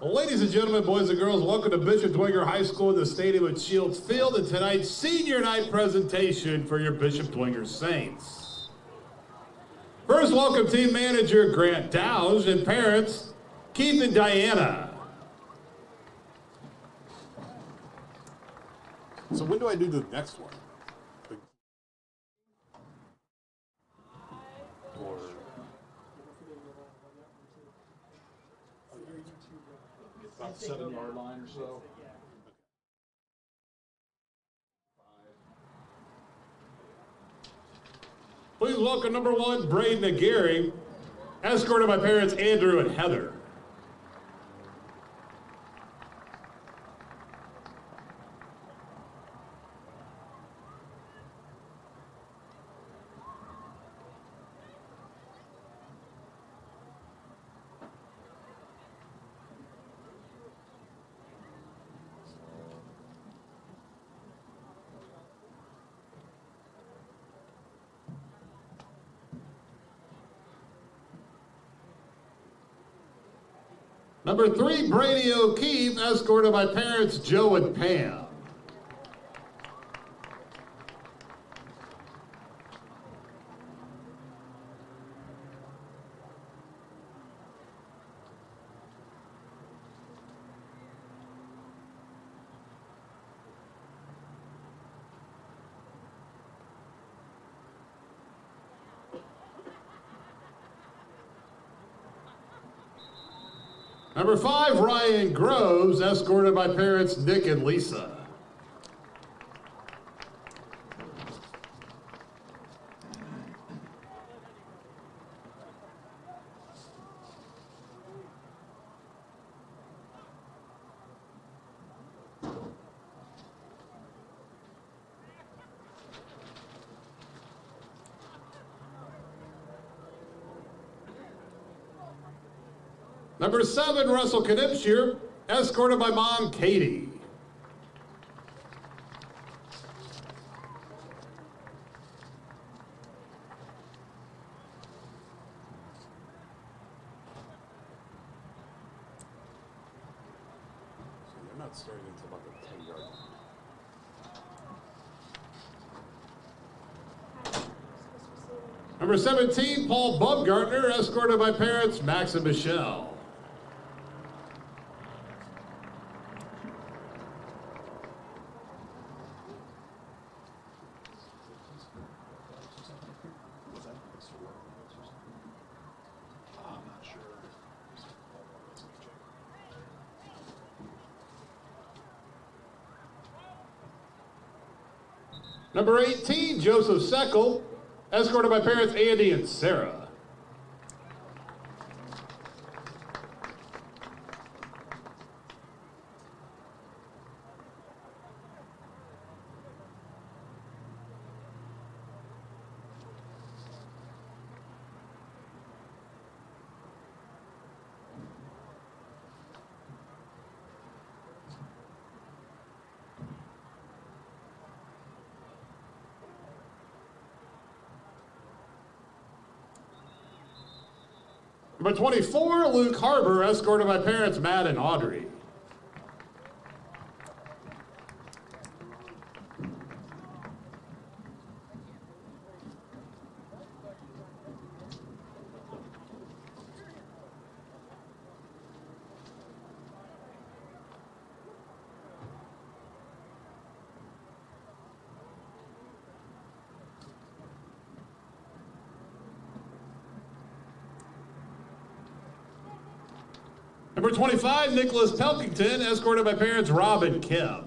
Well, ladies and gentlemen, boys and girls, welcome to Bishop Dwenger High School in the stadium at Shields Field and tonight's senior night presentation for your Bishop Dwenger Saints. First, welcome team manager Grant Dowse and parents Keith and Diana. So when do I do the next one? Or about the 7-yard line or so? Please welcome number 1, Braden Aguirre, escorted by parents Andrew and Heather. Number 3, Brady O'Keefe, escorted by parents Joe and Pam. Number 5, Ryan Groves, escorted by parents Nick and Lisa. Number 7, Russell Knipscher, escorted by mom Katie. So they're not starting until about the 10-yard line. Number 17, Paul Bumgartner, escorted by parents Max and Michelle. Number 18, Joseph Seckel, escorted by parents Andy and Sarah. Number 24, Luke Harbor, escorted by parents Matt and Audrey. Number 25, Nicholas Pelkington, escorted by parents Rob and Kim.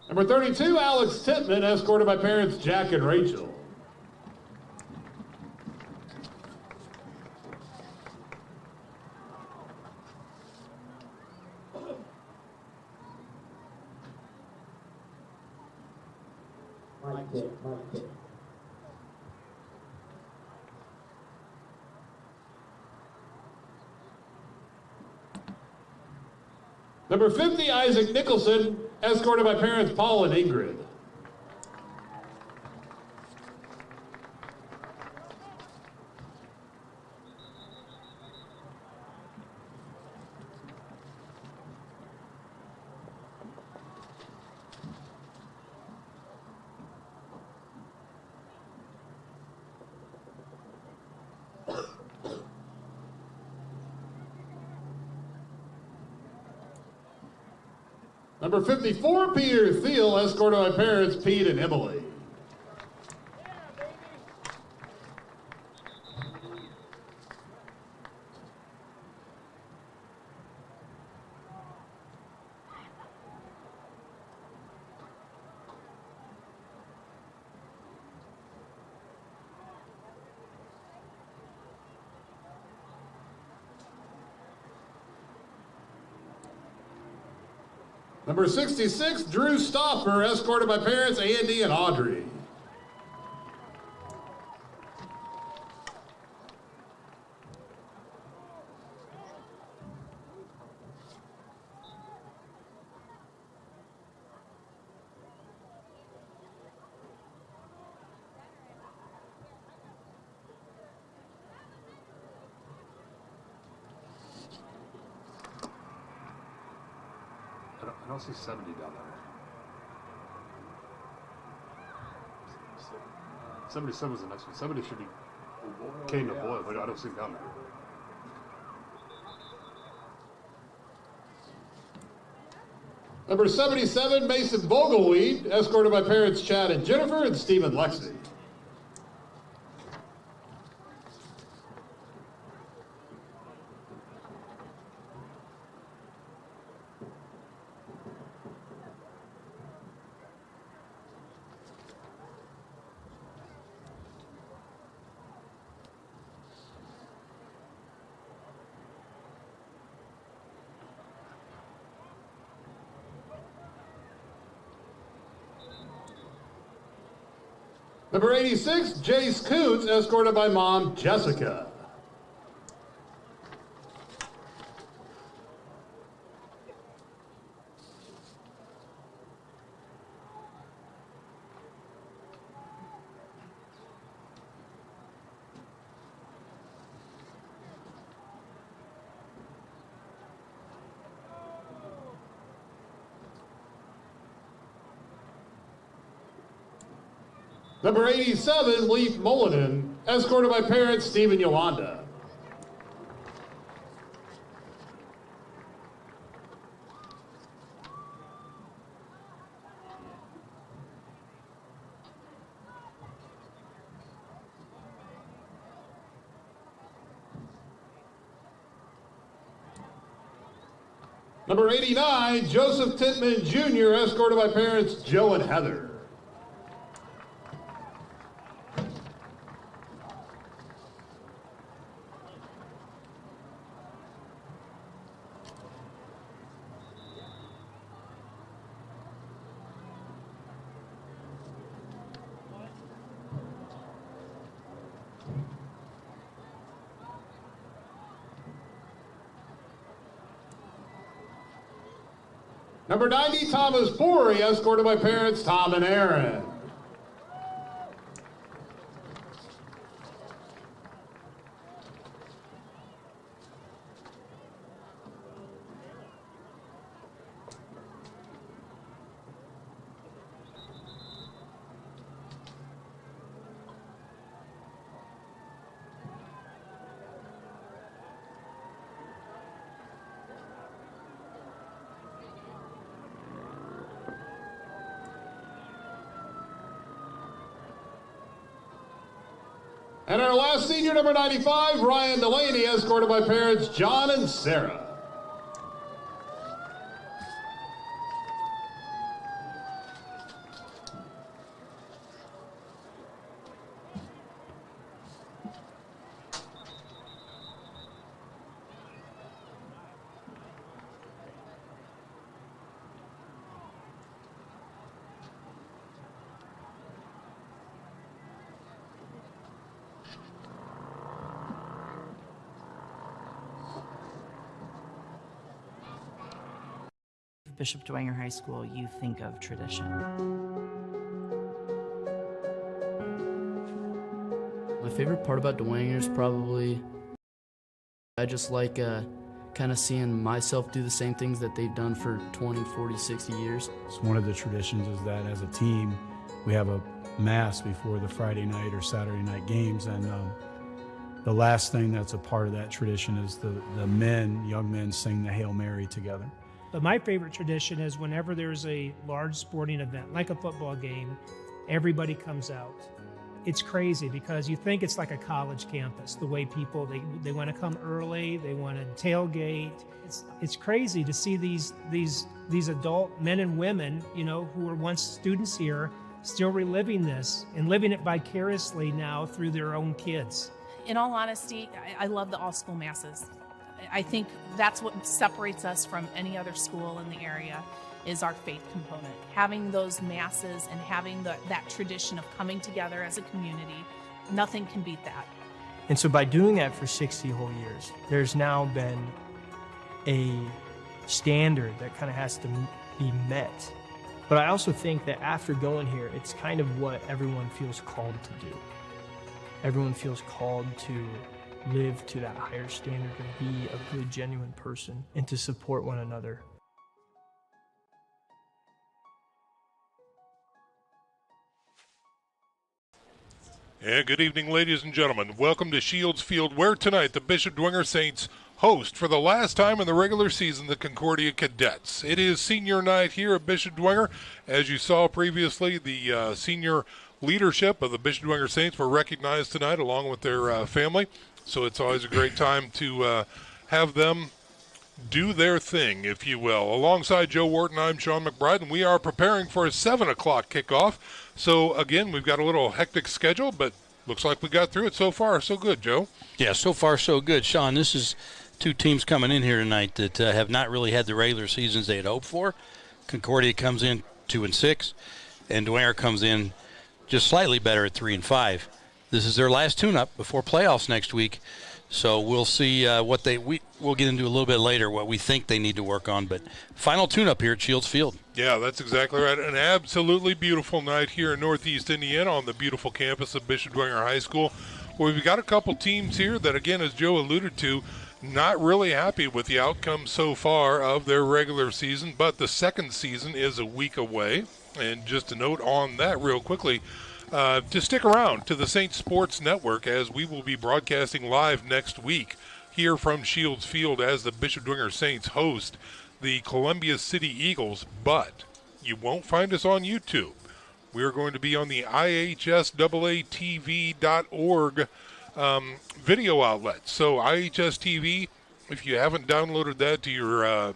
Number 32, Alex Titman, escorted by parents Jack and Rachel. Number 50, Isaac Nicholson, escorted by parents Paul and Ingrid. Number 54, Peter Thiel, escorted by parents Pete and Emily. Number 66, Drew Stoffer, escorted by parents Andy and Audrey. I don't see 70 down there. 77 was the next one. 70 should be Kane to Boyle, but I don't see him down there. Number 77, Mason Vogelweed, escorted by parents Chad and Jennifer and Stephen Lexi. Number 86, Jace Coots, escorted by mom Jessica. Number 87, Leaf Mullinan, escorted by parents Steve and Yolanda. Number 89, Joseph Titman Jr., escorted by parents Joe and Heather. Number 90, Thomas Pori, escorted by parents Tom and Aaron. And our last senior, number 95, Ryan Delaney, escorted by parents John and Sarah. Bishop Dwenger High School, you think of tradition. My favorite part about Dwenger is probably I just like kind of seeing myself do the same things that they've done for 20, 40, 60 years. So one of the traditions is that as a team, we have a mass before the Friday night or Saturday night games, and the last thing that's a part of that tradition is the young men sing the Hail Mary together. But my favorite tradition is whenever there's a large sporting event, like a football game, everybody comes out. It's crazy because you think it's like a college campus, the way people, they want to come early, they want to tailgate. It's crazy to see these adult men and women, who were once students here, still reliving this and living it vicariously now through their own kids. In all honesty, I love the all-school masses. I think that's what separates us from any other school in the area is our faith component. Having those masses and having that tradition of coming together as a community, nothing can beat that. And so by doing that for 60 whole years, there's now been a standard that kind of has to be met. But I also think that after going here, it's kind of what everyone feels called to do. Everyone feels called to live to that higher standard and be a good, genuine person and to support one another. And good evening, ladies and gentlemen. Welcome to Shields Field, where tonight the Bishop Dwenger Saints host for the last time in the regular season the Concordia Cadets. It is senior night here at Bishop Dwenger. As you saw previously, the senior leadership of the Bishop Dwenger Saints were recognized tonight along with their family. So it's always a great time to have them do their thing, if you will. Alongside Joe Wharton, I'm Sean McBride, and we are preparing for a 7 o'clock kickoff. So, again, we've got a little hectic schedule, but looks like we got through it so far. So good, Joe. Yeah, so far so good. Sean, this is two teams coming in here tonight that have not really had the regular seasons they had hoped for. Concordia comes in 2-6, and Dwenger comes in just slightly better at 3-5. This is their last tune-up before playoffs next week. So we'll see we'll get into a little bit later what we think they need to work on. But final tune-up here at Shields Field. Yeah, that's exactly right. An absolutely beautiful night here in Northeast Indiana on the beautiful campus of Bishop Dwenger High School. Well, we've got a couple teams here that, again, as Joe alluded to, not really happy with the outcome so far of their regular season. But the second season is a week away. And just a note on that real quickly, to stick around to the Saints Sports Network as we will be broadcasting live next week here from Shields Field as the Bishop Dwenger Saints host the Columbia City Eagles, but you won't find us on YouTube. We're going to be on the IHSAATV.org video outlet. So IHS TV, if you haven't downloaded that to your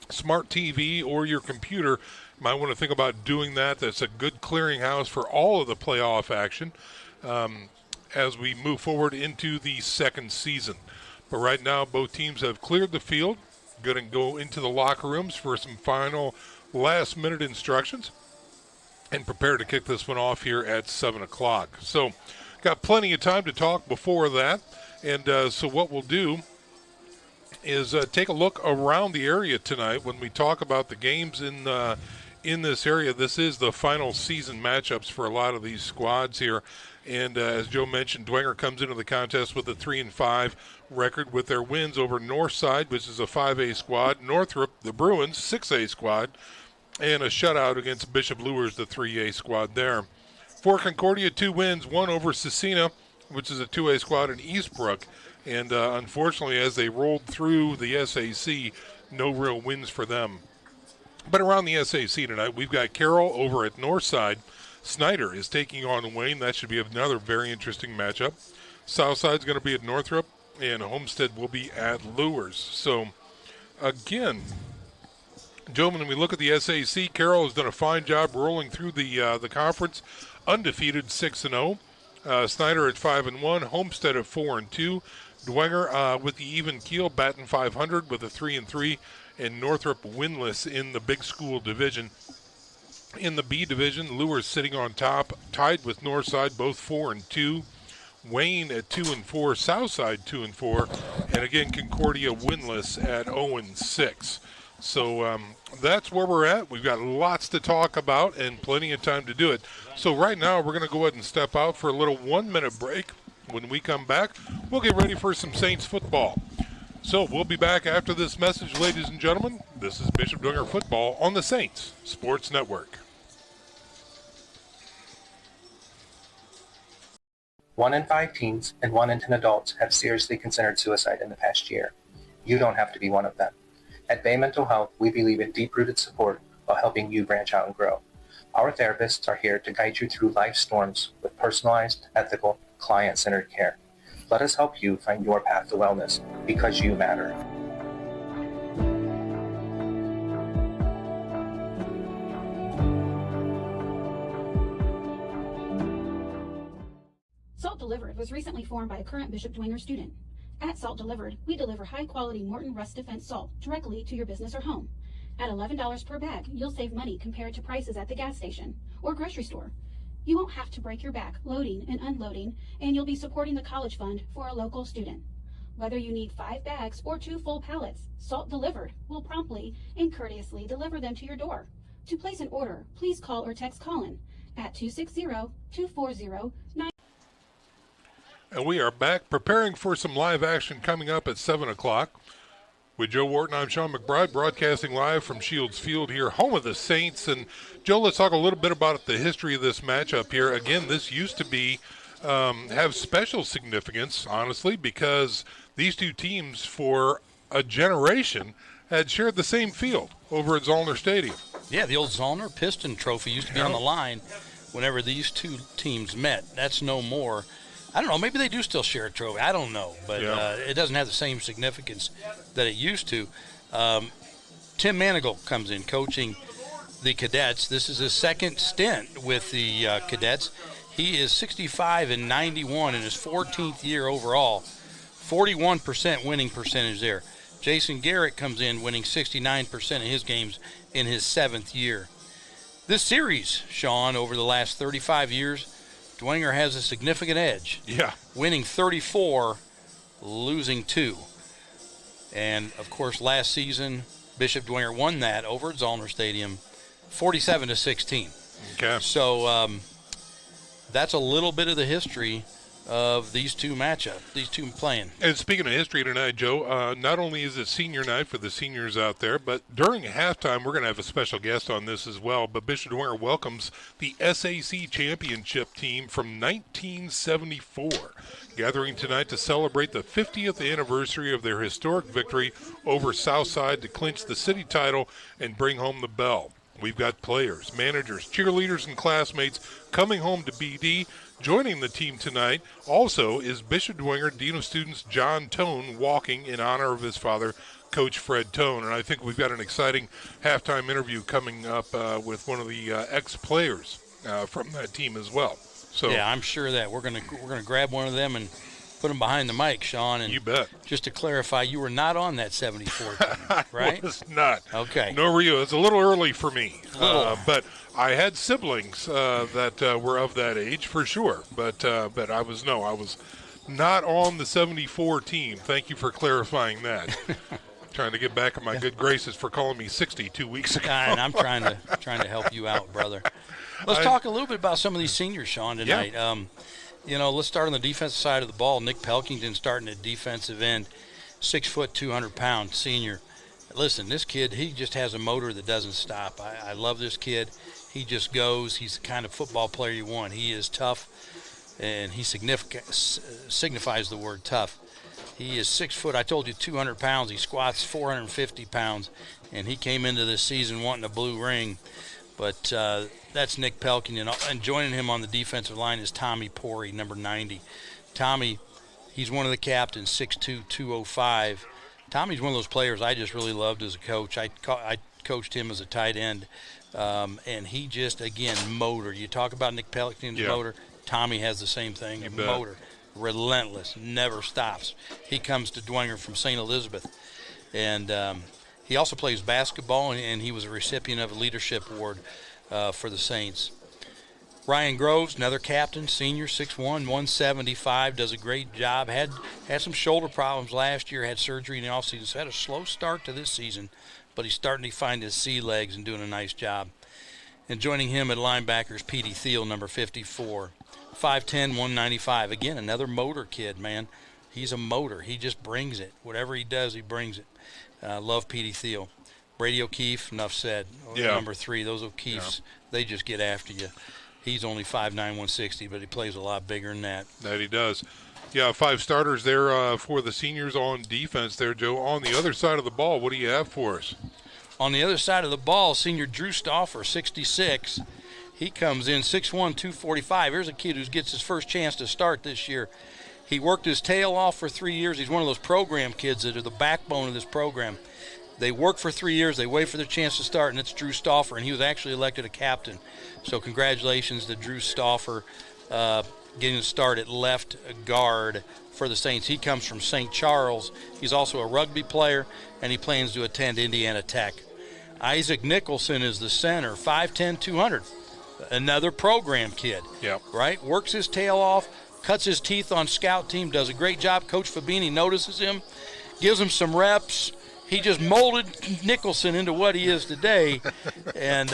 smart TV or your computer, you might want to think about doing that. That's a good clearinghouse for all of the playoff action as we move forward into the second season. But right now, both teams have cleared the field, going to go into the locker rooms for some final last-minute instructions and prepare to kick this one off here at 7 o'clock. So got plenty of time to talk before that. And so what we'll do is take a look around the area tonight when we talk about the games in this area. This is the final season matchups for a lot of these squads here. And as Joe mentioned, Dwenger comes into the contest with a 3-5 record with their wins over Northside, which is a 5A squad, Northrop, the Bruins, 6A squad, and a shutout against Bishop Luers, the 3A squad there. For Concordia, 2 wins, one over Cecina, which is a 2A squad in Eastbrook. And unfortunately, as they rolled through the SAC, no real wins for them. But around the SAC tonight, we've got Carroll over at Northside. Snyder is taking on Wayne. That should be another very interesting matchup. Southside's going to be at Northrop, and Homestead will be at Luers. So, again, gentlemen, when we look at the SAC, Carroll has done a fine job rolling through the conference, undefeated 6-0. Snyder at 5-1, Homestead at 4-2. Dwenger with the even keel, batting .500 with a 3-3, and Northrop winless in the big school division. In the B division, Luers sitting on top, tied with Northside, both 4-2. Wayne at 2-4, Southside 2-4, and again Concordia winless at 0-6. So that's where we're at. We've got lots to talk about and plenty of time to do it. So right now we're going to go ahead and step out for a little 1-minute break. When we come back, we'll get ready for some Saints football. So we'll be back after this message, ladies and gentlemen. This is Bishop Dwenger football on the Saints Sports Network. 1 in 5 teens and 1 in 10 adults have seriously considered suicide in the past year. You don't have to be one of them. At Bay Mental Health, we believe in deep-rooted support while helping you branch out and grow. Our therapists are here to guide you through life's storms with personalized, ethical, client-centered care. Let us help you find your path to wellness, because you matter. Salt Delivered was recently formed by a current Bishop Dwenger student. At Salt Delivered, we deliver high-quality Morton Rust Defense salt directly to your business or home. At $11 per bag, you'll save money compared to prices at the gas station or grocery store. You won't have to break your back loading and unloading, and you'll be supporting the college fund for a local student. Whether you need 5 bags or 2 full pallets, Salt Delivered will promptly and courteously deliver them to your door. To place an order, please call or text Colin at 260-240-9. And we are back preparing for some live action coming up at 7 o'clock. With Joe Wharton, I'm Sean McBride, broadcasting live from Shields Field here, home of the Saints. And, Joe, let's talk a little bit about the history of this matchup here. Again, this used to be have special significance, honestly, because these two teams for a generation had shared the same field over at Zollner Stadium. Yeah, the old Zollner Piston Trophy used to be on the line whenever these two teams met. That's no more. I don't know, maybe they do still share a trophy. I don't know, but it doesn't have the same significance that it used to. Tim Manigal comes in coaching the Cadets. This is his second stint with the Cadets. He is 65-91 in his 14th year overall. 41% winning percentage there. Jason Garrett comes in winning 69% of his games in his 7th year. This series, Sean, over the last 35 years, Dwenger has a significant edge. Yeah. Winning 34, losing 2. And, of course, last season, Bishop Dwenger won that over at Zollner Stadium, 47-16. Okay. So that's a little bit of the history of these two matchups, these two playing. And speaking of history tonight, Joe, not only is it senior night for the seniors out there, but during halftime, we're going to have a special guest on this as well. But Bishop Dwenger welcomes the SAC championship team from 1974, gathering tonight to celebrate the 50th anniversary of their historic victory over Southside to clinch the city title and bring home the bell. We've got players, managers, cheerleaders, and classmates coming home to BD. Joining the team tonight also is Bishop Dwenger Dean of Students John Tone walking in honor of his father, Coach Fred Tone. And I think we've got an exciting halftime interview coming up with one of the ex-players from that team as well. So yeah, I'm sure that we're gonna grab one of them and put them behind the mic, Sean. And you bet. Just to clarify, you were not on that 74 team, right? I was not. Okay. Nor were you. It's a little early for me. But I had siblings that were of that age for sure. But I was not on the 74 team. Thank you for clarifying that. Trying to get back in my good graces for calling me 60 2 weeks ago. And I'm trying to help you out, brother. Let's talk a little bit about some of these seniors, Sean, tonight. Yeah. Let's start on the defensive side of the ball. Nick Pelkington starting at defensive end, 6 foot, 200-pound senior. Listen, this kid, he just has a motor that doesn't stop. I love this kid. He just goes. He's the kind of football player you want. He is tough, and he signifies the word tough. He is 6 foot. I told you 200 pounds. He squats 450 pounds, and he came into this season wanting a blue ring. But that's Nick Pelkington. And joining him on the defensive line is Tommy Pori, number 90. Tommy, he's one of the captains, 6'2", 205. Tommy's one of those players I just really loved as a coach. I coached him as a tight end, and he just, again, motor. You talk about Nick Pelkington's motor. Tommy has the same thing, motor. Relentless, never stops. He comes to Dwenger from St. Elizabeth. And he also plays basketball, and he was a recipient of a leadership award for the Saints. Ryan Groves, another captain, senior, 6'1", 175, does a great job. Had some shoulder problems last year, had surgery in the offseason, so had a slow start to this season, but he's starting to find his sea legs and doing a nice job. And joining him at linebackers, Petey Thiel, number 54. 5'10", 195. Again, another motor kid, man. He's a motor. He just brings it. Whatever he does, he brings it. Love Petey Thiel. Brady O'Keefe, enough said. Yeah. Number 3, those O'Keefes, they just get after you. He's only 5'9", 160, but he plays a lot bigger than that. That he does. Yeah, 5 starters there for the seniors on defense there, Joe. On the other side of the ball, what do you have for us? On the other side of the ball, senior Drew Stauffer, 66. He comes in 6'1", 245. Here's a kid who gets his first chance to start this year. He worked his tail off for 3 years. He's one of those program kids that are the backbone of this program. They work for 3 years. They wait for their chance to start, and it's Drew Stauffer, and he was actually elected a captain. So congratulations to Drew Stauffer getting to start at left guard for the Saints. He comes from St. Charles. He's also a rugby player, and he plans to attend Indiana Tech. Isaac Nicholson is the center, 5'10", 200. Another program kid, right? Works his tail off, cuts his teeth on scout team, does a great job. Coach Fabini notices him, gives him some reps. He just molded Nicholson into what he is today, and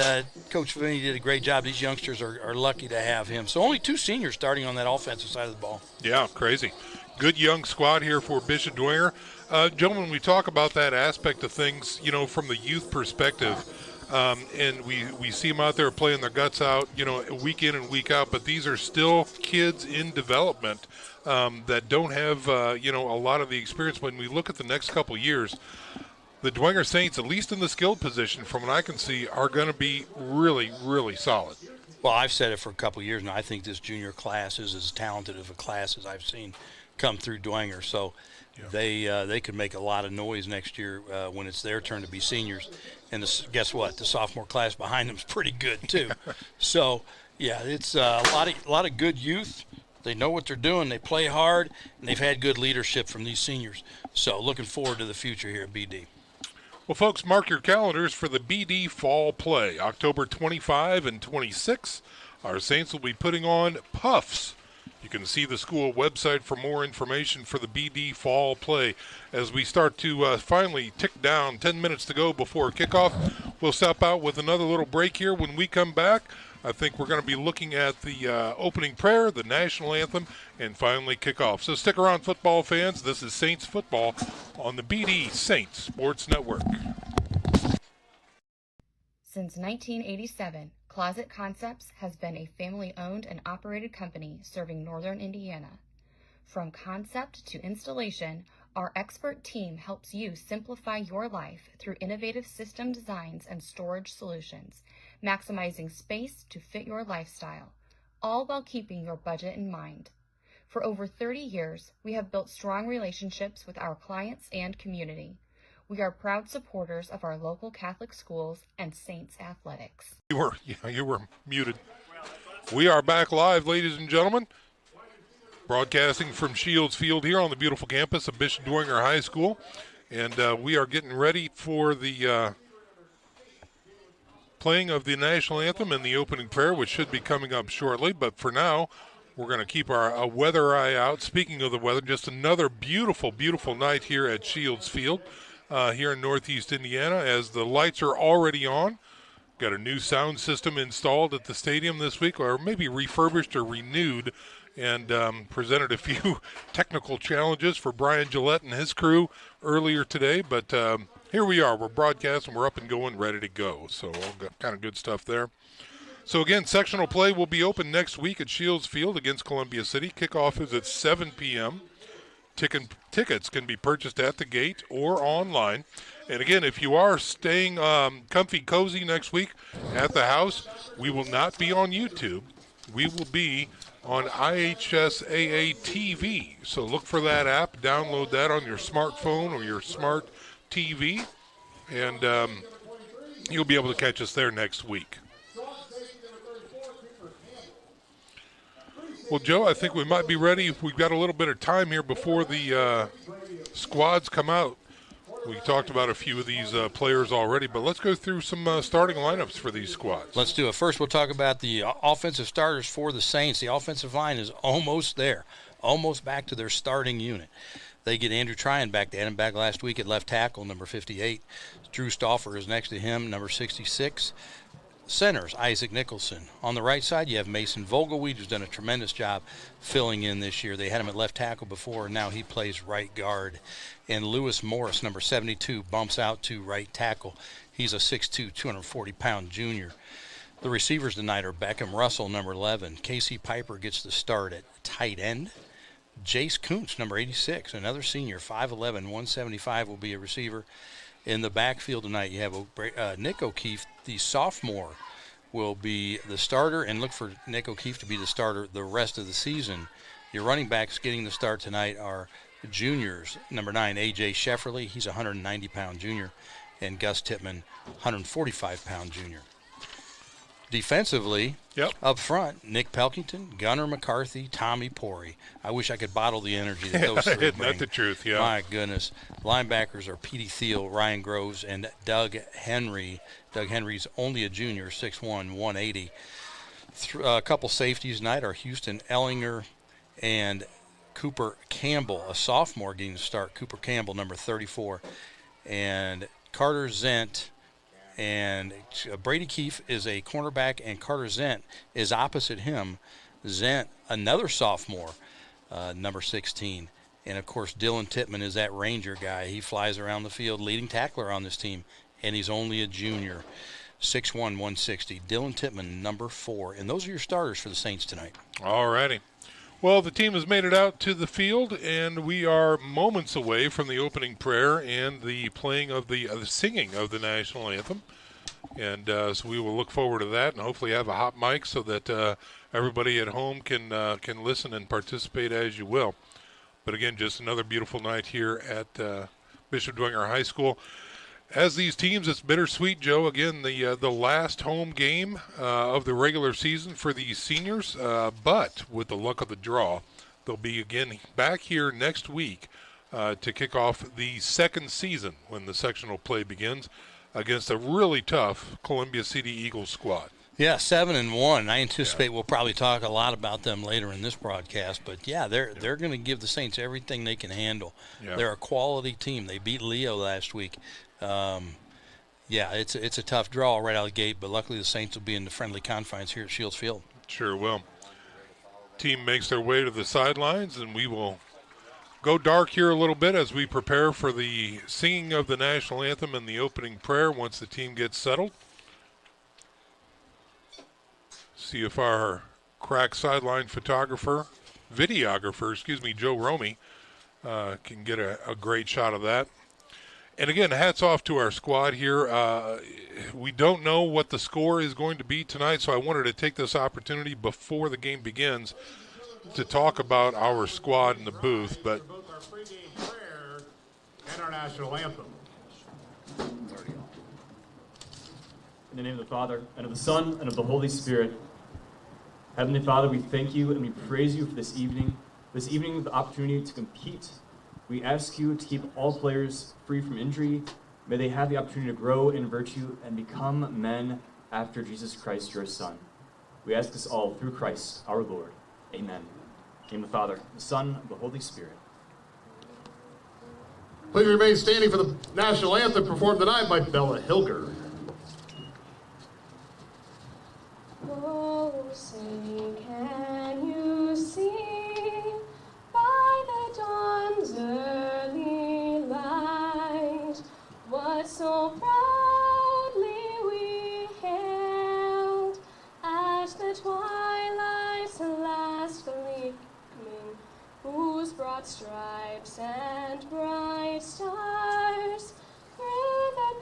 Coach Fabini did a great job. These youngsters are lucky to have him. So only 2 seniors starting on that offensive side of the ball. Yeah, crazy. Good young squad here for Bishop Dwenger. Gentlemen, we talk about that aspect of things, you know, from the youth perspective. And we see them out there playing their guts out, you know, week in and week out. But these are still kids in development that don't have, you know, a lot of the experience. When we look at the next couple years, the Dwenger Saints, at least in the skilled position, from what I can see, are going to be really, really solid. Well, I've said it for a couple of years now. I think this junior class is as talented of a class as I've seen come through Dwenger. So they could make a lot of noise next year when it's their turn to be seniors. And guess what? The sophomore class behind them is pretty good too. So yeah, it's a lot of good youth. They know what they're doing. They play hard, and they've had good leadership from these seniors. So looking forward to the future here at BD. Well, folks, mark your calendars for the BD Fall Play. October 25 and 26, our Saints will be putting on Puffs. You can see the school website for more information for the BD Fall Play. As we start to finally tick down 10 minutes to go before kickoff, we'll stop out with another little break here. When we come back, I think we're going to be looking at the opening prayer, the national anthem, and finally kickoff. So stick around, football fans. This is Saints football on the BD Saints Sports Network. Since 1987, Closet Concepts has been a family-owned and operated company serving northern Indiana. From concept to installation, our expert team helps you simplify your life through innovative system designs and storage solutions, maximizing space to fit your lifestyle, all while keeping your budget in mind. For over 30 years, we have built strong relationships with our clients and community. We are proud supporters of our local Catholic schools and Saints athletics. You were muted. We are back live, ladies and gentlemen. Broadcasting from Shields Field here on the beautiful campus of Bishop Dwenger High School. And we are getting ready for the playing of the national anthem and the opening prayer, which should be coming up shortly. But for now, we're going to keep our weather eye out. Speaking of the weather, just another beautiful, beautiful night here at Shields Field here in Northeast Indiana, as the lights are already on. Got a new sound system installed at the stadium this week, or maybe refurbished or renewed, and presented a few technical challenges for Brian Gillette and his crew earlier today. But here we are. We're broadcasting. We're up and going, ready to go. So all kind of good stuff there. So, again, sectional play will be open next week at Shields Field against Columbia City. Kickoff is at 7 p.m. Tickets can be purchased at the gate or online. And, again, if you are staying comfy, cozy next week at the house, we will not be on YouTube. We will be on IHSAA TV. So look for that app. Download that on your smartphone or your smart TV. And you'll be able to catch us there next week. Well, Joe, I think we might be ready. We've got a little bit of time here before the squads come out. We talked about a few of these players already, but let's go through some starting lineups for these squads. Let's do it. First, we'll talk about the offensive starters for the Saints. The offensive line is almost there, almost back to their starting unit. They get Andrew Tryon back. They had him back last week at left tackle, number 58. Drew Stauffer is next to him, number 66. Centers, Isaac Nicholson. On the right side, you have Mason Vogelweed, who's done a tremendous job filling in this year. They had him at left tackle before, and now he plays right guard. And Lewis Morris, number 72, bumps out to right tackle. He's a 6'2", 240-pound junior. The receivers tonight are Beckham Russell, number 11. Casey Piper gets the start at tight end. Jace Kuntz, number 86, another senior, 5'11", 175, will be a receiver. In the backfield tonight, you have Nick O'Keefe, the sophomore, will be the starter, and look for Nick O'Keefe to be the starter the rest of the season. Your running backs getting the start tonight are juniors. Number 9, A.J. Shefferly, he's a 190-pound junior, and Gus Tippmann, 145-pound junior. Defensively, up front, Nick Pelkington, Gunnar McCarthy, Tommy Pori. I wish I could bottle the energy that those three bring. That's the truth, yeah. My goodness. Linebackers are Petey Thiel, Ryan Groves, and Doug Henry. Doug Henry's only a junior, 6'1", 180. A couple safeties tonight are Houston Ellinger and Cooper Campbell, a sophomore getting to start. Cooper Campbell, number 34. And Carter Zent. And Brady Keefe is a cornerback, and Carter Zent is opposite him. Zent, another sophomore, number 16. And, of course, Dylan Tippmann is that Ranger guy. He flies around the field, leading tackler on this team, and he's only a junior, 6'1", 160. Dylan Tippmann, number 4. And those are your starters for the Saints tonight. All righty. Well, the team has made it out to the field, and we are moments away from the opening prayer and the playing of the singing of the national anthem. And so we will look forward to that, and hopefully have a hot mic so that everybody at home can listen and participate as you will. But again, just another beautiful night here at Bishop Dwenger High School. As these teams, it's bittersweet, Joe. Again, the last home game of the regular season for the seniors. But with the luck of the draw, they'll be again back here next week to kick off the second season when the sectional play begins against a really tough Columbia City Eagles squad. Yeah, 7-1. I anticipate we'll probably talk a lot about them later in this broadcast. But, yeah, they're going to give the Saints everything they can handle. Yeah. They're a quality team. They beat Leo last week. Yeah, it's a tough draw right out of the gate, but luckily the Saints will be in the friendly confines here at Shields Field. Sure will. Team makes their way to the sidelines, and we will go dark here a little bit as we prepare for the singing of the national anthem and the opening prayer once the team gets settled. See if our crack sideline videographer, Joe Romy, can get a great shot of that. And again, hats off to our squad here. We don't know what the score is going to be tonight, so I wanted to take this opportunity before the game begins to talk about our squad in the booth. But both our pregame prayer and our national anthem. In the name of the Father, and of the Son, and of the Holy Spirit. Heavenly Father, we thank you and we praise you for this evening. This evening, the opportunity to compete. We ask you to keep all players free from injury. May they have the opportunity to grow in virtue and become men after Jesus Christ, your Son. We ask this all through Christ, our Lord. Amen. In the name of the Father, the Son, and the Holy Spirit. Please remain standing for the national anthem performed tonight by Bella Hilger. Oh, sing, can you see by the dawn's early light what so proudly we hailed at the twilight's last gleaming, whose broad stripes and bright stars through the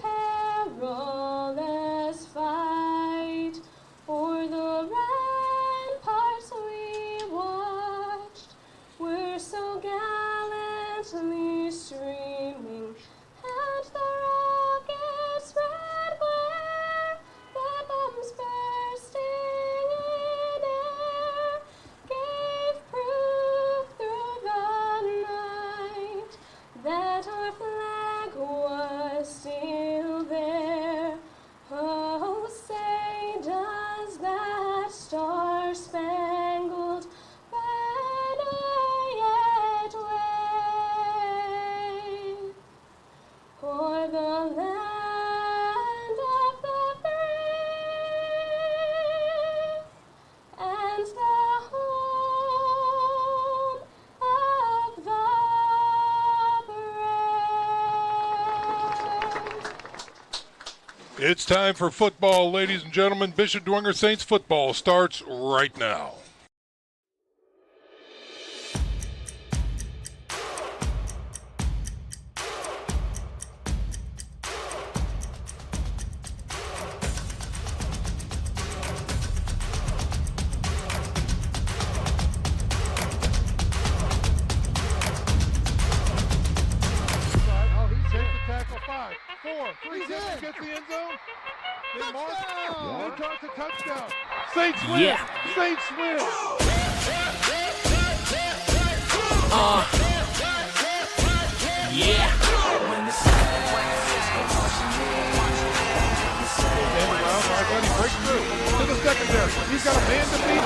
perilous fight o'er the ramparts we watched were so gallantly streaming, and the rocket's red glare, the bombs bursting in air, gave proof through the night that our It's time for football, ladies and gentlemen. Bishop Dwenger Saints football starts right now. Gets the end zone. Then Mark drops a touchdown. Saints win. Yeah. Saints win. Yeah. He breaks through to the secondary. He's got a man to beat.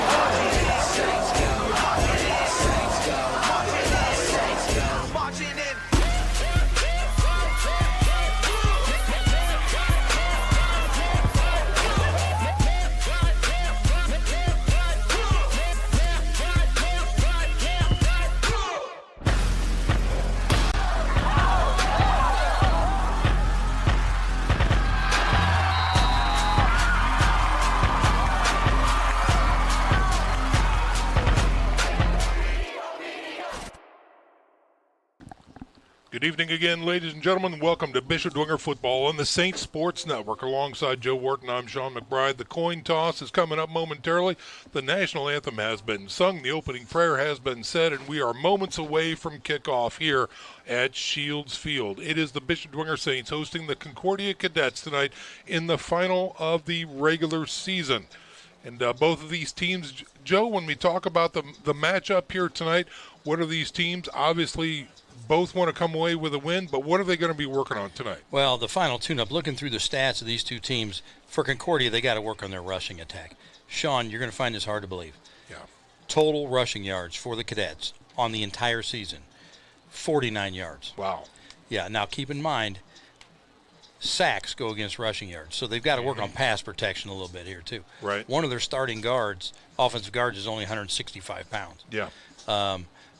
Good evening again, ladies and gentlemen. Welcome to Bishop Dwenger Football on the Saints Sports Network. Alongside Joe Wharton, I'm Sean McBride. The coin toss is coming up momentarily. The national anthem has been sung, the opening prayer has been said, and we are moments away from kickoff here at Shields Field. It is the Bishop Dwenger Saints hosting the Concordia Cadets tonight in the final of the regular season. And both of these teams, Joe, when we talk about the matchup here tonight, what are these teams? Obviously, both want to come away with a win, but what are they going to be working on tonight? Well, the final tune-up, looking through the stats of these two teams, for Concordia, they got to work on their rushing attack. Sean, you're going to find this hard to believe. Yeah. Total rushing yards for the Cadets on the entire season, 49 yards. Wow. Yeah, now keep in mind, sacks go against rushing yards, so they've got to work on pass protection a little bit here too. Right. One of their starting guards, offensive guards, is only 165 pounds. Yeah.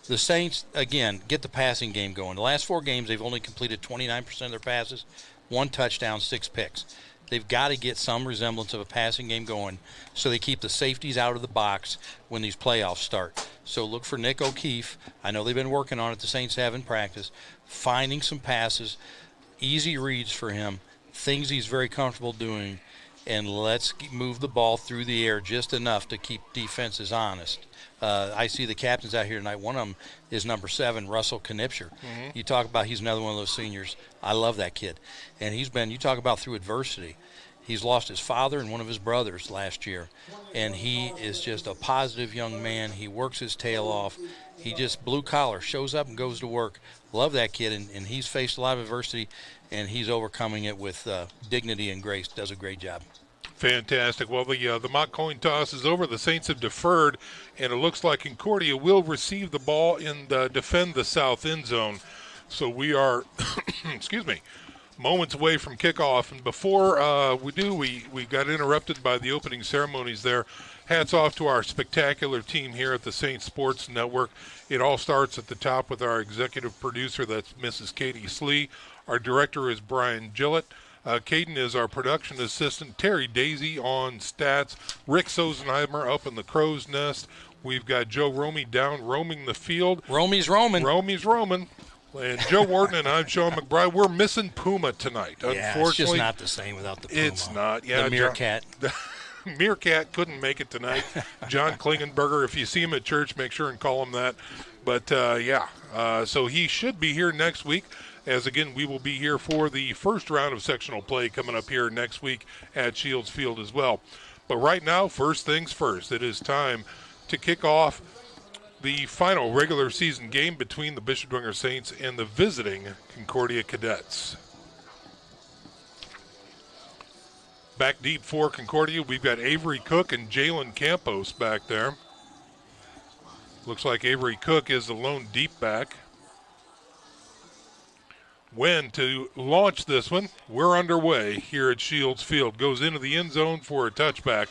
The Saints, again, get the passing game going. The last 4 games, they've only completed 29% of their passes, 1 touchdown, 6 picks. They've got to get some resemblance of a passing game going so they keep the safeties out of the box when these playoffs start. So look for Nick O'Keefe. I know they've been working on it. The Saints have in practice, finding some passes, easy reads for him, things he's very comfortable doing, and let's move the ball through the air just enough to keep defenses honest. I see the captains out here tonight. One of them is number 7, Russell Knipscher. You talk about he's another one of those seniors. I love that kid. And he's been, you talk about through adversity. He's lost his father and one of his brothers last year. And he is just a positive young man. He works his tail off. He just blue collar, shows up and goes to work. Love that kid. And he's faced a lot of adversity, and he's overcoming it with dignity and grace. Does a great job. Fantastic. Well, the mock coin toss is over. The Saints have deferred, and it looks like Concordia will receive the ball and defend the south end zone. So we are, excuse me, moments away from kickoff. And before we do, we got interrupted by the opening ceremonies there. Hats off to our spectacular team here at the Saints Sports Network. It all starts at the top with our executive producer, that's Mrs. Katie Slee. Our director is Brian Gillett. Caden is our production assistant. Terry Daisy on stats. Rick Sosenheimer up in the crow's nest. We've got Joe Romy down roaming the field. Romy's roaming. Romy's roaming. And Joe Wharton and I'm Sean McBride. We're missing Puma tonight. Yeah, unfortunately, it's just not the same without the Puma. It's not. Yeah, the meerkat. Meerkat couldn't make it tonight. John Klingenberger, if you see him at church, make sure and call him that. But, so he should be here next week. As, again, we will be here for the first round of sectional play coming up here next week at Shields Field as well. But right now, first things first, it is time to kick off the final regular season game between the Bishop Dwenger Saints and the visiting Concordia Cadets. Back deep for Concordia, we've got Avery Cook and Jalen Campos back there. Looks like Avery Cook is the lone deep back. When to launch this one, we're underway here at Shields Field. Goes into the end zone for a touchback.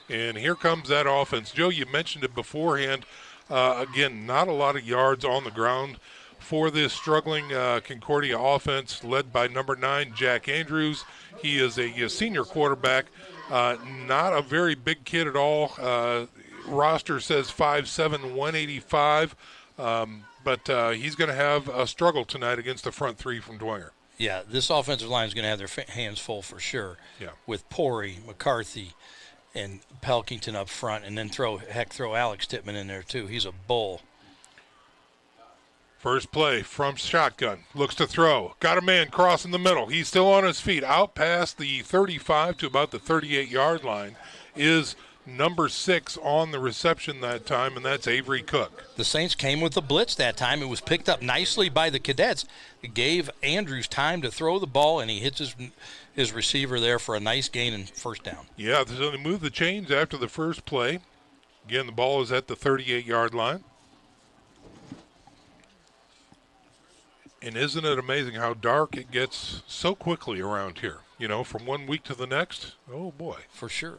And here comes that offense. Joe, you mentioned it beforehand. Again, not a lot of yards on the ground for this struggling Concordia offense led by number 9, Jack Andrews. He is a senior quarterback, not a very big kid at all. Roster says 5'7", 185, but he's going to have a struggle tonight against the front three from Dwenger. Yeah, this offensive line is going to have their hands full for sure. Yeah. With Pori, McCarthy, and Pelkington up front, and then throw Alex Tittman in there too. He's a bull. First play from shotgun. Looks to throw. Got a man crossing the middle. He's still on his feet. Out past the 35 to about the 38-yard line is number 6 on the reception that time, and that's Avery Cook. The Saints came with the blitz that time. It was picked up nicely by the Cadets. It gave Andrews time to throw the ball, and he hits his receiver there for a nice gain and first down. Yeah, so they moved the chains after the first play. Again, the ball is at the 38-yard line. And isn't it amazing how dark it gets so quickly around here? You know, from one week to the next. Oh, boy. For sure.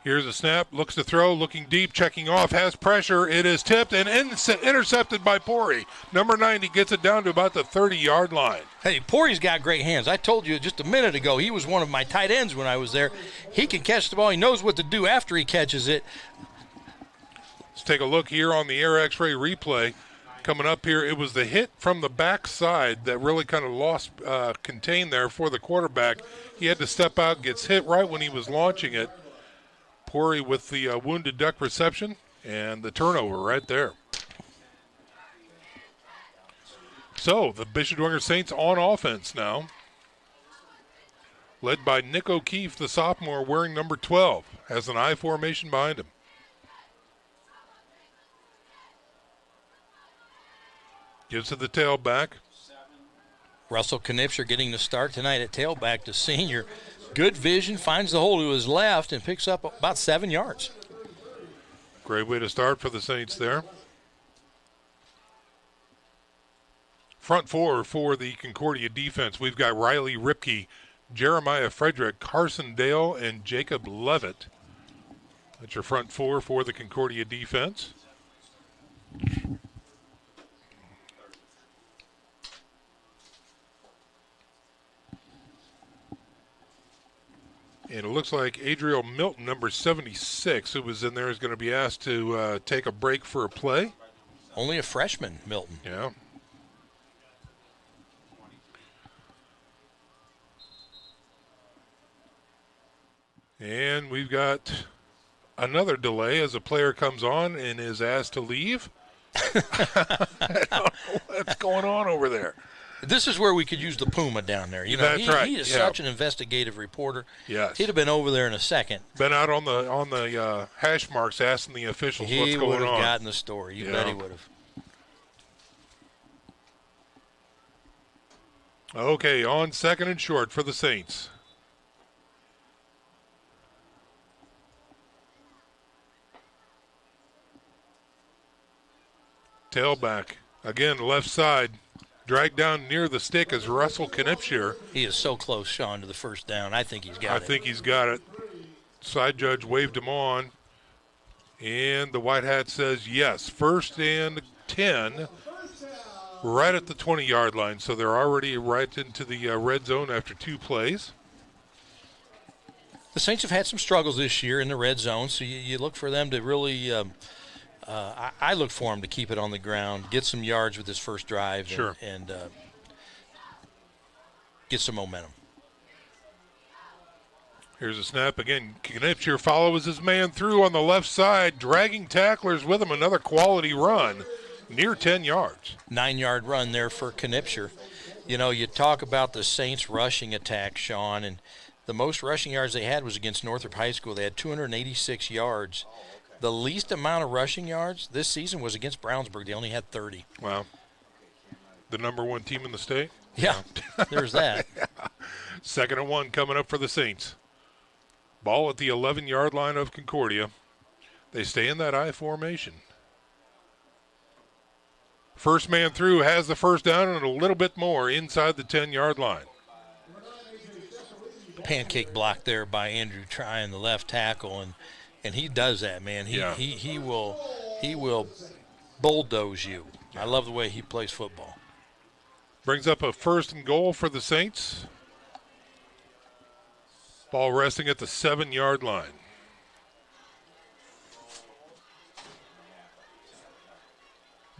Here's a snap. Looks to throw. Looking deep. Checking off. Has pressure. It is tipped and intercepted by Pori. Number 90 gets it down to about the 30-yard line. Hey, Pori's got great hands. I told you just a minute ago he was one of my tight ends when I was there. He can catch the ball. He knows what to do after he catches it. Let's take a look here on the Air X-ray replay. Coming up here, it was the hit from the backside that really kind of lost contain there for the quarterback. He had to step out, gets hit right when he was launching it. Pori with the wounded duck reception and the turnover right there. So the Bishop Dwenger Saints on offense now, led by Nick O'Keefe, the sophomore, wearing number 12, has an I formation behind him. Gives to the tailback. Russell Knipscher getting the start tonight at tailback, the senior. Good vision, finds the hole to his left and picks up about 7 yards. Great way to start for the Saints there. Front four for the Concordia defense. We've got Riley Ripke, Jeremiah Frederick, Carson Dale, and Jacob Levitt. That's your front four for the Concordia defense. And it looks like Adriel Milton, number 76, who was in there, is going to be asked to take a break for a play. Only a freshman, Milton. Yeah. And we've got another delay as a player comes on and is asked to leave. I don't know what's going on over there. This is where we could use the Puma down there. You know, That's right. He is such an investigative reporter. Yes. He'd have been over there in a second. Been out on the hash marks asking the officials what's going on. He would have gotten the story. You bet he would have. Okay, on second and short for the Saints. Tailback. Again, left side. Dragged down near the stick is Russell Knipscher. He is so close, Sean, to the first down. I think he's got it. I think he's got it. Side judge waved him on. And the white hat says yes. 1st and 10. Right at the 20-yard line. So they're already right into the red zone after 2 plays. The Saints have had some struggles this year in the red zone, so you look for them to really I look for him to keep it on the ground, get some yards with his first drive, and get some momentum. Here's a snap again. Knipscher follows his man through on the left side, dragging tacklers with him. Another quality run, near 10 yards. 9-yard run there for Knipscher. You know, you talk about the Saints rushing attack, Sean, and the most rushing yards they had was against Northrop High School. They had 286 yards. The least amount of rushing yards this season was against Brownsburg. They only had 30. Wow. The number 1 team in the state? Yeah, there's that. 2nd and 1 coming up for the Saints. Ball at the 11-yard line of Concordia. They stay in that I formation. First man through has the first down and a little bit more inside the 10-yard line. Pancake block there by Andrew Tryon, the left tackle, and he does that, man. He will bulldoze you. I love the way he plays football. Brings up a 1st and goal for the Saints. Ball resting at the 7-yard line.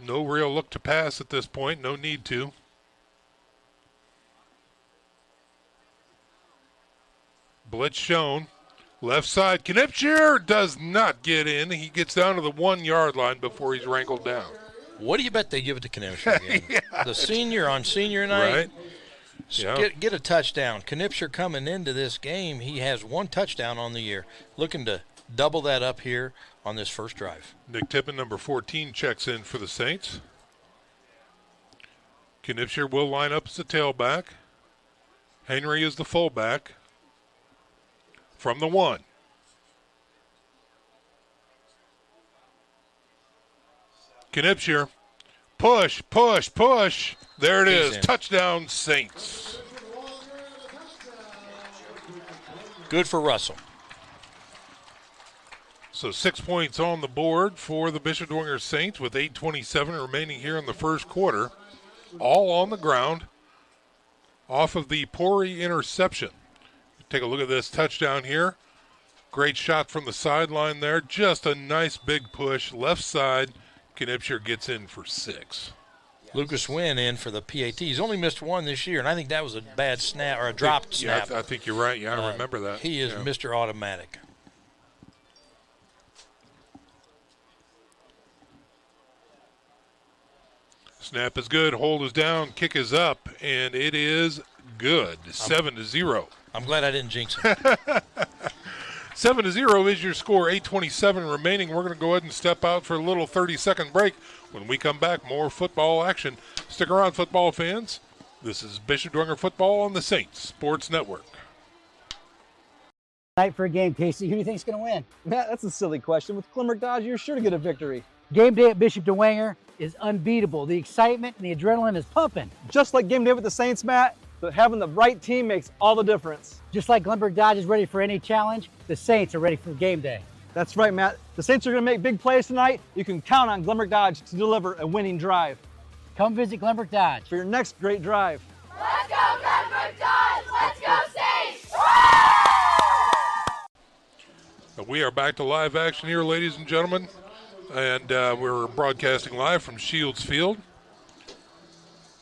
No real look to pass at this point. No need to. Blitz shown. Left side. Knipscher does not get in. He gets down to the 1-yard line before he's wrangled down. What do you bet they give it to Knipscher again? Yeah, the senior on senior night. Right. Yeah. Get a touchdown. Knipscher coming into this game, he has 1 touchdown on the year. Looking to double that up here on this first drive. Nick Tippin, number 14, checks in for the Saints. Knipscher will line up as the tailback. Henry is the fullback. From the 1. Knipscher. Push, push, push. There it is. Touchdown, Saints. Good for Russell. So 6 points on the board for the Bishop Dwenger Saints with 8:27 remaining here in the first quarter. All on the ground off of the Pori interception. Take a look at this touchdown here. Great shot from the sideline there. Just a nice big push. Left side. Knipscher gets in for 6. Lucas Wynn in for the PAT. He's only missed 1 this year, and I think that was a bad snap or a dropped snap. I think you're right. Yeah, I remember that. He is Mr. Automatic. Snap is good. Hold is down. Kick is up, and it is good. 7-0. I'm glad I didn't jinx it. 7-0 is your score. 8:27 remaining. We're going to go ahead and step out for a little 30-second break. When we come back, more football action. Stick around, football fans. This is Bishop Dwenger Football on the Saints Sports Network. Night for a game, Casey. Who do you think's going to win? Matt, that's a silly question. With Glimmer Dodge, you're sure to get a victory. Game day at Bishop Dwenger is unbeatable. The excitement and the adrenaline is pumping. Just like game day with the Saints, Matt, but having the right team makes all the difference. Just like Glenberg Dodge is ready for any challenge, the Saints are ready for game day. That's right, Matt. The Saints are going to make big plays tonight. You can count on Glenberg Dodge to deliver a winning drive. Come visit Glenberg Dodge for your next great drive. Let's go, Glenberg Dodge! Let's go, Saints! We are back to live action here, ladies and gentlemen. And we're broadcasting live from Shields Field,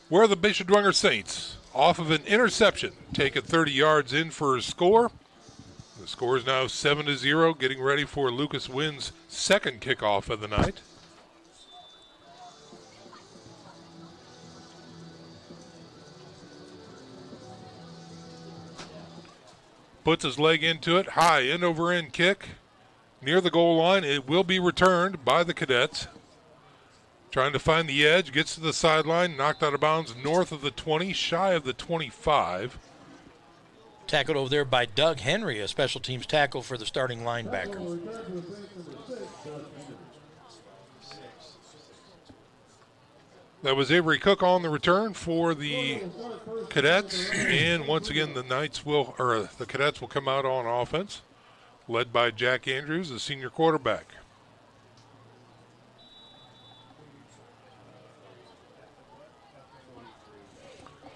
where the Bishop Dwenger Saints, off of an interception, take it 30 yards in for a score. The score is now 7-0, getting ready for Lucas Wynn's second kickoff of the night. Puts his leg into it, high end over end kick. Near the goal line, it will be returned by the Cadets. Trying to find the edge, gets to the sideline, knocked out of bounds north of the 20, shy of the 25. Tackled over there by Doug Henry, a special teams tackle for the starting linebacker. That was Avery Cook on the return for the Cadets, and once again the Cadets will come out on offense, led by Jack Andrews, the senior quarterback.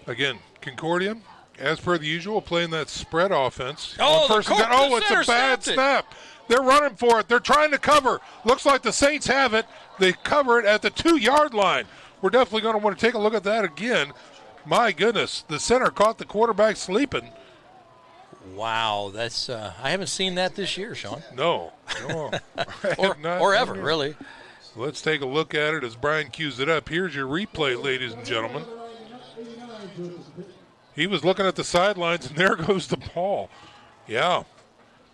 Again, Concordia, as per the usual, playing that spread offense. It's a bad snap. They're running for it. They're trying to cover. Looks like the Saints have it. They cover it at the 2-yard line. We're definitely going to want to take a look at that again. My goodness, the center caught the quarterback sleeping. Wow, that's I haven't seen that this year, Sean. No. or ever, really. Let's take a look at it as Brian cues it up. Here's your replay, ladies and gentlemen. He was looking at the sidelines, and there goes the ball. Yeah.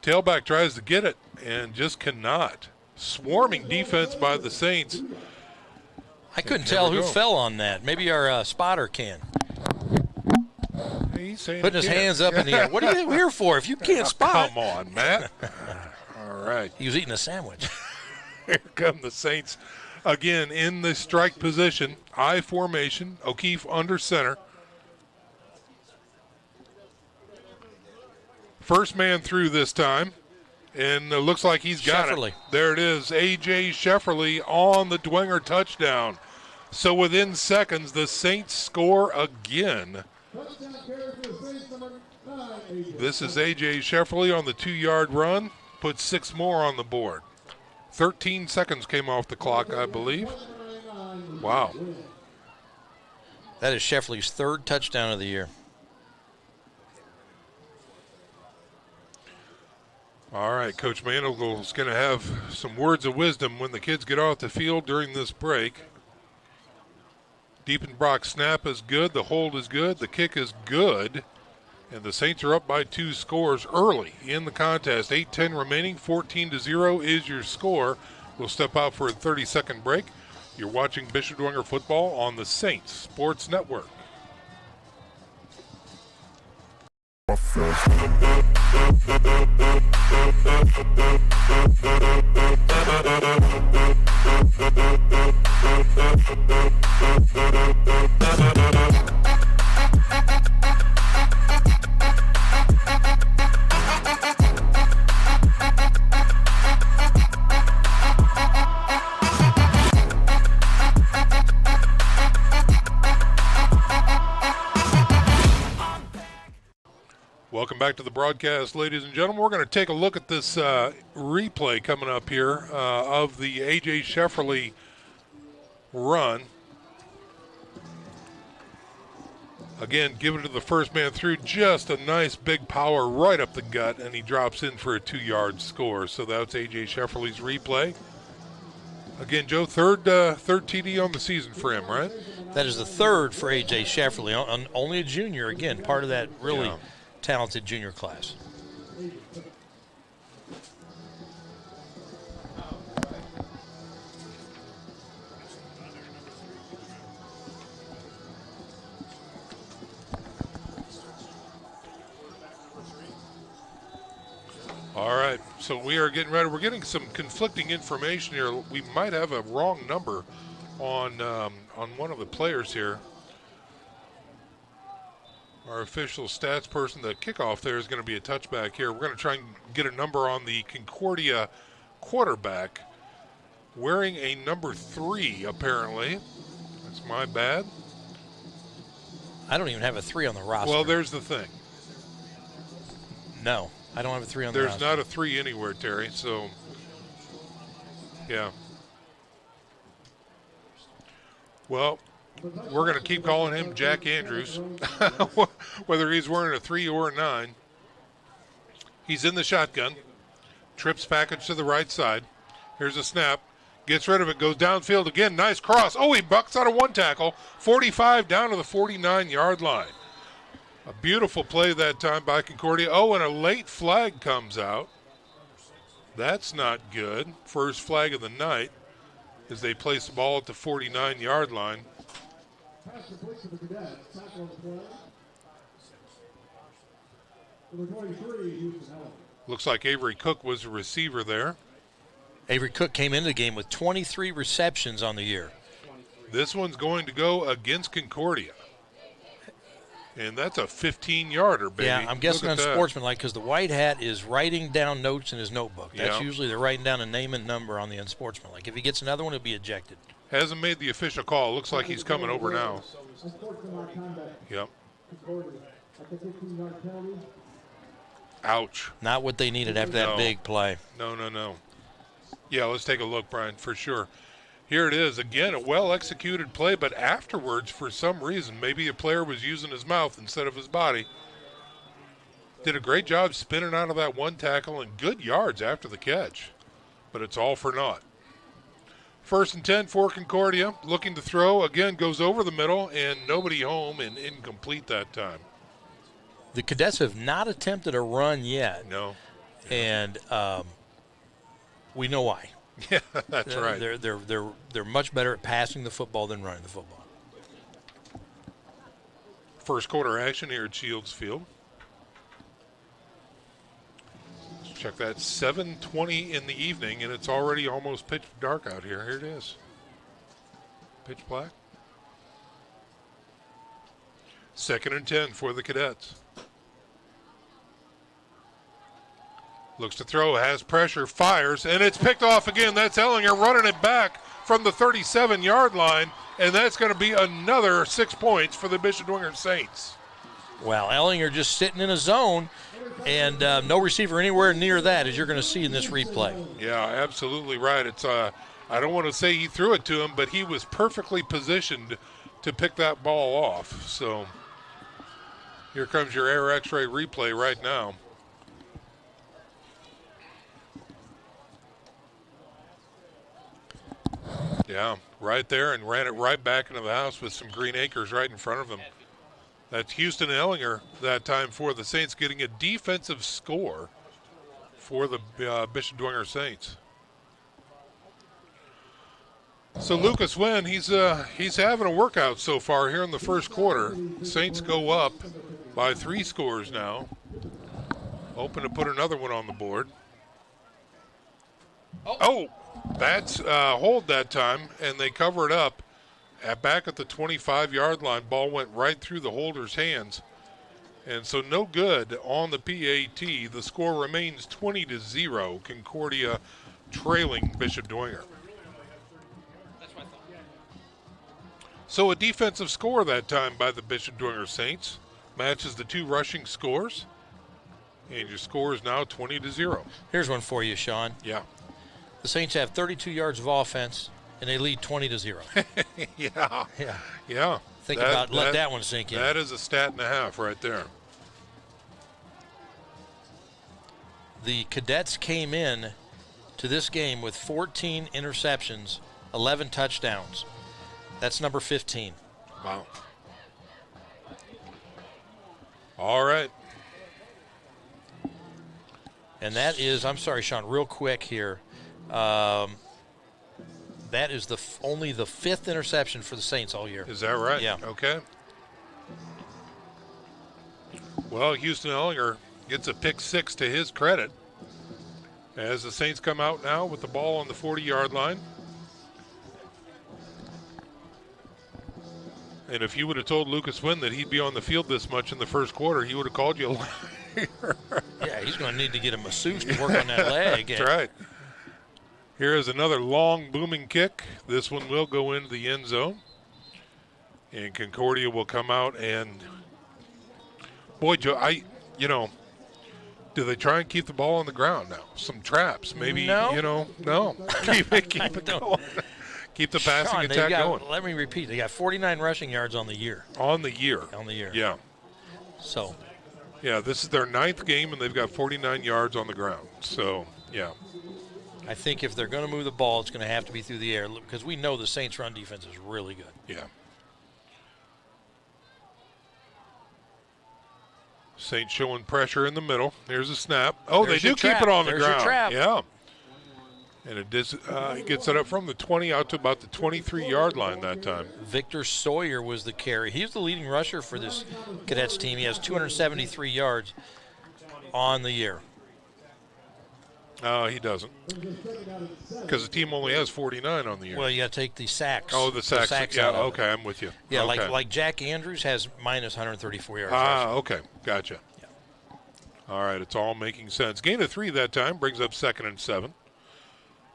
Tailback tries to get it and just cannot. Swarming defense by the Saints. I couldn't tell who fell on that. Maybe our spotter can. He's saying putting his hands up in the air. What are you here for if you can't spot? Come on, Matt. All right. He was eating a sandwich. Here come the Saints again in the strike position. I formation. O'Keefe under center. First man through this time. And it looks like he's got it. There it is. A.J. Shefferly on the Dwenger touchdown. So within seconds, the Saints score again. This is A.J. Shefferly on the 2-yard run. Puts 6 more on the board. 13 seconds came off the clock, I believe. Wow. That is Shefferly's 3rd touchdown of the year. All right, Coach Manigal is going to have some words of wisdom when the kids get off the field during this break. Diepenbrock's snap is good. The hold is good. The kick is good. And the Saints are up by 2 scores early in the contest. 8:10 remaining. 14-0 is your score. We'll step out for a 30-second break. You're watching Bishop Dwenger football on the Saints Sports Network. Welcome back to the broadcast, ladies and gentlemen. We're going to take a look at this replay coming up here of the A.J. Shefferly run. Again, give it to the first man through. Just a nice big power right up the gut, and he drops in for a 2-yard score. So that's A.J. Shefferly's replay. Again, Joe, third TD on the season for him, right? That is the 3rd for A.J. Shefferly. Only a junior, again, part of that really talented junior class. All right, so we are getting ready. We're getting some conflicting information here. We might have a wrong number on one of the players here. Our official stats person, the kickoff there is going to be a touchback here. We're going to try and get a number on the Concordia quarterback wearing a number 3, apparently. That's my bad. I don't even have a 3 on the roster. Well, there's the thing. No, I don't have a 3 on the roster. There's not a 3 anywhere, Terry, so, yeah. Well, we're going to keep calling him Jack Andrews, whether he's wearing a 3 or a 9. He's in the shotgun. Trips package to the right side. Here's a snap. Gets rid of it. Goes downfield again. Nice cross. Oh, he bucks out of 1 tackle. 45 down to the 49-yard line. A beautiful play that time by Concordia. Oh, and a late flag comes out. That's not good. First flag of the night as they place the ball at the 49-yard line. Pass complete to the Cadets. Tackle on the play. Number 23, Houston Helen. Looks like Avery Cook was a receiver there. Avery Cook came into the game with 23 receptions on the year. This one's going to go against Concordia. And that's a 15-yarder, baby. Yeah, I'm guessing unsportsmanlike because the white hat is writing down notes in his notebook. That's usually they're writing down a name and number on the unsportsmanlike. If he gets another one, he'll be ejected. Hasn't made the official call. Looks like he's coming over now. Yep. Ouch. Not what they needed after that big play. No. Yeah, let's take a look, Brian, for sure. Here it is. Again, a well-executed play, but afterwards, for some reason, maybe a player was using his mouth instead of his body. Did a great job spinning out of that 1 tackle and good yards after the catch. But it's all for naught. 1st and 10 for Concordia. Looking to throw. Again, goes over the middle and nobody home and incomplete that time. The Cadets have not attempted a run yet. No. And we know why. Yeah, that's right. They're much better at passing the football than running the football. First quarter action here at Shields Field. Let's check that. 7:20 in the evening, and it's already almost pitch dark out here. Here it is. Pitch black. 2nd and 10 for the Cadets. Looks to throw, has pressure, fires, and it's picked off again. That's Ellinger running it back from the 37-yard line, and that's going to be another 6 points for the Bishop Dwenger Saints. Well, Ellinger just sitting in a zone, and no receiver anywhere near that, as you're going to see in this replay. Yeah, absolutely right. It's I don't want to say he threw it to him, but he was perfectly positioned to pick that ball off. So here comes your Air X-ray replay right now. Yeah, right there, and ran it right back into the house with some green acres right in front of him. That's Houston Ellinger that time for the Saints, getting a defensive score for the Bishop Dwenger Saints. So Lucas Wynn, he's having a workout so far here in the first quarter. Saints go up by 3 scores now. Hoping to put another one on the board. Oh, that's hold that time, and they cover it up. Back at the 25-yard line, ball went right through the holder's hands. And so no good on the PAT. The score remains 20-0. Concordia trailing Bishop Dwenger. So a defensive score that time by the Bishop Dwenger Saints matches the 2 rushing scores. And your score is now 20-0. Here's one for you, Sean. Yeah. The Saints have 32 yards of offense, and they lead 20-0. Yeah. Let that one sink in. That is a stat and a half right there. The Cadets came in to this game with 14 interceptions, 11 touchdowns. That's number 15. Wow. All right. And that is, I'm sorry, Sean, real quick here. That is only the 5th interception for the Saints all year. Is that right? Yeah. Okay. Well, Houston Ellinger gets a pick 6 to his credit as the Saints come out now with the ball on the 40-yard line. And if you would have told Lucas Wynn that he'd be on the field this much in the first quarter, he would have called you a liar. Yeah, he's going to need to get a masseuse to work on that leg. That's right. Here is another long booming kick. This one will go into the end zone. And Concordia will come out and, boy, Joe, do they try and keep the ball on the ground now? Some traps, maybe, no. No. keep it going. Keep the passing attack going. Let me repeat. They got 49 rushing yards on the year. On the year. Yeah. So. Yeah, this is their 9th game, and they've got 49 yards on the ground. So, yeah. I think if they're going to move the ball, it's going to have to be through the air because we know the Saints' run defense is really good. Yeah. Saints showing pressure in the middle. Here's a snap. Oh, There's they do trap. keep it on the There's ground. Your trap. Yeah. And it gets it up from the 20 out to about the 23-yard line that time. Victor Sawyer was the carry. He's the leading rusher for this Cadets team. He has 273 yards on the year. He doesn't. Because the team only has 49 on the year. Well, you got to take the sacks. Oh, the sacks. Yeah, out of it. Okay, I'm with you. Yeah, okay. like Jack Andrews has minus 134 yards. Okay, gotcha. Yeah. All right, it's all making sense. Gain of 3 that time brings up 2nd and 7.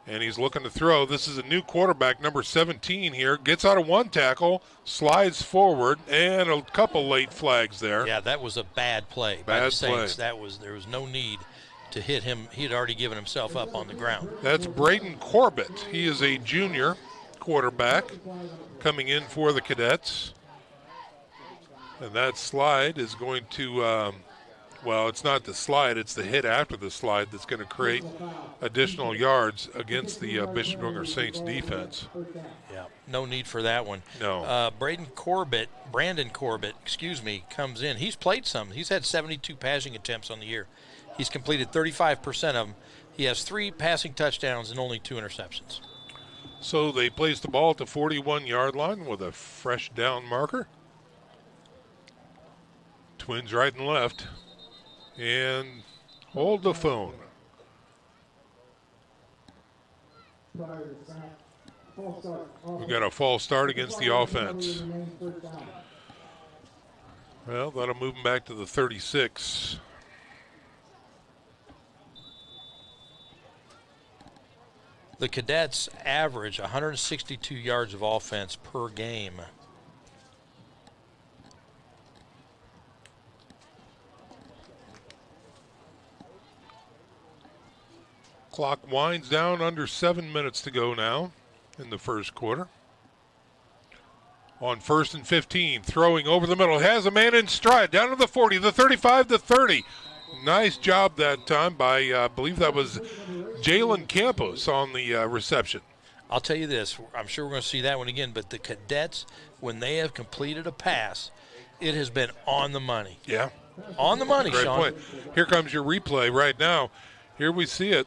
And he's looking to throw. This is a new quarterback, number 17 here. Gets out of 1 tackle, slides forward, and a couple late flags there. Yeah, that was a bad play by the Saints. There was no need to hit him. He had already given himself up on the ground. That's Braden Corbett. He is a junior quarterback coming in for the Cadets. And that slide is going to, it's not the slide, it's the hit after the slide that's going to create additional yards against the Bishop Dwenger Saints defense. Yeah, no need for that one. No. Brandon Corbett, comes in. He's played some. He's had 72 passing attempts on the year. He's completed 35% of them. He has 3 passing touchdowns and only 2 interceptions. So they place the ball at the 41-yard line with a fresh down marker. Twins right and left. And hold the phone. We've got a false start against the offense. Well, that'll move them back to the 36. The Cadets average 162 yards of offense per game. Clock winds down, under 7 minutes to go now in the first quarter. On 1st and 15, throwing over the middle, has a man in stride, down to the 40, the 35, the 30. Nice job that time by, I believe that was Jalen Campos on the reception. I'll tell you this, I'm sure we're going to see that one again, but the Cadets, when they have completed a pass, it has been on the money. Yeah. On the money, Great Sean. point. Here comes your replay right now. Here we see it.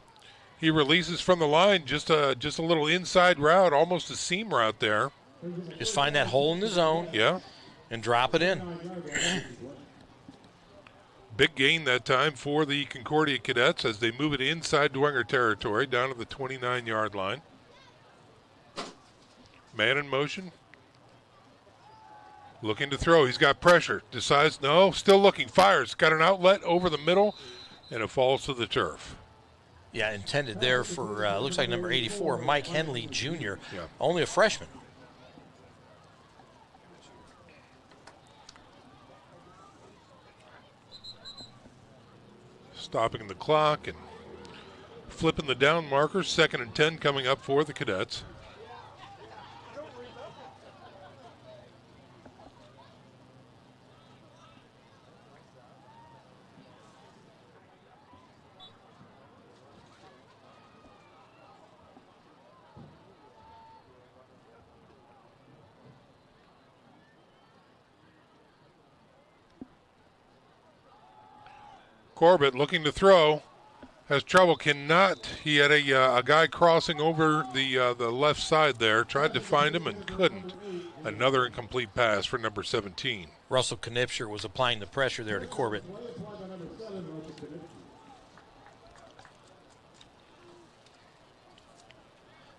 He releases from the line, just a little inside route, almost a seam route there. Just find that hole in the zone. Yeah. And drop it in. Big gain that time for the Concordia Cadets as they move it inside Dwenger territory down to the 29-yard line. Man in motion. Looking to throw. He's got pressure. Decides no. Still looking. Fires. Got an outlet over the middle, and it falls to the turf. Yeah, intended there for, looks like number 84, Mike Henley Jr., only a freshman. Stopping the clock and flipping the down marker. 2nd and 10 coming up for the Cadets. Corbett looking to throw, has trouble, cannot. He had a guy crossing over the left side there, tried to find him and couldn't. Another incomplete pass for number 17. Russell Knipscher was applying the pressure there to Corbett.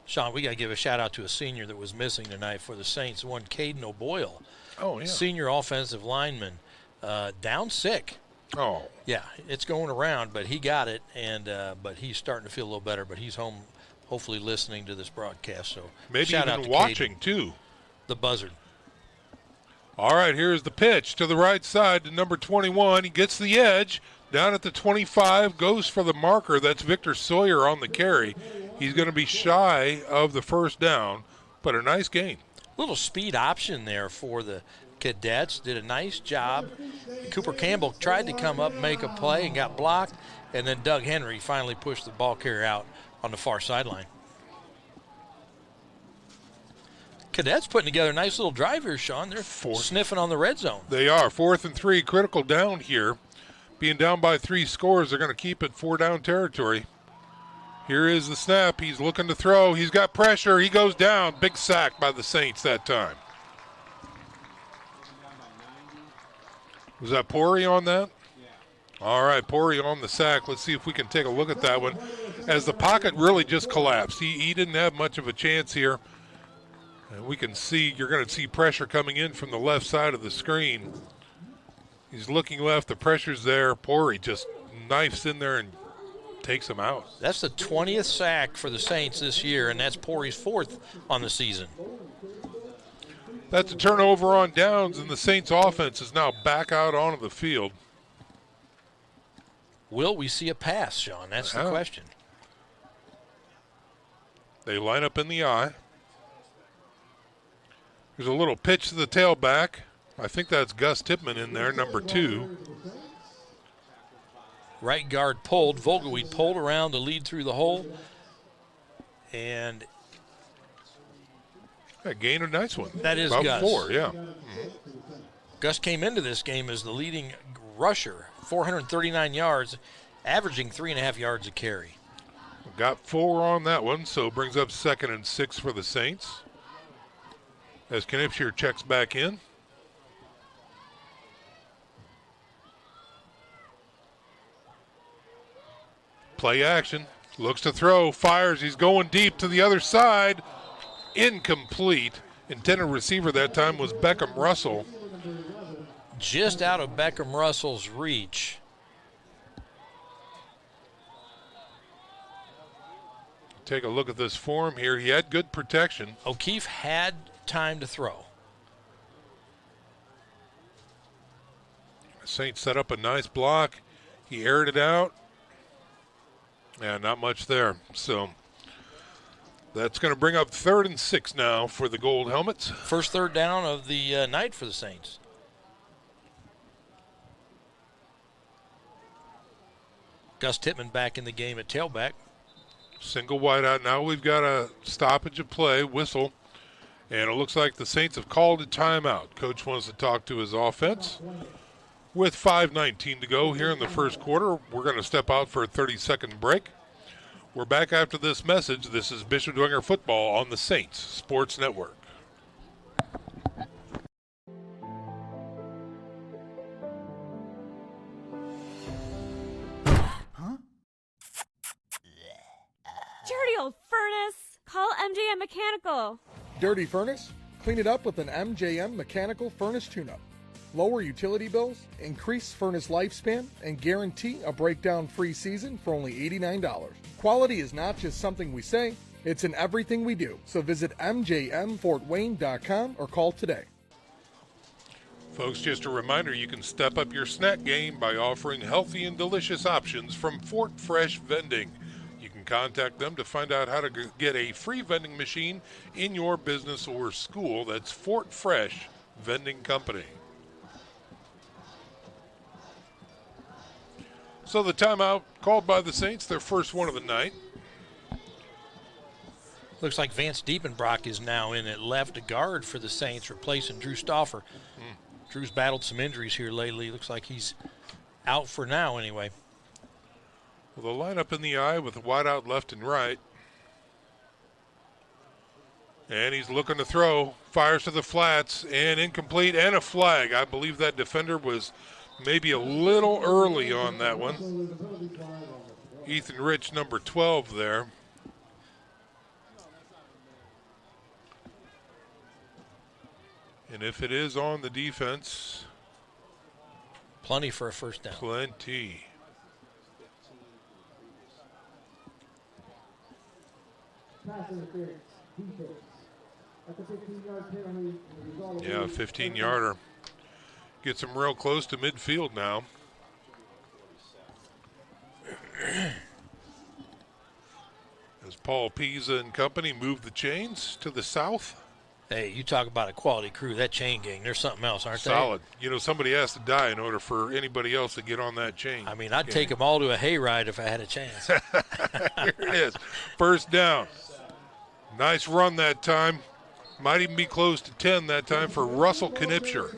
Sean, we got to give a shout out to a senior that was missing tonight for the Saints, one Caden O'Boyle. Oh, yeah. Senior offensive lineman, down sick. Oh. Yeah, it's going around, but he got it, and but he's starting to feel a little better, but he's home hopefully listening to this broadcast. So maybe shout even out to watching, Caden, too. the buzzard. All right, here's the pitch to the right side to number 21. He gets the edge down at the 25, goes for the marker. That's Victor Sawyer on the carry. He's going to be shy of the first down, but a nice gain. Little speed option there for the Cadets. Did a nice job. Cooper Campbell tried to come up, make a play, and got blocked. And then Doug Henry finally pushed the ball carrier out on the far sideline. Cadets putting together a nice little drive here, Sean. They're sniffing on the red zone. They are. 4th and 3, critical down here. Being down by 3 scores, they're going to keep it 4-down territory. Here is the snap. He's looking to throw. He's got pressure. He goes down. Big sack by the Saints that time. Was that Pori on that? Yeah. All right, Pori on the sack. Let's see if we can take a look at that one. As the pocket really just collapsed. He didn't have much of a chance here. And we can see, you're going to see pressure coming in from the left side of the screen. He's looking left. The pressure's there. Pori just knifes in there and takes him out. That's the 20th sack for the Saints this year, and that's Pori's 4th on the season. That's a turnover on downs, and the Saints offense is now back out onto the field. Will we see a pass, Sean? That's the question. They line up in the eye. There's a little pitch to the tailback. I think that's Gus Tipman in there, number 2. Right guard pulled. Vogelweed pulled around to lead through the hole. And gained a nice one. That is about Gus. 4, yeah. Gus came into this game as the leading rusher, 439 yards, averaging 3.5 yards a carry. Got 4 on that one, so brings up 2nd and 6 for the Saints. As Knipscher checks back in. Play action. Looks to throw. Fires. He's going deep to the other side. Incomplete. Intended receiver that time was Beckham Russell. Just out of Beckham Russell's reach. take a look at this form here. He had good protection. O'Keefe had time to throw. Saints set up a nice block. He aired it out. And not much there. So that's going to bring up 3rd and 6 now for the Gold Helmets. First third down of the night for the Saints. Gus Tittman back in the game at tailback. Single wide out. Now we've got a stoppage of play, whistle. And it looks like the Saints have called a timeout. Coach wants to talk to his offense. With 5:19 to go here in the first quarter, we're going to step out for a 30-second break. We're back after this message. This is Bishop Dwenger football on the Saints Sports Network. Dirty old furnace. Call MJM Mechanical. Dirty furnace? Clean it up with an MJM Mechanical furnace tune-up. Lower utility bills, increase furnace lifespan, and guarantee a breakdown-free season for only $89. Quality is not just something we say, it's in everything we do. So visit mjmfortwayne.com or call today. Folks, just a reminder, you can step up your snack game by offering healthy and delicious options from Fort Fresh Vending. You can contact them to find out how to get a free vending machine in your business or school. That's Fort Fresh Vending Company. So the timeout called by the Saints, their first one of the night. Looks like Vance Diepenbrock is now in at left guard for the Saints, replacing Drew Stauffer. Drew's battled some injuries here lately. Looks like he's out for now anyway. Well, the lineup in the eye with the wide out left and right. And he's looking to throw. Fires to the flats and incomplete and a flag. I believe that defender was maybe a little early on that one. Ethan Rich, number 12 there. And if it is on the defense. Plenty for a first down. Plenty. Yeah, 15-yarder. Gets him real close to midfield now. As Paul Pisa and company move the chains to the south. Hey, you talk about a quality crew. That chain gang, there's something else, aren't they? Solid. You know, somebody has to die in order for anybody else to get on that chain. I mean, I'd take them all to a hayride if I had a chance. Here it is. First down. Nice run that time. Might even be close to 10 that time for Russell Knipscher.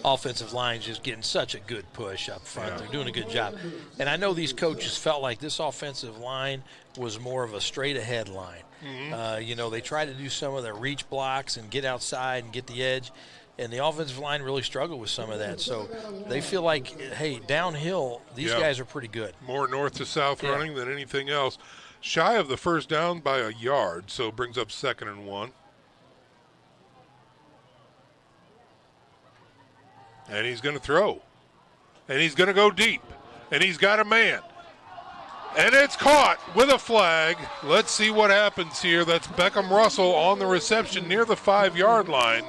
Offensive line just getting such a good push up front. Yeah. They're doing a good job. And I know these coaches felt like this offensive line was more of a straight-ahead line. Mm-hmm. You know, they try to do some of their reach blocks and get outside and get the edge, and the offensive line really struggled with some of that. So they feel like, hey, downhill, these guys are pretty good. More north to south running than anything else. Shy of the first down by a yard, so brings up 2nd and 1. And he's going to throw. And he's going to go deep. And he's got a man. And it's caught with a flag. Let's see what happens here. That's Beckham Russell on the reception near the 5-yard line.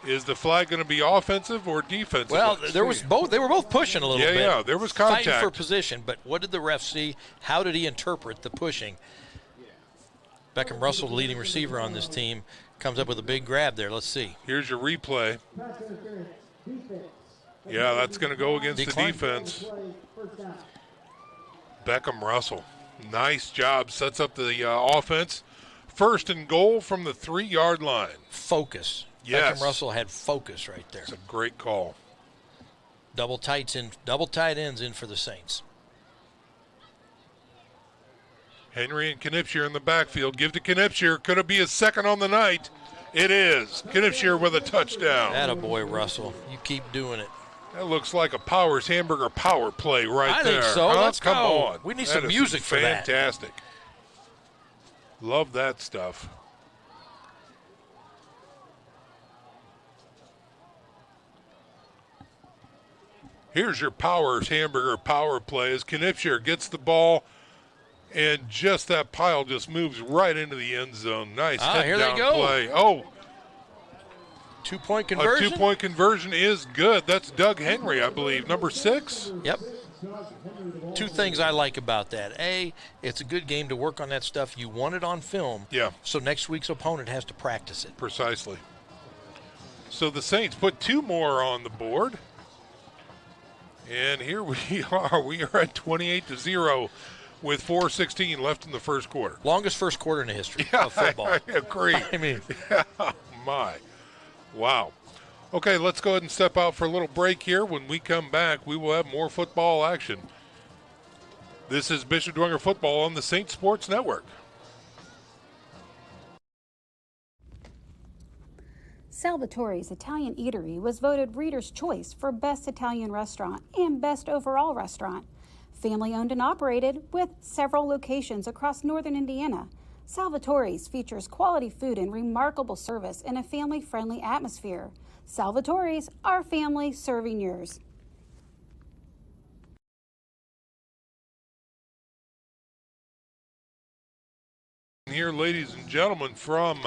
Is the flag going to be offensive or defensive? Well, there was both. They were both pushing a little bit. Yeah, there was contact. Fighting for position, but what did the ref see? How did he interpret the pushing? Beckham Russell, the leading receiver on this team, comes up with a big grab there. Let's see. Here's your replay. Yeah, that's going to go against the defense. Beckham Russell. Nice job. Sets up the offense. 1st and goal from the 3-yard line. Focus. Yes. Beckham Russell had focus right there. It's a great call. Double tight ends in for the Saints. Henry and Knipscher in the backfield. Give to Knipscher. Could it be his second on the night? It is. Knipscher with a touchdown. Attaboy, Russell. You keep doing it. That looks like a Powers Hamburger power play right there. I think so. Let's come go. on. We need some music for that. Fantastic. Love that stuff. Here's your Powers Hamburger power play as Knipscher gets the ball And just that pile just moves right into the end zone. Nice head here down they go. play. Oh, 2-point conversion. A 2-point conversion is good. That's Doug Henry, I believe, number 6. Yep. 2 things I like about that. A, it's a good game to work on that stuff. You want it on film. Yeah. So next week's opponent has to practice it. Precisely. So the Saints put 2 more on the board. And here we are. We are at 28-0 with 4:16 left in the first quarter. Longest first quarter in the history of football. I agree. I mean. Yeah, my. Wow. Okay, let's go ahead and step out for a little break here. When we come back, we will have more football action. This is Bishop Dwenger Football on the Saint Sports Network. Salvatore's Italian Eatery was voted Reader's Choice for Best Italian Restaurant and Best Overall Restaurant. Family owned and operated with several locations across northern Indiana, Salvatore's features quality food and remarkable service in a family-friendly atmosphere. Salvatore's, our family serving yours. Here, ladies and gentlemen, from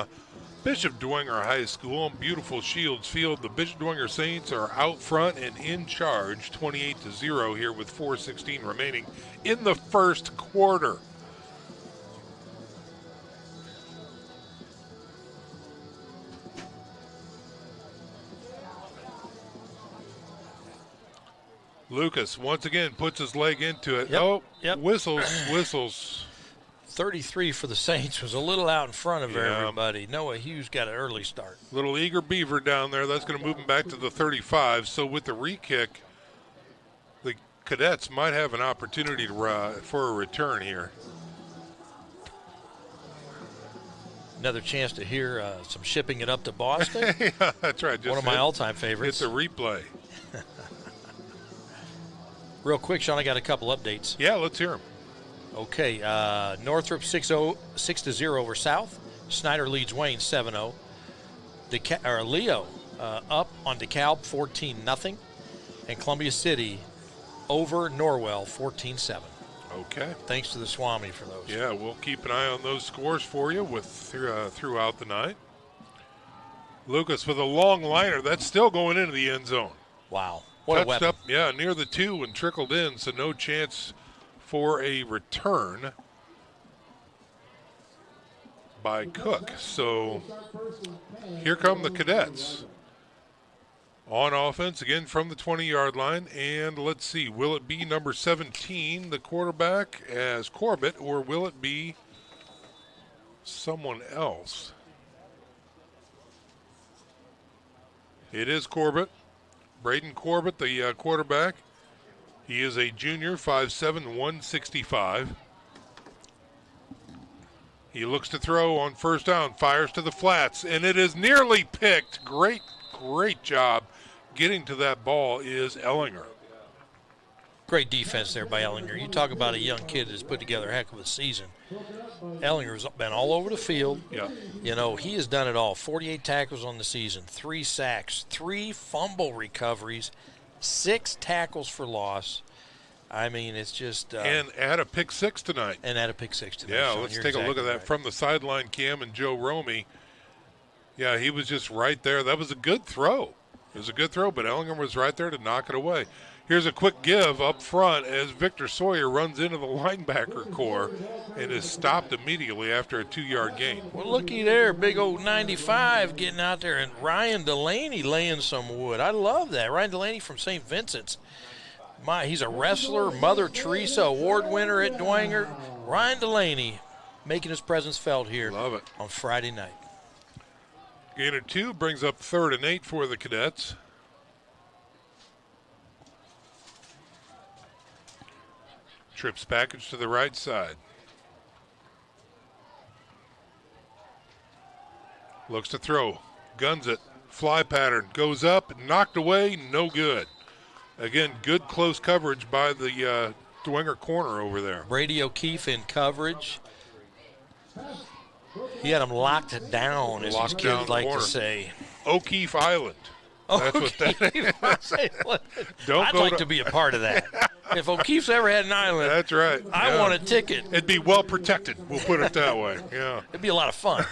Bishop Dwenger High School, beautiful Shields Field. The Bishop Dwenger Saints are out front and in charge, 28-0 here with 4:16 remaining in the first quarter. Lucas once again puts his leg into it. Whistles. 33 for the Saints was a little out in front of everybody. Noah Hughes got an early start. Little eager beaver down there. That's going to move him back to the 35. So with the re-kick, the Cadets might have an opportunity for a return here. Another chance to hear some shipping it up to Boston. Yeah, that's right. One of my all-time favorites. It's a replay. Real quick, Sean, I got a couple updates. Yeah, let's hear them. Okay, Northrop 6-0 over South. Snyder leads Wayne 7-0. Leo up on DeKalb 14-0. And Columbia City over Norwell 14-7. Okay. Thanks to the Swami for those. Yeah, we'll keep an eye on those scores for you throughout the night. Lucas with a long liner. That's still going into the end zone. Wow. What a weapon. Up, near the 2 and trickled in, so no chance for a return by Cook. So here come the Cadets on offense again from the 20-yard line. And let's see, will it be number 17, the quarterback, as Corbett, or will it be someone else? It is Corbett. Braden Corbett, the quarterback. He is a junior, 5'7", 165. He looks to throw on first down, fires to the flats, and it is nearly picked. Great job getting to that ball is Ellinger. Great defense there by Ellinger. You talk about a young kid that's put together a heck of a season. Ellinger's been all over the field. Yeah. You know, he has done it all. 48 tackles on the season, 3 sacks, 3 fumble recoveries, 6 tackles for loss. I mean, it's just and add a pick 6 tonight. Yeah, Sean, let's take a look at that from the sideline cam. And Joe Romy, yeah, he was just right there. That was a good throw. It was a good throw, but Ellinger was right there to knock it away. Here's a quick give up front as Victor Sawyer runs into the linebacker core and is stopped immediately after a 2-yard gain. Well, looky there, big old 95 getting out there, and Ryan Delaney laying some wood. I love that. Ryan Delaney from St. Vincent's. He's a wrestler, Mother Teresa Award winner at Dwenger. Ryan Delaney making his presence felt here on Friday night. Gain of 2 brings up 3rd and 8 for the Cadets. Trips package to the right side. Looks to throw. Guns it. Fly pattern. Goes up. Knocked away. No good. Again, good close coverage by the Dwenger corner over there. Brady O'Keefe in coverage. He had him locked down, as his kids like to say. O'Keefe Island. That's what that is. I'd like to be a part of that. If O'Keefe's ever had an island, that's right. I want a ticket. It'd be well protected. We'll put it that way. Yeah. It'd be a lot of fun.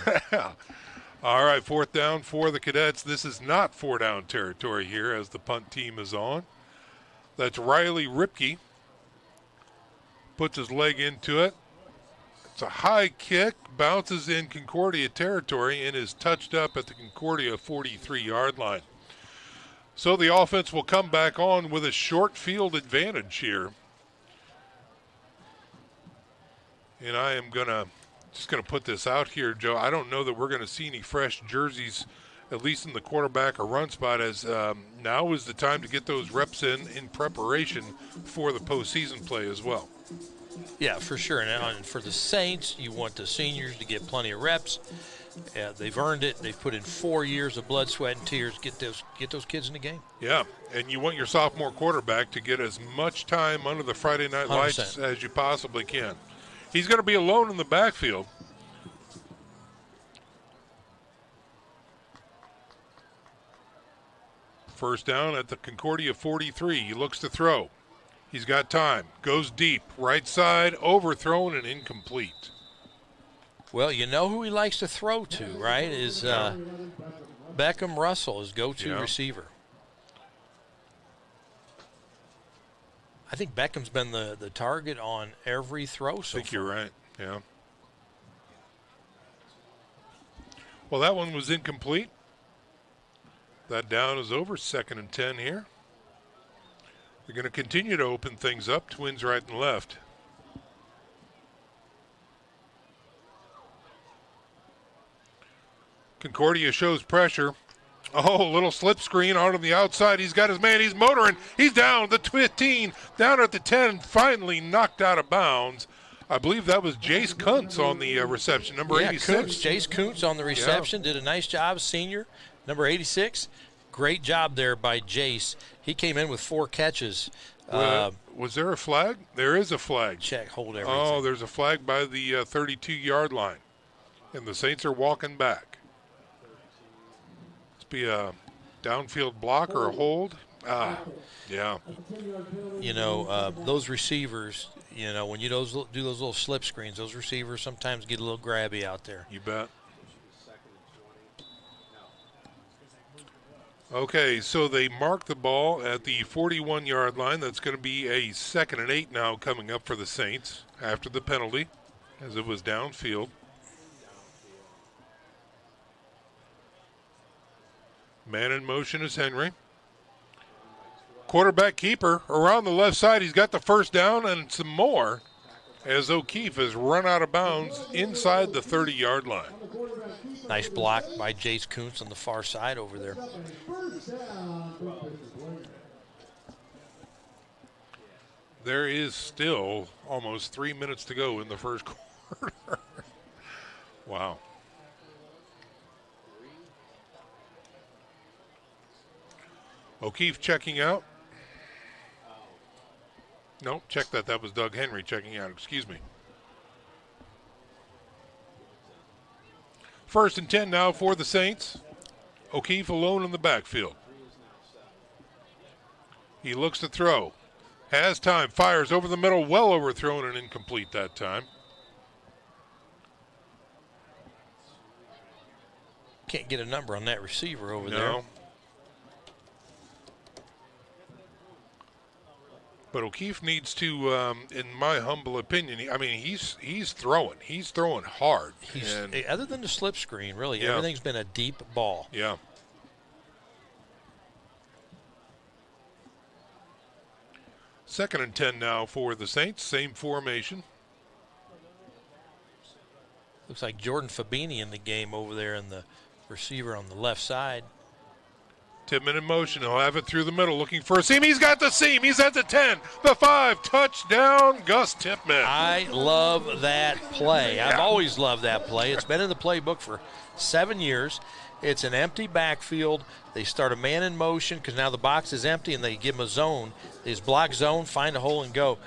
All right, 4th down for the Cadets. This is not 4-down territory here as the punt team is on. That's Riley Ripke. Puts his leg into it. It's a high kick, bounces in Concordia territory, and is touched up at the Concordia 43-yard line. So the offense will come back on with a short field advantage here. And I am just gonna put this out here, Joe. I don't know that we're gonna see any fresh jerseys, at least in the quarterback or run spot, as now is the time to get those reps in preparation for the postseason play as well. Yeah, for sure. And for the Saints, you want the seniors to get plenty of reps. They've earned it. They've put in 4 years of blood, sweat, and tears. Get those kids in the game. Yeah, and you want your sophomore quarterback to get as much time under the Friday night lights 100%. as you possibly can. He's going to be alone in the backfield. First down at the Concordia 43. He looks to throw. He's got time. Goes deep. Right side, overthrown and incomplete. Well, you know who he likes to throw to, right? Is Beckham Russell, his go-to receiver. I think Beckham's been the target on every throw so I think far. you're right, yeah. Well, that one was incomplete. That down is over. 2nd and 10 here. They're going to continue to open things up. Twins right and left. Concordia shows pressure. Oh, a little slip screen out on the outside. He's got his man. He's motoring. He's down the 15, down at the 10, finally knocked out of bounds. I believe that was Jace Kuntz on the reception, number 86. Kuntz, Jace Kuntz on the reception, did a nice job, senior, number 86. Great job there by Jace. He came in with 4 catches. Was there a flag? There is a flag. Check, hold everything. Oh, there's a flag by the 32-yard line. And the Saints are walking back. Must be a downfield block or a hold. Yeah. You know, those receivers, you know, when you do those little slip screens, those receivers sometimes get a little grabby out there. You bet. Okay, so they mark the ball at the 41-yard line. That's going to be a 2nd and 8 now coming up for the Saints after the penalty, as it was downfield. Man in motion is Henry. Quarterback keeper around the left side. He's got the first down and some more as O'Keefe has run out of bounds inside the 30-yard line. Nice block by Jace Kuntz on the far side over there. There is still almost 3 minutes to go in the first quarter. Wow. O'Keefe checking out. No, check that. That was Doug Henry checking out. Excuse me. 1st and 10 now for the Saints. O'Keefe alone in the backfield. He looks to throw. Has time. Fires over the middle. Well overthrown and incomplete that time. Can't get a number on that receiver over there. But O'Keefe needs to, in my humble opinion, he's throwing. He's throwing hard. Other than the slip screen, really, Yeah. everything's been a deep ball. Yeah. Second and 10 now for the Saints. Same formation. Looks like Jordan Fabini in the game over there, and the receiver on the left side. Tippmann in motion. He'll have it through the middle, looking for a seam. He's got the seam. He's at the 10, the 5. Touchdown, Gus Tippmann. I love that play. I've always loved that play. It's been in the playbook for 7 years. It's an empty backfield. They start a man in motion because now the box is empty, and they give him a zone. They just block zone, find a hole, and go.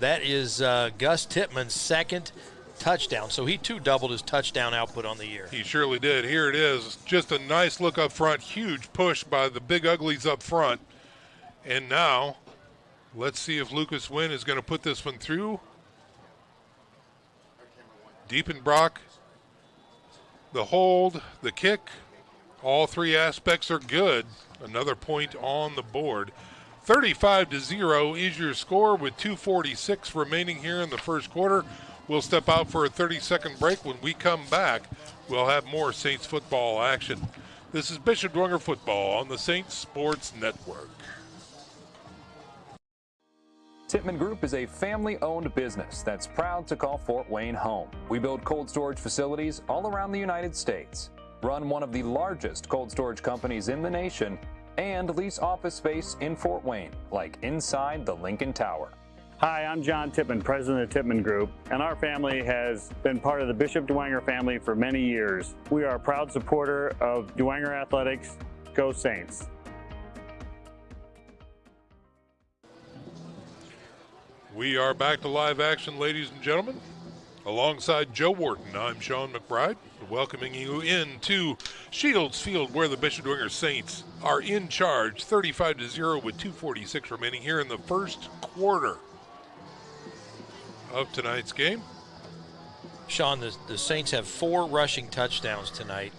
That is Gus Tippmann's 2nd touchdown. So he, too, doubled his touchdown output on the year. He surely did. Here it is. Just a nice look up front. Huge push by the big uglies up front. And now Let's see if Lucas Wynn is going to put this one through. Diepenbrock, the hold, the kick, all three aspects are good. Another point on the board. 35-0 is your score with 2:46 remaining here in the first quarter. We'll step out for a 30-second break. When we come back, we'll have more Saints football action. This is Bishop Dwenger football on the Saints Sports Network. Tippmann Group is a family-owned business that's proud to call Fort Wayne home. We build cold storage facilities all around the United States, run one of the largest cold storage companies in the nation, and lease office space in Fort Wayne, like inside the Lincoln Tower. Hi, I'm John Tippmann, president of Tippmann Group, and our family has been part of the Bishop Dwenger family for many years. We are a proud supporter of Dwenger Athletics. Go Saints! We are back to live action, ladies and gentlemen. Alongside Joe Wharton, I'm Sean McBride, welcoming you into Shields Field, where the Bishop Dwenger Saints are in charge, 35-0 with 2:46 remaining here in the first quarter of tonight's game. Sean, the Saints have 4 rushing touchdowns tonight.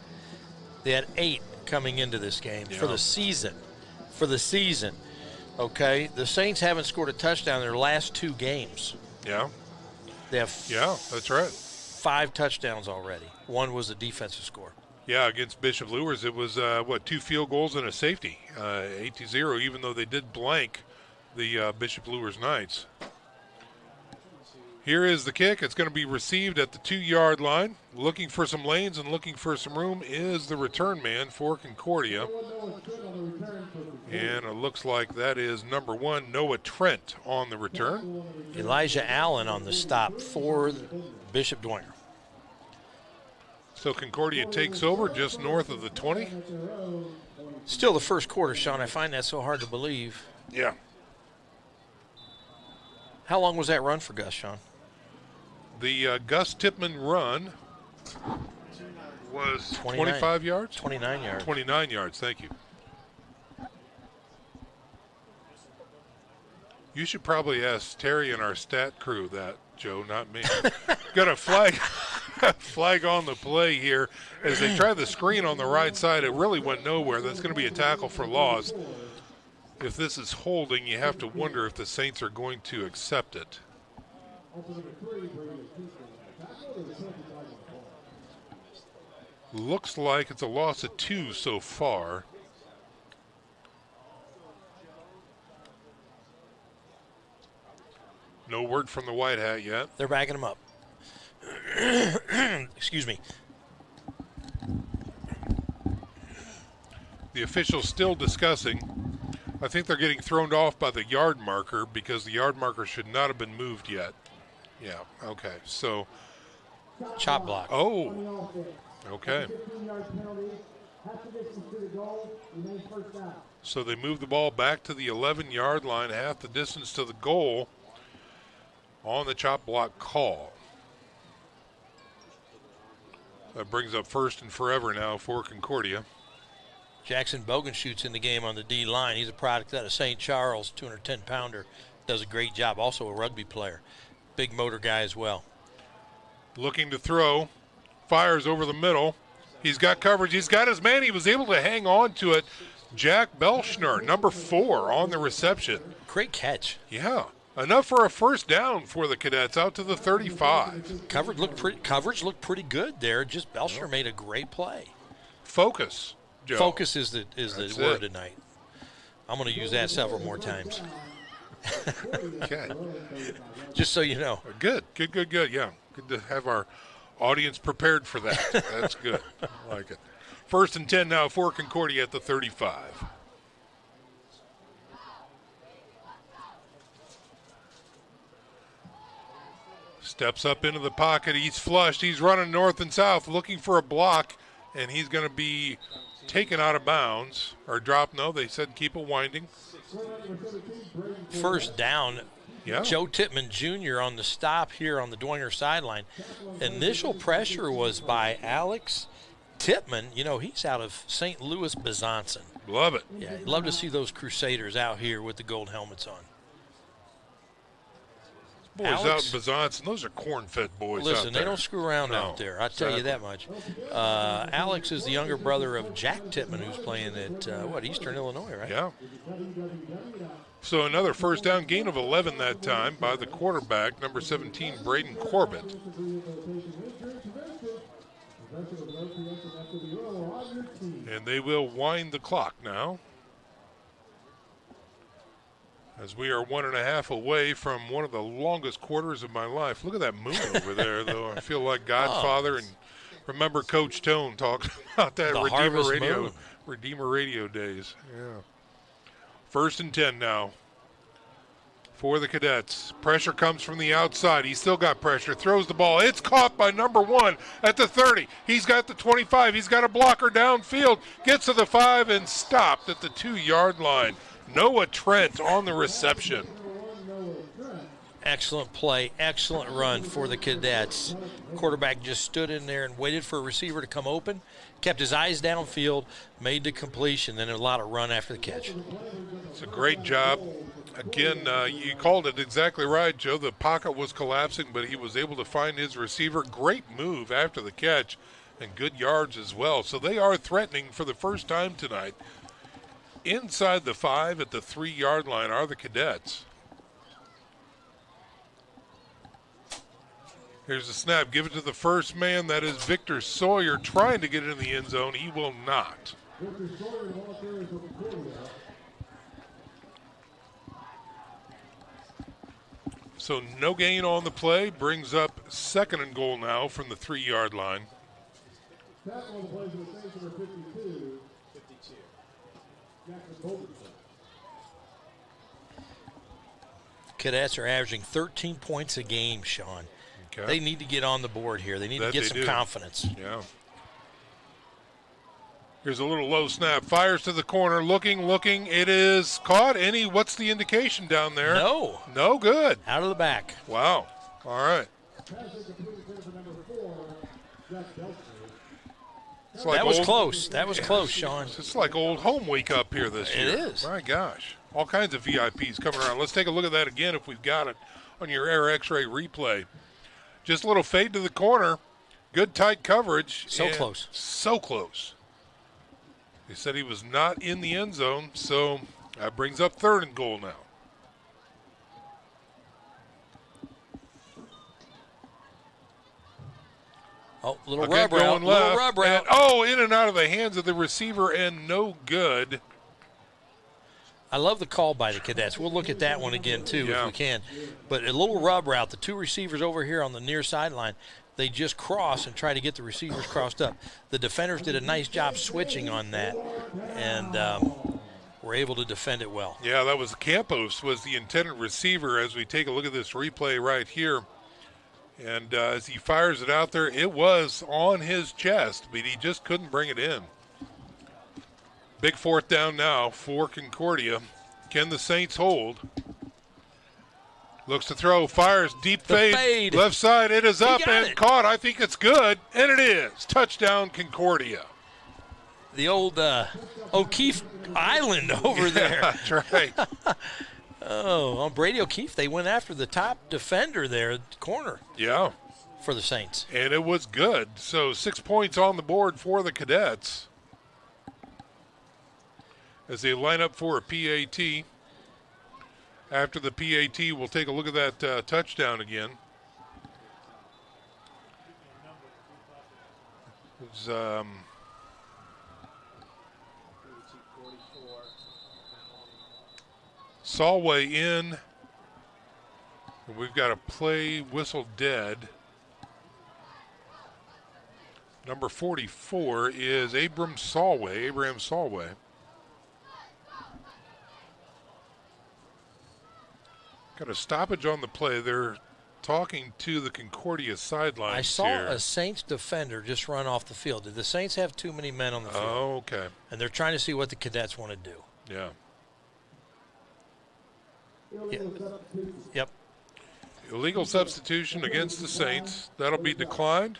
They had 8 coming into this game for the season. Okay, the Saints haven't scored a touchdown in their last 2 games. Yeah. They have that's right. 5 touchdowns already. 1 was a defensive score. Yeah, against Bishop Luers, it was, 2 field goals and a safety, 8-0, even though they did blank the Bishop Luers Knights. Here is the kick. It's going to be received at the 2-yard line. Looking for some lanes and looking for some room is the return man for Concordia. And it looks like that is number 1, Noah Trent, on the return. Elijah Allen on the stop for Bishop Dwenger. So Concordia takes over just north of the 20. Still the first quarter, Sean. I find that so hard to believe. Yeah. How long was that run for Gus, Sean? The Gus Tippmann run was 25 yards? 29 yards. 29 yards, thank you. You should probably ask Terry and our stat crew that, Joe, not me. Got a flag on the play here as they try the screen on the right side. It really went nowhere. That's going to be a tackle for loss. If this is holding, you have to wonder if the Saints are going to accept it. Looks like it's a loss of 2 so far. No word from the White Hat yet. They're backing him up. Excuse me. The officials still discussing. I think they're getting thrown off by the yard marker because the yard marker should not have been moved yet. Yeah, okay. So. Chop block. Oh, okay. So they move the ball back to the 11-yard line, half the distance to the goal on the chop block call. That brings up first and forever now for Concordia. Jackson Bogenschutz in the game on the D line. He's a product out of St. Charles, 210-pounder. Does a great job. Also a rugby player. Big motor guy as well. Looking to throw. Fires over the middle. He's got coverage. He's got his man. He was able to hang on to it. Jack Belschner, number 4, on the reception. Great catch. Yeah. Enough for a first down for the Cadets out to the 35. Coverage looked pretty good there. Just Belschner made a great play. Focus, Joe. Focus is the word tonight. I'm going to use that several more times. Okay. Just so you know. Good. Yeah. Good to have our audience prepared for that. That's good. I like it. First and 10 now for Concordia at the 35. Steps up into the pocket. He's flushed. He's running north and south looking for a block, and he's going to be taken out of bounds or dropped. No, they said keep it winding. First down. Yeah. Joe Tippmann Jr. on the stop here on the Dwenger sideline. Initial pressure was by Alex Tippmann. You know, he's out of St. Louis Besançon. Love it. Yeah, love to see those Crusaders out here with the gold helmets on. Boys Alex, out in Bizonson, those are corn-fed boys. listen, out there. they don't screw around out there. I tell you that much. Alex is the younger brother of Jack Tippman, who's playing at Eastern Illinois, right? Yeah. So another first down gain of 11 that time by the quarterback, number 17, Braden Corbett. And they will wind the clock now, as we are 1.5 away from one of the longest quarters of my life. Look at that moon over there, though. I feel like Godfather, and remember Coach Tone talking about that Redeemer Radio days. Yeah. 1st and 10 now for the Cadets. Pressure comes from the outside. He's still got pressure. Throws the ball. It's caught by number 1 at the 30. He's got the 25. He's got a blocker downfield. Gets to the 5 and stopped at the 2-yard line. Noah Trent on the reception. Excellent play, excellent run for the Cadets. Quarterback just stood in there and waited for a receiver to come open, kept his eyes downfield, made the completion, then a lot of run after the catch. It's a great job. Again, you called it exactly right, Joe. The pocket was collapsing, but he was able to find his receiver. Great move after the catch and good yards as well. So they are threatening for the first time tonight. Inside the 5 at the 3-yard line are the Cadets. Here's the snap. Give it to the first man. That is Victor Sawyer trying to get it in the end zone. He will not. So no gain on the play. Brings up 2nd and goal now from the 3-yard line. Cadets are averaging 13 points a game, Sean. Okay. They need to get on the board here. They need to get some confidence. Yeah. Here's a little low snap. Fires to the corner. Looking. It is caught. What's the indication down there? No. No good. Out of the back. Wow. All right. That was close. That was close, Sean. It's like old home week up here this year. It is. My gosh. All kinds of VIPs coming around. Let's take a look at that again if we've got it on your Air X-ray replay. Just a little fade to the corner. Good tight coverage. So close. So close. He said he was not in the end zone, so that brings up 3rd and goal now. Oh, little rub route. Little rub route. In and out of the hands of the receiver, and no good. I love the call by the Cadets. We'll look at that one again, too, if we can. But a little rub route. The 2 receivers over here on the near sideline, they just cross and try to get the receivers crossed up. The defenders did a nice job switching on that, and were able to defend it well. Yeah, that was Campos was the intended receiver as we take a look at this replay right here. And as he fires it out there, it was on his chest, but he just couldn't bring it in. Big 4th down now for Concordia. Can the Saints hold? Looks to throw, fires, deep fade. Left side, it is up and caught. I think it's good, and it is. Touchdown, Concordia. The old O'Keefe Island over there. That's right. On Brady O'Keefe, they went after the top defender there at the corner. Yeah. For the Saints. And it was good. So 6 points on the board for the Cadets as they line up for a PAT. After the PAT, we'll take a look at that touchdown again. It's, Solway in. We've got a play whistle dead. Number 44 is Abraham Solway. Got a stoppage on the play. They're talking to the Concordia sidelines. I saw a Saints defender just run off the field. Did the Saints have too many men on the field? Oh, okay. And they're trying to see what the Cadets want to do. Yeah. Yep. Illegal substitution against the Saints. That'll be declined.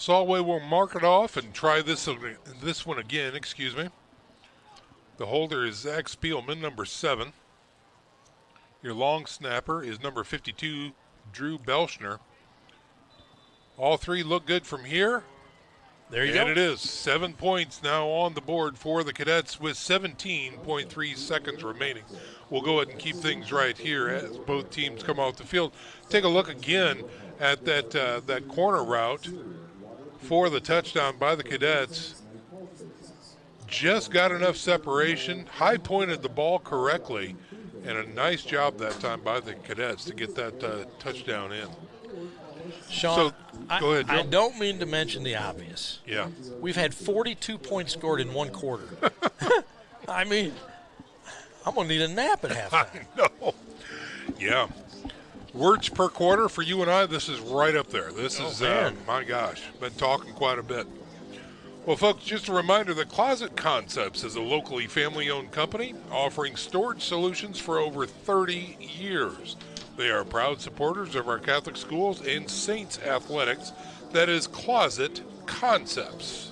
Solway will mark it off and try this one again, excuse me. The holder is Zach Spielman, number 7. Your long snapper is number 52, Drew Belshner. All three look good from here. There you go. And it is 7 points now on the board for the Cadets with 17.3 seconds remaining. We'll go ahead and keep things right here as both teams come off the field. Take a look again at that corner route for the touchdown by the Cadets. Just got enough separation, high pointed the ball correctly, and a nice job that time by the Cadets to get that touchdown in. Sean, go ahead, Joe. I don't mean to mention the obvious. Yeah. We've had 42 points scored in one quarter. I mean, I'm going to need a nap at halftime. I know. Yeah. Words per quarter for you and I, this is right up there. This is, my gosh, been talking quite a bit. Well, folks, just a reminder that Closet Concepts is a locally family-owned company offering storage solutions for over 30 years. They are proud supporters of our Catholic schools and Saints athletics. That is Closet Concepts.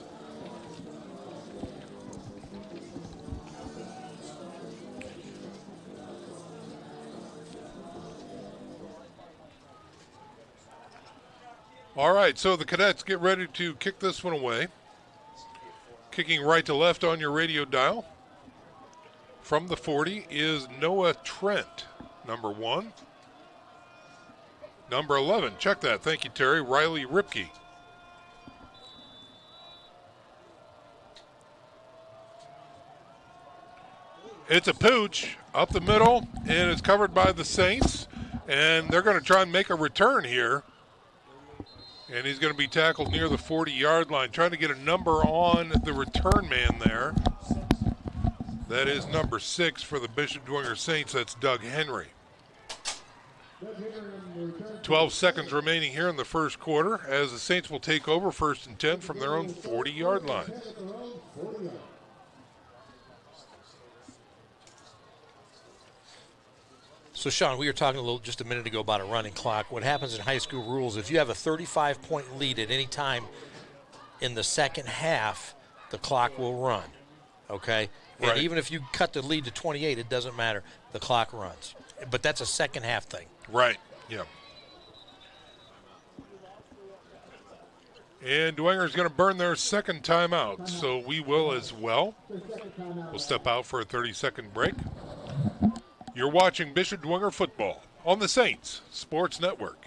All right, so the Cadets get ready to kick this one away. Kicking right to left on your radio dial. From the 40 is Noah Trent, number 1. Number 11, check that. Thank you, Terry. Riley Ripke. It's a pooch up the middle, and it's covered by the Saints. And they're going to try and make a return here. And he's going to be tackled near the 40-yard line, trying to get a number on the return man there. That is number 6 for the Bishop Dwenger Saints. That's Doug Henry. 12 seconds remaining here in the first quarter as the Saints will take over 1st and 10 from their own 40-yard line. So, Sean, we were talking just a minute ago about a running clock. What happens in high school rules, if you have a 35-point lead at any time in the second half, the clock will run, okay? Right. And even if you cut the lead to 28, it doesn't matter. The clock runs. But that's a second half thing. Right, yeah. And Dwenger's going to burn their second timeout, so we will as well. We'll step out for a 30-second break. You're watching Bishop Dwenger football on the Saints Sports Network.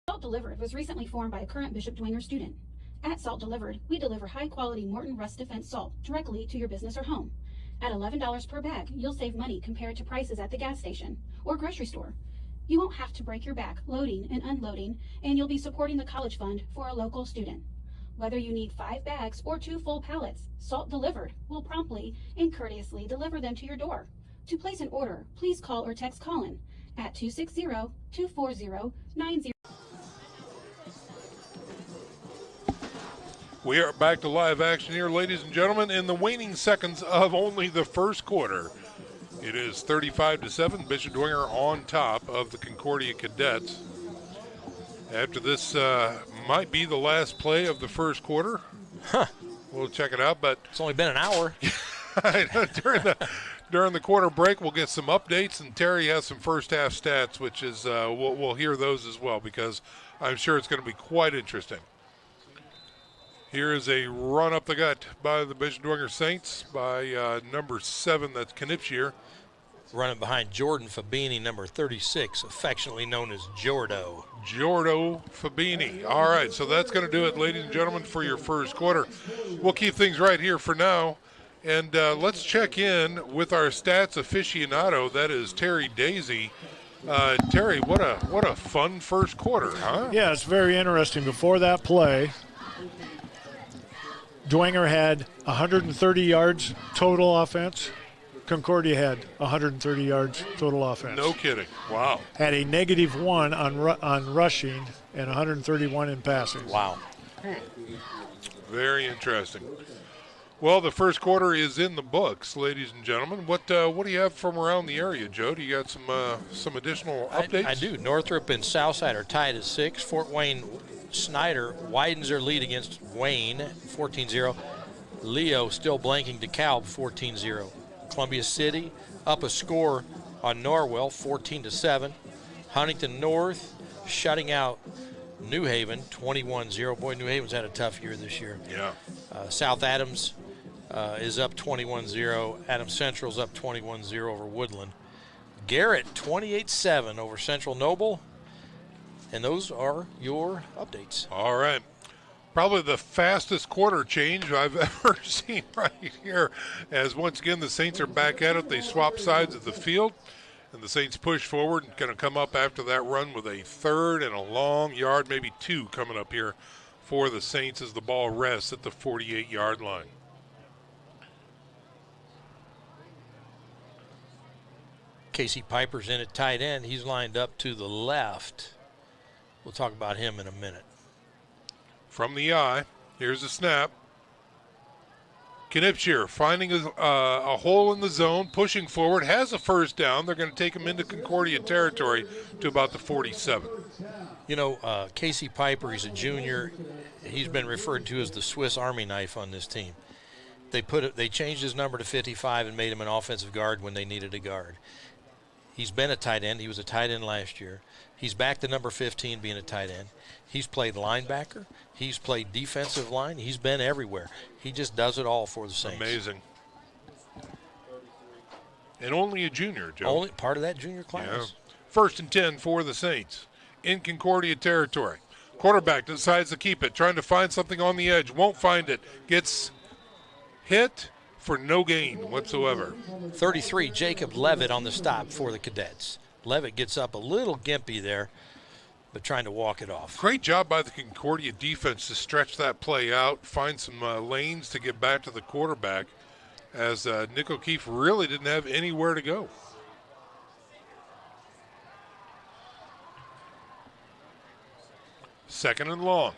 Salt Delivered was recently formed by a current Bishop Dwenger student. At Salt Delivered, we deliver high-quality Morton Rust Defense salt directly to your business or home. At $11 per bag, you'll save money compared to prices at the gas station or grocery store. You won't have to break your back loading and unloading, and you'll be supporting the college fund for a local student. Whether you need 5 bags or 2 full pallets, Salt Delivered will promptly and courteously deliver them to your door. To place an order, please call or text Colin at 260-240-90. We are back to live action here, ladies and gentlemen, in the waning seconds of only the first quarter. It is 35-7, Bishop Dwenger on top of the Concordia Cadets. After this might be the last play of the first quarter. We'll check it out, but it's only been an hour. During the quarter break, we'll get some updates, and Terry has some first half stats, which is we'll hear those as well because I'm sure it's going to be quite interesting. Here is a run up the gut by the Bishop Dwenger Saints by number 7, that's Knipschier. Running behind Jordan Fabini, number 36, affectionately known as Jordo. Jordo Fabini. All right, so that's going to do it, ladies and gentlemen, for your first quarter. We'll keep things right here for now, and let's check in with our stats aficionado. That is Terry Daisy. Terry, what a fun first quarter, huh? Yeah, it's very interesting. Before that play, Dwenger had 130 yards total offense. Concordia had 130 yards total offense. No kidding. Wow. Had a -1 on rushing and 131 in passing. Wow. Very interesting. Well, the first quarter is in the books, ladies and gentlemen. What do you have from around the area, Joe? Do you got some additional updates? I do. Northrop and Southside are tied at 6. Fort Wayne Snyder widens their lead against Wayne, 14-0. Leo still blanking DeKalb, 14-0. Columbia City up a score on Norwell, 14-7. Huntington North shutting out New Haven, 21-0. Boy, New Haven's had a tough year this year. Yeah. South Adams is up 21-0. Adams Central's up 21-0 over Woodland. Garrett, 28-7 over Central Noble. And those are your updates. All right. Probably the fastest quarter change I've ever seen right here, as once again the Saints are back at it. They swap sides of the field, and the Saints push forward and going to come up after that run with a third and a long yard, maybe two coming up here for the Saints as the ball rests at the 48-yard line. Casey Piper's in at tight end. He's lined up to the left. We'll talk about him in a minute. From the eye, here's a snap. Knipscher finding a hole in the zone, pushing forward, has a first down. They're going to take him into Concordia territory to about the 47. You know, Casey Piper, he's a junior. He's been referred to as the Swiss Army knife on this team. They changed his number to 55 and made him an offensive guard when they needed a guard. He's been a tight end. He was a tight end last year. He's back to number 15 being a tight end. He's played linebacker. He's played defensive line. He's been everywhere. He just does it all for the Saints. Amazing. And only a junior, Joe. Only part of that junior class. Yeah. 1st and 10 for the Saints in Concordia territory. Quarterback decides to keep it, trying to find something on the edge. Won't find it. Gets hit for no gain whatsoever. 33, Jacob Levitt on the stop for the Cadets. Levitt gets up a little gimpy there, but trying to walk it off. Great job by the Concordia defense to stretch that play out, find some lanes to get back to the quarterback, as Nick O'Keefe really didn't have anywhere to go. Second and long.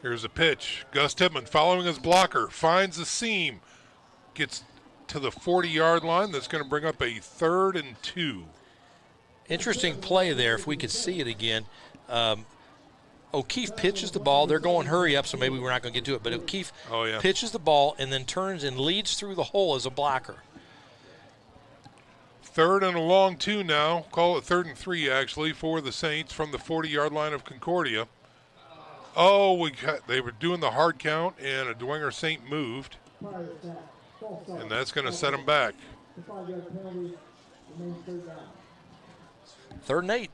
Here's a pitch. Gus Tippmann following his blocker, finds the seam, gets to the 40-yard line. That's going to bring up a 3rd and 2. Interesting play there, if we could see it again. O'Keefe pitches the ball. They're going hurry up, so maybe we're not going to get to it. But O'Keefe pitches the ball and then turns and leads through the hole as a blocker. 3rd and a long 2 now. Call it 3rd and 3, actually, for the Saints from the 40-yard line of Concordia. Oh, they were doing the hard count, and a Dwenger Saint moved. And that's going to set them back. 3rd and 8.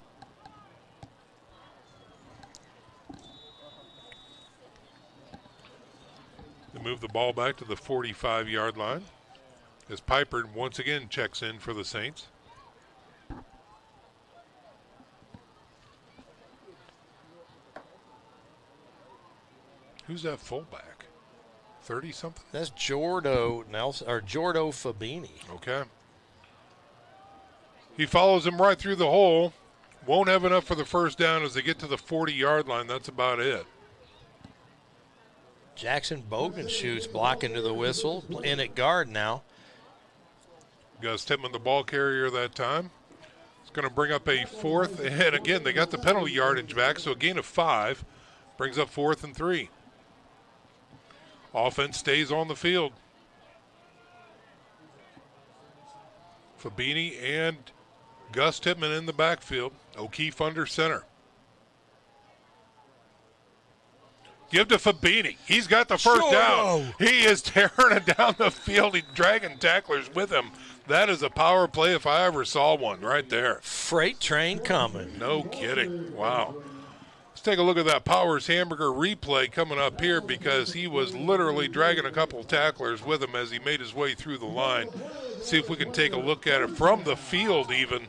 They move the ball back to the 45-yard line as Piper once again checks in for the Saints. Who's that fullback? 30-something? That's Jordo Nelson, or Jordo Fabini. Okay. He follows him right through the hole. Won't have enough for the first down as they get to the 40-yard line. That's about it. Jackson Bogan shoots, blocking to the whistle. In at guard now. Gus Tippmann, the ball carrier that time. It's going to bring up a 4th. And again, they got the penalty yardage back, so a gain of 5 brings up 4th and 3. Offense stays on the field. Fabini and Gus Tippmann in the backfield. O'Keefe under center. Give to Fabini. He's got the first down. He is tearing it down the field. He's dragging tacklers with him. That is a power play if I ever saw one right there. Freight train coming. No kidding. Wow. Let's take a look at that Powers Hamburger replay coming up here, because he was literally dragging a couple tacklers with him as he made his way through the line. See if we can take a look at it from the field even.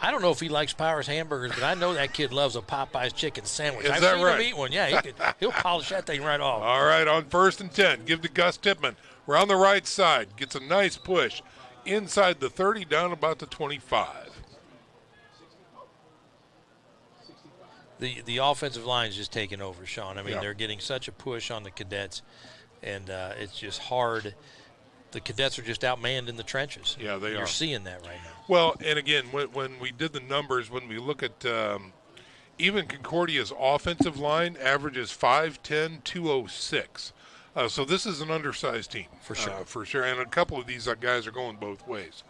I don't know if he likes Powers hamburgers, but I know that kid loves a Popeye's chicken sandwich. Is I've that seen right? him eat one. Yeah, he'll polish that thing right off. All right, on 1st and 10, give to Gus Tippmann. Around the right side, gets a nice push. Inside the 30, down about the 25. the offensive line is just taking over, Sean. I mean, Yeah. they're getting such a push on the Cadets, and it's just hard. The Cadets are just outmanned in the trenches. Yeah, they are. You're seeing that right now. Well, and again, when we did the numbers, when we look at even Concordia's offensive line averages 5'10", 206. So this is an undersized team. For sure. For sure. And a couple of these guys are going both ways.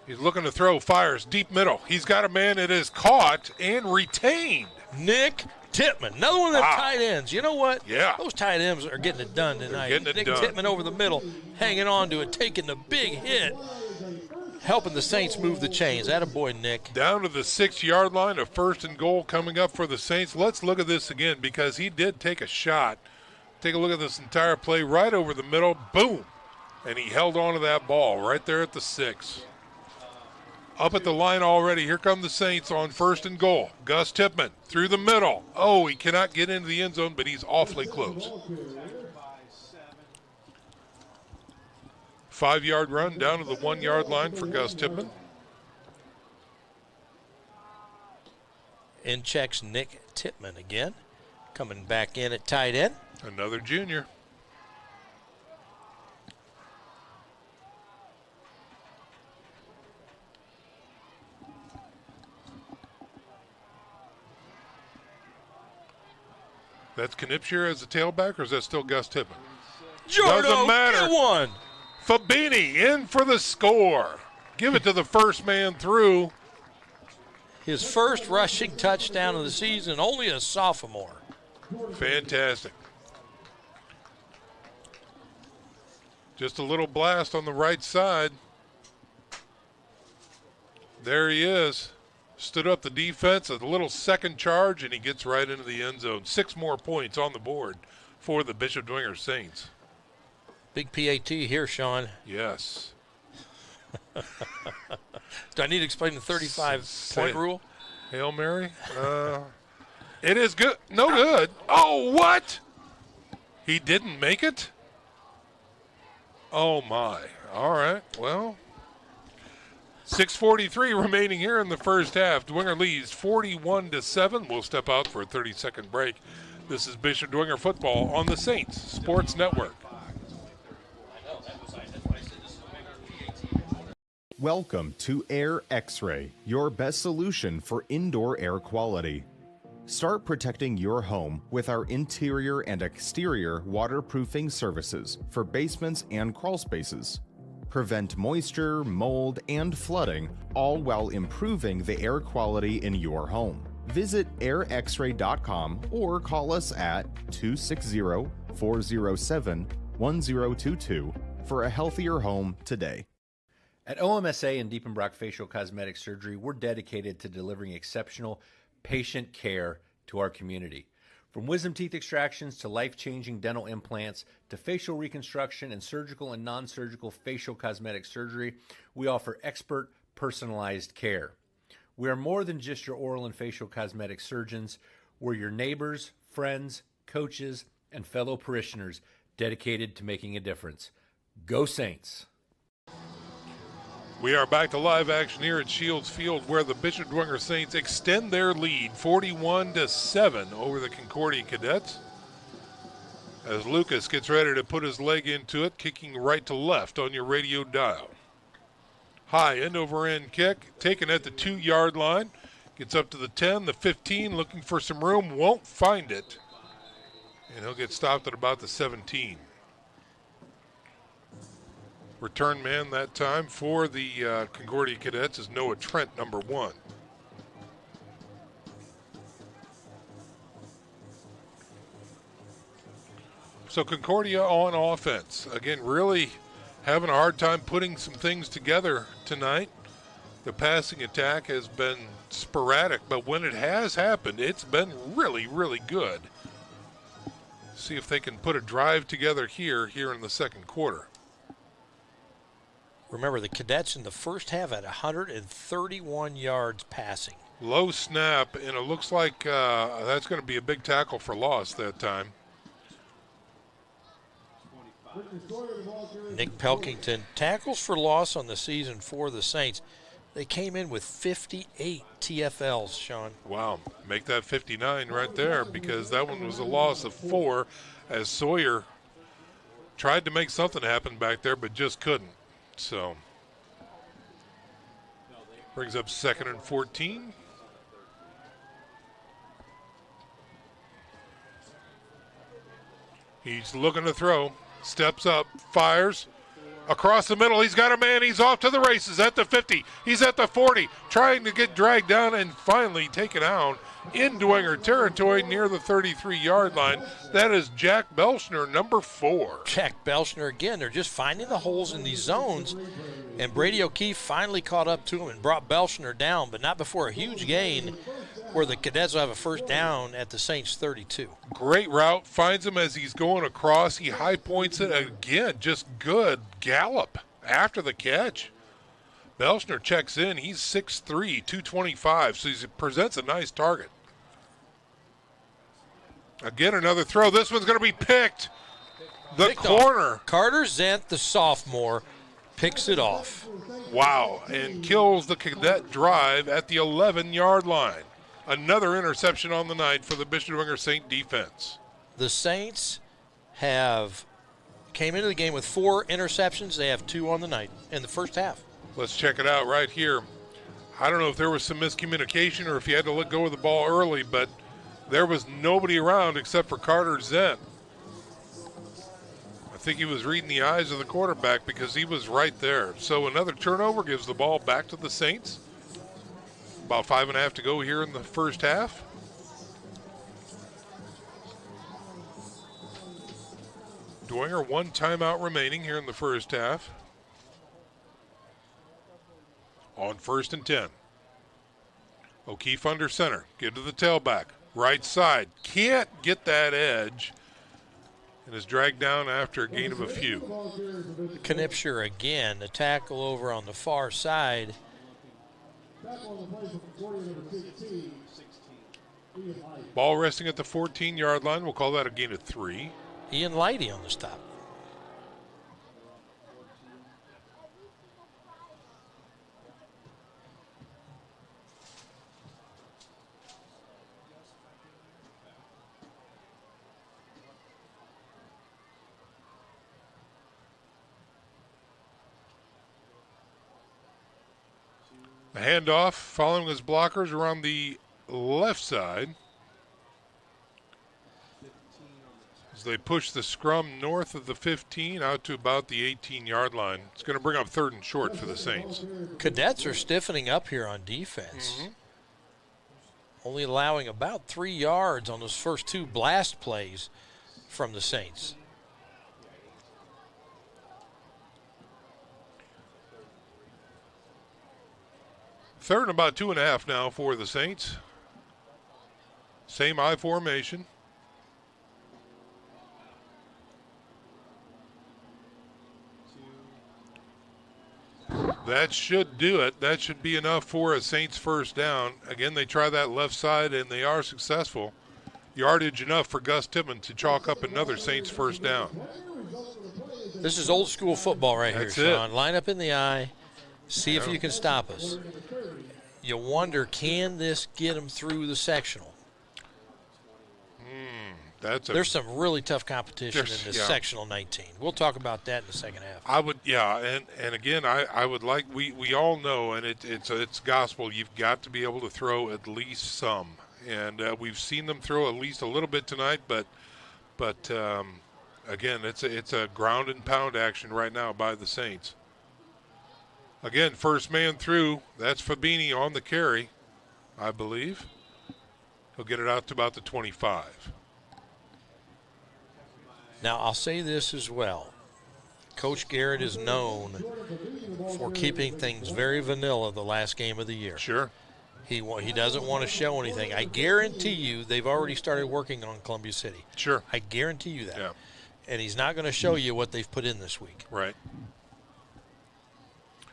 He's looking to throw, fires, deep middle. He's got a man that is caught and retained. Nick Tittman, another one of the tight ends. You know what? Yeah. Those tight ends are getting it done tonight. Getting it Nick done. Tittman over the middle, hanging on to it, taking the big hit, helping the Saints move the chains. Attaboy, Nick. Down to the 6-yard line, a 1st and goal coming up for the Saints. Let's look at this again because he did take a shot. Take a look at this entire play right over the middle. Boom. And he held on to that ball right there at the 6. Up at the line already. Here come the Saints on 1st and goal. Gus Tippmann through the middle. Oh, he cannot get into the end zone, but he's awfully close. 5-yard run down to the 1-yard line for Gus Tippmann. In checks Nick Tittman again, coming back in at tight end. Another junior. That's Knipscher as the tailback, or is that still Gus Tippmann? Doesn't matter. Get one. Fabini in for the score. Give it to the first man through. His first rushing touchdown of the season, only a sophomore. Fantastic. Just a little blast on the right side. There he is. Stood up the defense, a little second charge, and he gets right into the end zone. 6 more points on the board for the Bishop Dwenger Saints. Big PAT here, Sean. Yes. Do I need to explain the 35-point rule? Hail Mary? It is good. No good. Oh, what? He didn't make it? Oh, my. All right. Well, 6:43 remaining here in the first half. Dwenger leads 41-7. We'll step out for a 30-second break. This is Bishop Dwenger football on the Saints Sports Network. Welcome to Air X-Ray, your best solution for indoor air quality. Start protecting your home with our interior and exterior waterproofing services for basements and crawl spaces. Prevent moisture, mold, and flooding, all while improving the air quality in your home. Visit airxray.com or call us at 260-407-1022 for a healthier home today. At OMSA and Diepenbrock Facial Cosmetic Surgery, we're dedicated to delivering exceptional patient care to our community. From wisdom teeth extractions to life-changing dental implants to facial reconstruction and surgical and non-surgical facial cosmetic surgery, we offer expert, personalized care. We are more than just your oral and facial cosmetic surgeons. We're your neighbors, friends, coaches, and fellow parishioners dedicated to making a difference. Go Saints! We are back to live action here at Shields Field, where the Bishop Dwenger Saints extend their lead 41-7 over the Concordia Cadets. As Lucas gets ready to put his leg into it, kicking right to left on your radio dial. High end over end kick, taken at the 2-yard line. Gets up to the 10, the 15, looking for some room, won't find it. And he'll get stopped at about the 17. Return man that time for the Concordia Cadets is Noah Trent, number 1. So Concordia on offense. Again, really having a hard time putting some things together tonight. The passing attack has been sporadic, but when it has happened, it's been really, really good. See if they can put a drive together here in the second quarter. Remember, the Cadets in the first half had 131 yards passing. Low snap, and it looks like that's going to be a big tackle for loss that time. Nick Pelkington tackles for loss on the season for the Saints. They came in with 58 TFLs, Sean. Wow, make that 59 right there, because that one was a loss of 4 as Sawyer tried to make something happen back there but just couldn't. So brings up 2nd and 14. He's looking to throw, steps up, fires. Across the middle, he's got a man. He's off to the races at the 50. He's at the 40, trying to get dragged down and finally taken out in Dwenger territory near the 33-yard line. That is Jack Belshner, number 4. Jack Belshner again. They're just finding the holes in these zones, and Brady O'Keefe finally caught up to him and brought Belshner down, but not before a huge gain where the Cadets will have a first down at the Saints 32. Great route, finds him as he's going across. He high points it again, just good gallop after the catch. Belshner checks in. He's 6'3", 225, so he presents a nice target. Again, another throw. This one's going to be picked. The corner. Off. Carter Zent, the sophomore, picks it off. Wow, and kills the Cadet drive at the 11-yard line. Another interception on the night for the Bishop Dwenger Saint defense. The Saints came into the game with 4 interceptions. They have 2 on the night in the first half. Let's check it out right here. I don't know if there was some miscommunication or if he had to let go of the ball early, but there was nobody around except for Carter Zent. I think he was reading the eyes of the quarterback because he was right there. So another turnover gives the ball back to the Saints. About 5.5 to go here in the first half. Dwenger, 1 timeout remaining here in the first half. On 1st and 10. O'Keefe under center. Give to the tailback. Right side. Can't get that edge. And is dragged down after a gain of a few. Knipscher again. The tackle over on the far side. Ball resting at the 14-yard line. We'll call that a gain of 3. Ian Leidy on the stop. A handoff following his blockers around the left side as they push the scrum north of the 15 out to about the 18-yard line. It's going to bring up 3rd and short for the Saints. Cadets are stiffening up here on defense. Only allowing about 3 yards on those first 2 blast plays from the Saints. Third and about 2.5 now for the Saints. Same I formation. That should do it. That should be enough for a Saints first down. Again, they try that left side, and they are successful. Yardage enough for Gus Tippmann to chalk up another Saints first down. This is old school football right That's here, Sean. it. Line up in the eye. See if you can stop us. You wonder, can this get them through the sectional? There's some really tough competition in this sectional 19. We'll talk about that in the second half. I would, and again, I would like, we all know, and it's gospel, you've got to be able to throw at least some. And we've seen them throw at least a little bit tonight, but again, it's a ground and pound action right now by the Saints. Again, first man through. That's Fabini on the carry, I believe. He'll get it out to about the 25. Now, I'll say this as well. Coach Garrett is known for keeping things very vanilla the last game of the year. Sure. He doesn't want to show anything. I guarantee you they've already started working on Columbia City. Sure. I guarantee you that. Yeah. And he's not going to show you what they've put in this week. Right.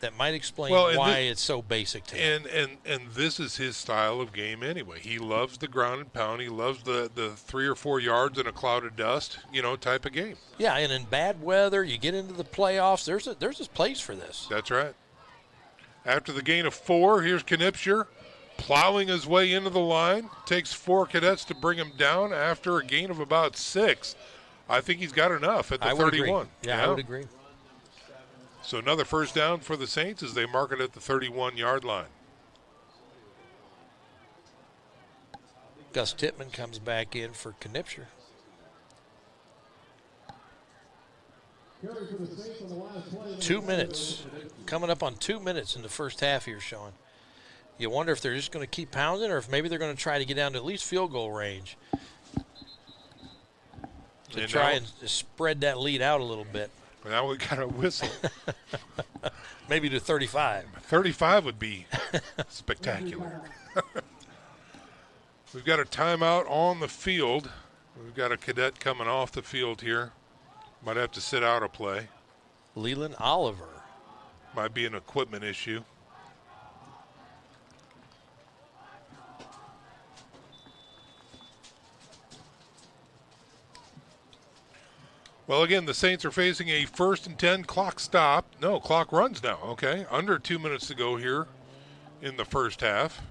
That might explain why it's so basic to him. And this is his style of game anyway. He loves the ground and pound. He loves the 3 or 4 yards in a cloud of dust, type of game. Yeah, and in bad weather, you get into the playoffs, there's a place for this. That's right. After the gain of 4, here's Knipscher plowing his way into the line. Takes 4 Cadets to bring him down after a gain of about 6. I think he's got enough at the 31. Yeah, I would agree. So another first down for the Saints as they mark it at the 31-yard line. Gus Tittman comes back in for Knipscher. Two minutes. Coming up on 2 minutes in the first half here, Sean. You wonder if they're just going to keep pounding or if maybe they're going to try to get down to at least field goal range to try and spread that lead out a little bit. Now we got a whistle. Maybe to 35. 35 would be spectacular. We've got a timeout on the field. We've got a cadet coming off the field here. Might have to sit out a play. Leland Oliver. Might be an equipment issue. Well, again, the Saints are facing a 1st and 10 clock stop. No, clock runs now, okay. Under 2 minutes to go here in the first half.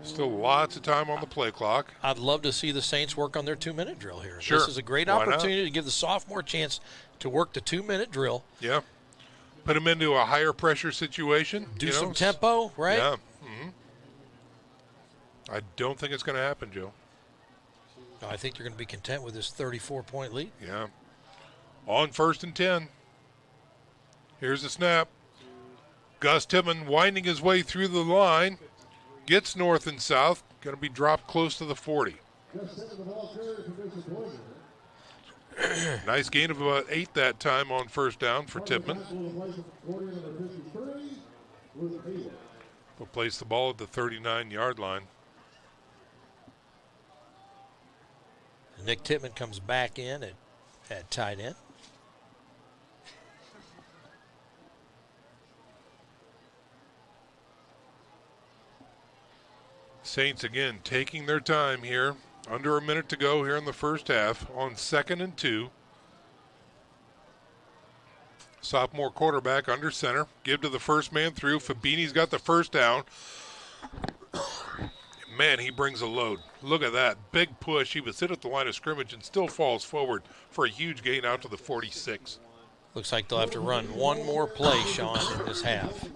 Still lots of time on the play clock. I'd love to see the Saints work on their 2-minute drill here. Sure. This is a great opportunity to give the sophomore a chance to work the 2-minute drill. Yeah. Put them into a higher pressure situation. Do some tempo, right? Yeah. I don't think it's going to happen, Joe. I think you're going to be content with this 34-point lead. Yeah. On 1st and 10. Here's the snap. Gus Tittman winding his way through the line. Gets north and south. Going to be dropped close to the 40. Nice gain of about 8 that time on first down for Tittman. Will place the ball at the 39-yard line. Nick Tittman comes back in at tight end. Saints again taking their time here. Under a minute to go here in the first half on 2nd and 2. Sophomore quarterback under center. Give to the first man through. Fabini's got the first down. Man, he brings a load. Look at that. Big push. He was hit at the line of scrimmage and still falls forward for a huge gain out to the 46. Looks like they'll have to run one more play, Sean, in this half.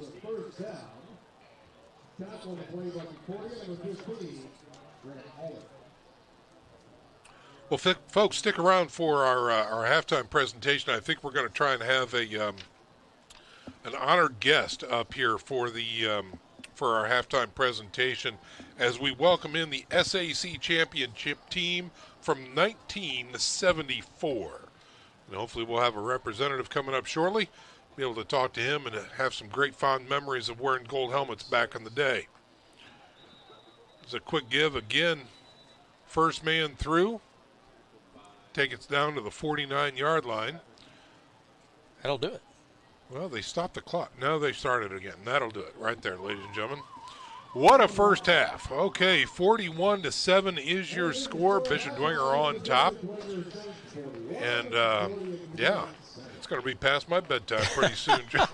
Well, folks, stick around for our halftime presentation. I think we're going to try and have an honored guest up here for our halftime presentation as we welcome in the SAC championship team from 1974. And hopefully we'll have a representative coming up shortly, be able to talk to him and have some great fond memories of wearing gold helmets back in the day. There's a quick give again. First man through. Take it down to the 49-yard line. That'll do it. Well, they stopped the clock. Now they started again. That'll do it right there, ladies and gentlemen. What a first half. Okay, 41-7 is your score. Bishop Dwenger on top. And, yeah, it's going to be past my bedtime pretty soon, Joe.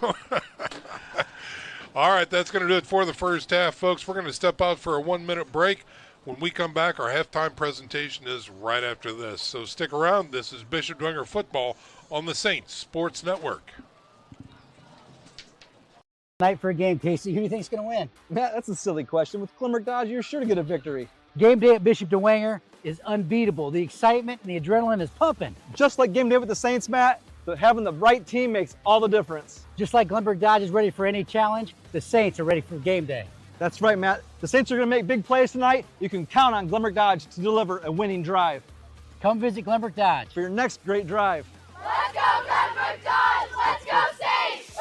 All right, that's going to do it for the first half, folks. We're going to step out for a 1-minute break. When we come back, our halftime presentation is right after this. So stick around. This is Bishop Dwenger football on the Saints Sports Network. Night for a game, Casey. Who do you think's going to win? Matt, that's a silly question. With Glimmer Dodge, you're sure to get a victory. Game day at Bishop Dwenger is unbeatable. The excitement and the adrenaline is pumping. Just like game day with the Saints, Matt, but having the right team makes all the difference. Just like Glimmer Dodge is ready for any challenge, the Saints are ready for game day. That's right, Matt. The Saints are going to make big plays tonight. You can count on Glimmer Dodge to deliver a winning drive. Come visit Glimmer Dodge for your next great drive. Let's go, Glimmer Dodge! Let's go, Saints!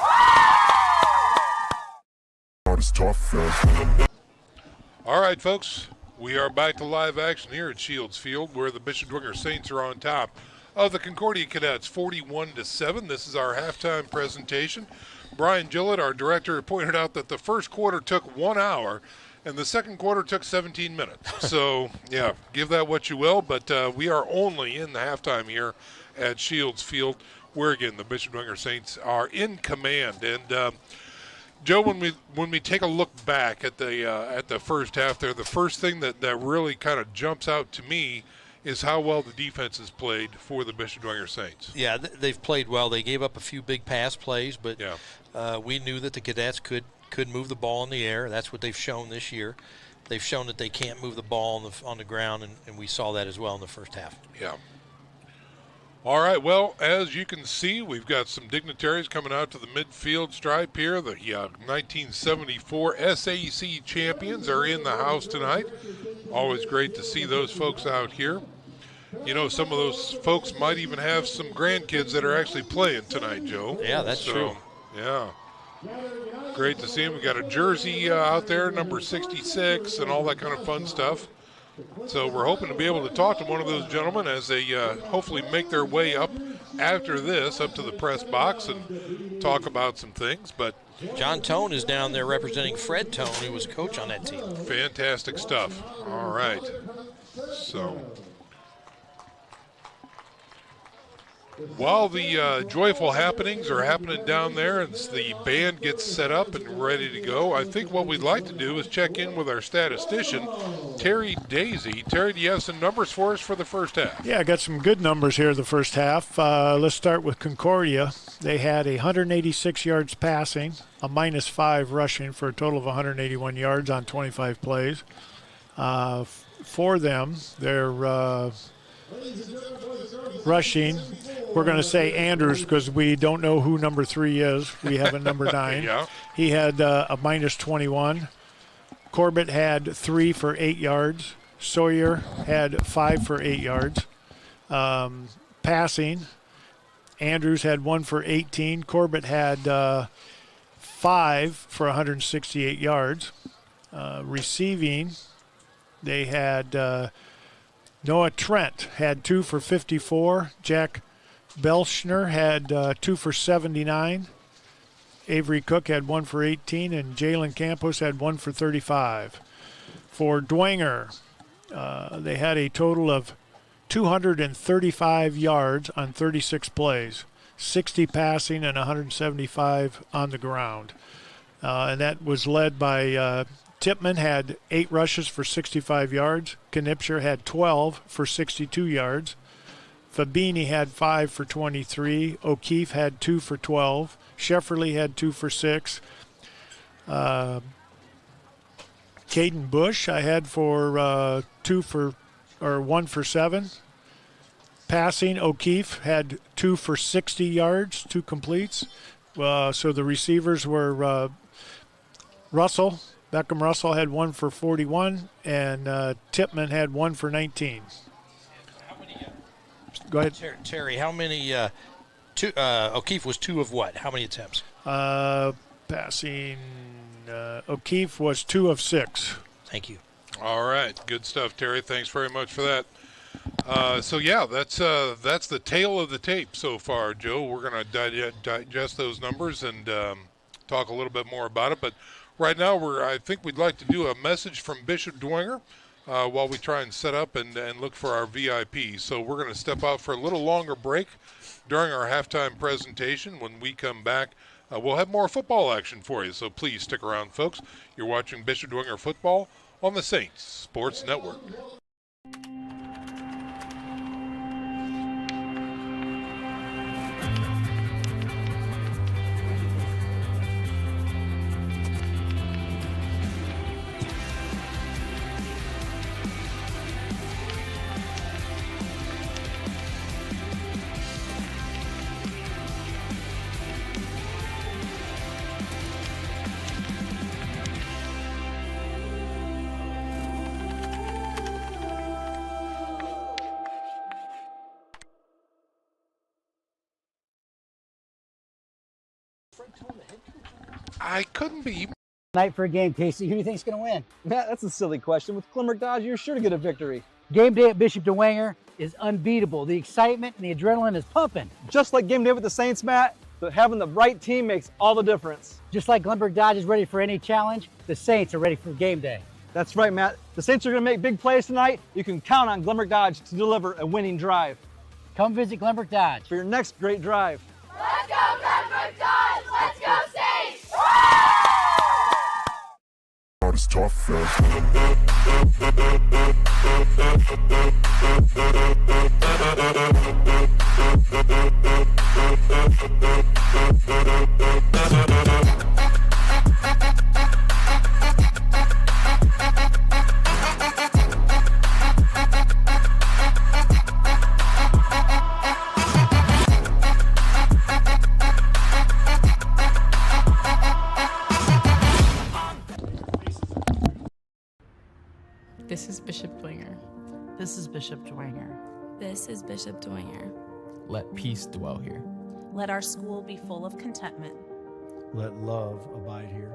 All right, folks. We are back to live action here at Shields Field, where the Bishop Dwenger Saints are on top of the Concordia Cadets, 41-7. This is our halftime presentation. Brian Gillett, our director, pointed out that the first quarter took 1 hour and the second quarter took 17 minutes. So, yeah, give that what you will, but we are only in the halftime here at Shields Field. where again the Bishop Dwenger Saints are in command. And Joe, when we take a look back at the first half there, the first thing that really kind of jumps out to me is how well the defense has played for the Bishop Dwenger Saints. Yeah, they've played well. They gave up a few big pass plays, but we knew that the Cadets could move the ball in the air. That's what they've shown this year. They've shown that they can't move the ball on the ground, and we saw that as well in the first half. Yeah. All right, well, as you can see, we've got some dignitaries coming out to the midfield stripe here. The 1974 SAC champions are in the house tonight. Always great to see those folks out here. You know, some of those folks might even have some grandkids that are actually playing tonight, Joe. Yeah, that's true. Yeah. Great to see them. We got a jersey out there, number 66, and all that kind of fun stuff. So we're hoping to be able to talk to one of those gentlemen as they hopefully make their way up after this, up to the press box and talk about some things. But John Tone is down there representing Fred Tone, who was coach on that team. Fantastic stuff. All right. So while the joyful happenings are happening down there and the band gets set up and ready to go, I think what we'd like to do is check in with our statistician, Terry Daisy. Terry, do you have some numbers for us for the first half? Yeah, I got some good numbers here the first half. Let's start with Concordia. They had 186 yards passing, a -5 rushing for a total of 181 yards on 25 plays. For them, their rushing, we're going to say Andrews because we don't know who number 3 is. We have a number 9. Yeah. He had a -21. Corbett had 3 for 8 yards. Sawyer had 5 for 8 yards. Passing, Andrews had 1 for 18. Corbett had 5 for 168 yards. Receiving, they had Noah Trent had 2 for 54. Jack Belschner had 2 for 79. Avery Cook had 1 for 18, and Jalen Campos had 1 for 35. For Dwenger, they had a total of 235 yards on 36 plays, 60 passing and 175 on the ground. And that was led by Tipman had 8 rushes for 65 yards. Knipscher had 12 for 62 yards. Fabini had 5 for 23. O'Keefe had 2 for 12. Shefferly had 2 for 6. Caden Bush I had for 1 for 7. Passing, O'Keefe had 2 for 60 yards, 2 completes. So the receivers were Russell. Beckham Russell had 1 for 41, and Tipman had 1 for 19. Go ahead. Terry, how many O'Keefe was 2 of what? How many attempts? Passing, O'Keefe was 2 of 6. Thank you. All right. Good stuff, Terry. Thanks very much for that. So, yeah, that's the tail of the tape so far, Joe. We're going to digest those numbers and talk a little bit more about it. But right now, I think we'd like to do a message from Bishop Dwenger while we try and set up and look for our VIP. So we're going to step out for a little longer break during our halftime presentation. When we come back, we'll have more football action for you. So please stick around, folks. You're watching Bishop Dwenger football on the Saints Sports Network. I couldn't be. Night for a game, Casey. Who do you think's going to win? Matt, that's a silly question. With Glimmer Dodge, you're sure to get a victory. Game day at Bishop Dwenger is unbeatable. The excitement and the adrenaline is pumping. Just like game day with the Saints, Matt, but having the right team makes all the difference. Just like Glimmer Dodge is ready for any challenge, the Saints are ready for game day. That's right, Matt. The Saints are going to make big plays tonight. You can count on Glimmer Dodge to deliver a winning drive. Come visit Glenbrook Dodge for your next great drive. Let's go, Glenbrook Dodge! Let's go, Saints! It's tough, This is Bishop Dwenger. This is Bishop Dwenger. This is Bishop Dwenger. Let peace dwell here. Let our school be full of contentment. Let love abide here.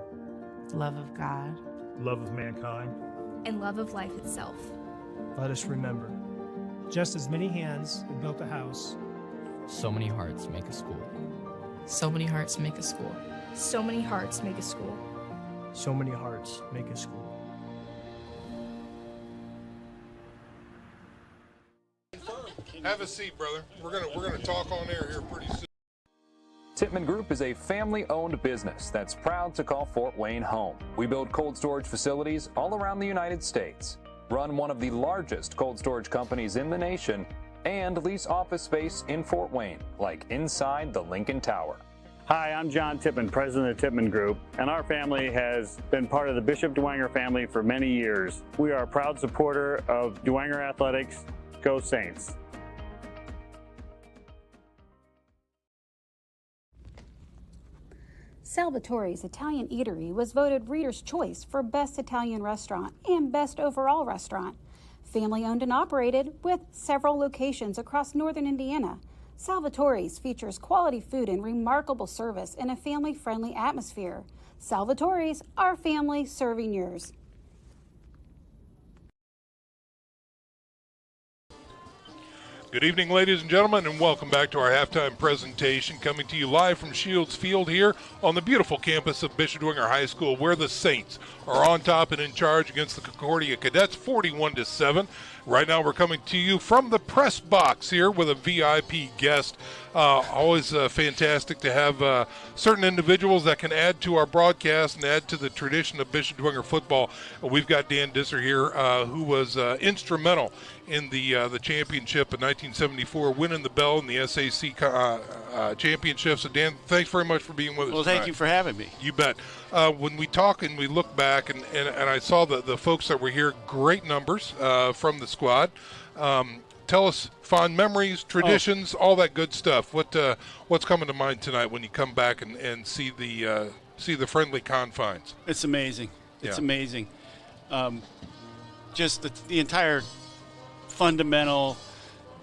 Love of God. Love of mankind. And love of life itself. Let us remember. Just as many hands have built a house, so many hearts make a school. So many hearts make a school. So many hearts make a school. So many hearts make a school. Have a seat, brother. We're gonna talk on air here pretty soon. Tippmann Group is a family-owned business that's proud to call Fort Wayne home. We build cold storage facilities all around the United States, run one of the largest cold storage companies in the nation, and lease office space in Fort Wayne, like inside the Lincoln Tower. Hi, I'm John Tippmann, president of Tippmann Group, and our family has been part of the Bishop Dwenger family for many years. We are a proud supporter of Dwenger Athletics. Go Saints. Salvatore's Italian Eatery was voted Reader's Choice for Best Italian Restaurant and Best Overall Restaurant. Family owned and operated with several locations across northern Indiana, Salvatore's features quality food and remarkable service in a family-friendly atmosphere. Salvatore's, our family serving yours. Good evening, ladies and gentlemen, and welcome back to our halftime presentation, coming to you live from Shields Field here on the beautiful campus of Bishop Dwenger High School, where the Saints are on top and in charge against the Concordia Cadets, 41-7. Right now, we're coming to you from the press box here with a VIP guest. Always fantastic to have certain individuals that can add to our broadcast and add to the tradition of Bishop Dwenger football. We've got Dan Disser here, who was instrumental in the championship in 1974, winning the bell in the SAC championship. So, Dan, thanks very much for being with us. Well, thank you for having me. You bet. When we talk and we look back, and I saw the folks that were here, great numbers from the squad. Tell us fond memories, traditions, all that good stuff. What's coming to mind tonight when you come back and see the friendly confines? It's amazing. It's amazing. Just the entire fundamental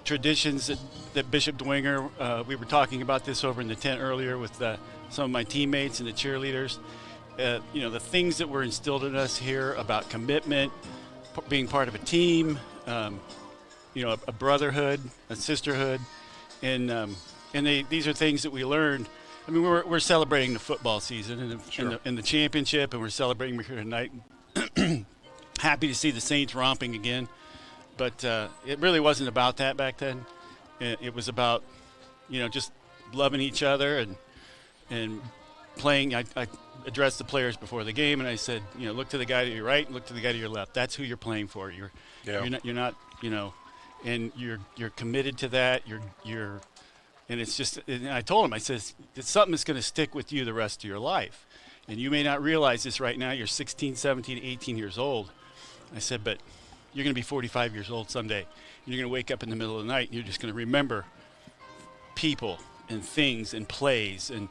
traditions that Bishop Dwenger, we were talking about this over in the tent earlier with some of my teammates and the cheerleaders. The things that were instilled in us here about commitment, being part of a team, a brotherhood, a sisterhood, and these are things that we learned. I mean, we're celebrating the football season and the championship, and we're celebrating here tonight. Happy to see the Saints romping again, but it really wasn't about that back then. It was about, just loving each other and playing. I addressed the players before the game, and I said, look to the guy to your right, and look to the guy to your left. That's who you're playing for. You're not, and you're committed to that. And it's just. And I told him, I says, it's something that's going to stick with you the rest of your life, and you may not realize this right now. You're 16, 17, 18 years old. I said, but you're going to be 45 years old someday. You're going to wake up in the middle of the night, and you're just going to remember people and things and plays and.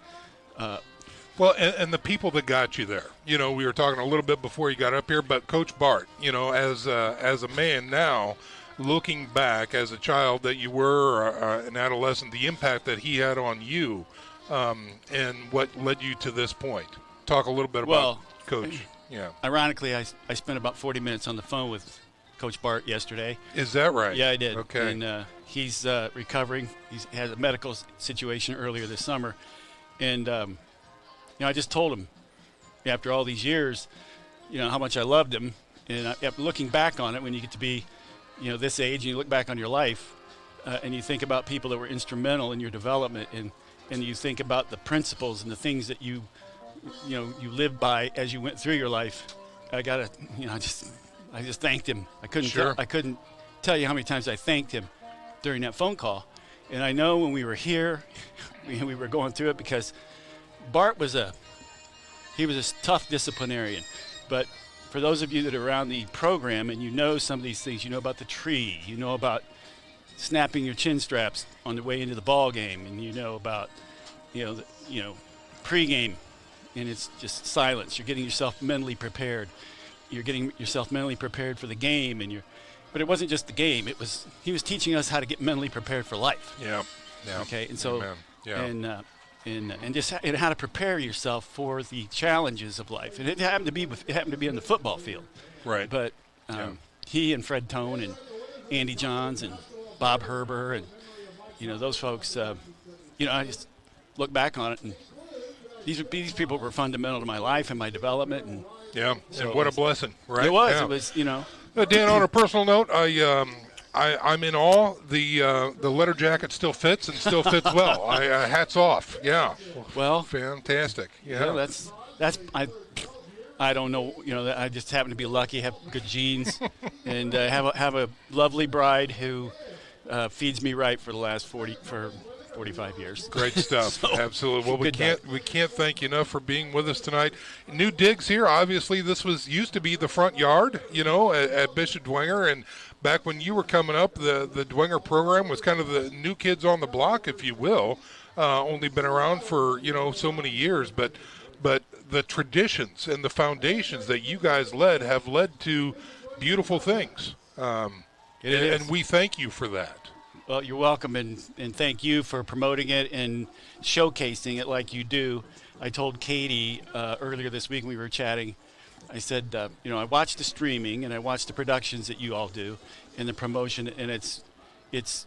Well, and the people that got you there. We were talking a little bit before you got up here, but Coach Bart, as a man now, looking back as a child that you were, an adolescent, the impact that he had on you, and what led you to this point. Talk a little bit about Coach. Yeah. Ironically, I spent about 40 minutes on the phone with Coach Bart yesterday. Is that right? Yeah, I did. Okay. And he's recovering. He's had a medical situation earlier this summer, and I just told him after all these years, how much I loved him. And looking back on it, when you get to be, this age, and you look back on your life, and you think about people that were instrumental in your development, and you think about the principles and the things that you lived by as you went through your life. I just thanked him. I couldn't tell you how many times I thanked him during that phone call. And I know when we were here, we were going through it because Bart was a tough disciplinarian. But for those of you that are around the program and you know some of these things, you know about the tree, you know about snapping your chin straps on the way into the ball game, and you know about pregame, and it's just silence. You're getting yourself mentally prepared. You're getting yourself mentally prepared for the game, but it wasn't just the game. He was teaching us how to get mentally prepared for life. Yeah. Okay, and so yeah. and how to prepare yourself for the challenges of life. And it happened to be on the football field. Right. But he and Fred Tone and Andy Johns and Bob Herber and those folks. I just look back on it, and these people were fundamental to my life and my development. And so and what a blessing, right? It was. Yeah. It was. Dan, on a personal note, I'm in awe. The letter jacket still fits and still fits well. Hats off. Yeah. Well, fantastic. Yeah. That's I don't know. I just happen to be lucky, have good genes, and have a lovely bride who feeds me right for the last 45 years. Great stuff. Absolutely. Well, we can't thank you enough for being with us tonight. New digs here. Obviously, this used to be the front yard, at Bishop Dwenger, and back when you were coming up, the Dwenger program was kind of the new kids on the block, if you will. Only been around for so many years, but the traditions and the foundations that you guys have led to beautiful things. And we thank you for that. Well, you're welcome, and thank you for promoting it and showcasing it like you do. I told Katie earlier this week when we were chatting, I said, I watched the streaming and I watched the productions that you all do and the promotion, and it's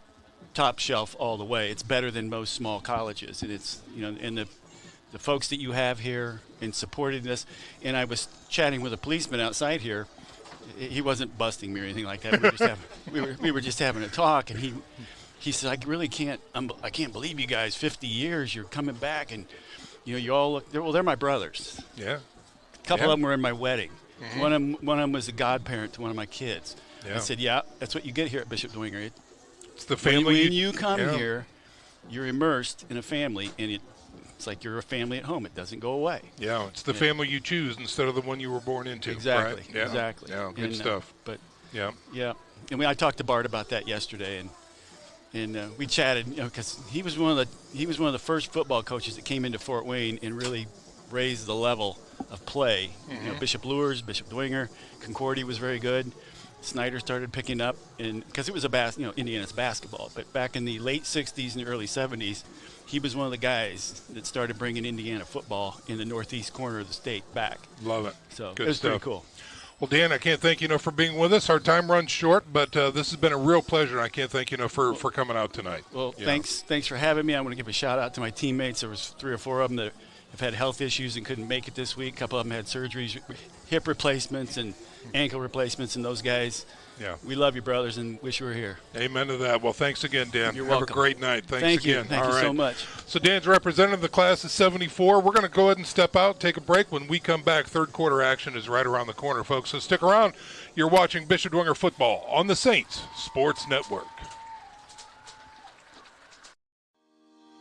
top shelf all the way. It's better than most small colleges, and it's, and the folks that you have here in supporting this. And I was chatting with a policeman outside here. He wasn't busting me or anything like that. We were just having a talk, and he said, I really can't believe you guys, 50 years, you're coming back, and you all look, they're my brothers. Yeah. A couple of them were in my wedding. Mm-hmm. One of them was a godparent to one of my kids. Yeah. I said, that's what you get here at Bishop Dwenger. It's the family. When you come here, you're immersed in a family, and it's like you're a family at home. It doesn't go away. Yeah, it's the family you choose instead of the one you were born into. Exactly. Right? Yeah. Exactly. Yeah, good stuff. But yeah. And I talked to Bart about that yesterday, and we chatted, because he was one of the first football coaches that came into Fort Wayne and really raised the level of play. Mm-hmm. Bishop Luers, Bishop Dwenger, Concordia was very good. Snyder started picking up, and because it was Indiana's basketball. But back in the late '60s and the early '70s, he was one of the guys that started bringing Indiana football in the northeast corner of the state back. Love it. So good it was stuff. pretty cool. Well, Dan, I can't thank you enough for being with us. Our time runs short, but this has been a real pleasure. I can't thank you enough for coming out tonight. Well, thanks for having me. I want to give a shout out to my teammates. There was 3 or 4 of them that have had health issues and couldn't make it this week. A couple of them had surgeries, hip replacements and ankle replacements, and those guys. Yeah. We love you, brothers, and wish you were here. Amen to that. Well, thanks again, Dan. You're Have welcome. a great night. Thank you. again. Thank you so much. So Dan's representative of the class of 74. We're going to go ahead and step out, take a break. When we come back, third quarter action is right around the corner, folks. So stick around. You're watching Bishop Dwenger football on the Saints Sports Network.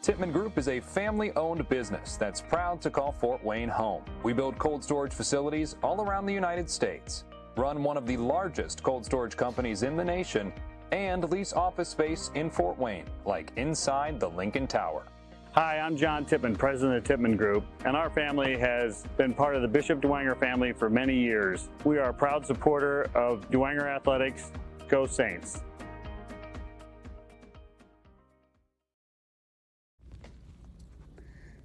Tippmann Group is a family-owned business that's proud to call Fort Wayne home. We build cold storage facilities all around the United States, run one of the largest cold storage companies in the nation, and lease office space in Fort Wayne, like inside the Lincoln Tower. Hi, I'm John Tippmann, president of Tippmann Group, and our family has been part of the Bishop Dwenger family for many years. We are a proud supporter of Dwenger Athletics. Go Saints!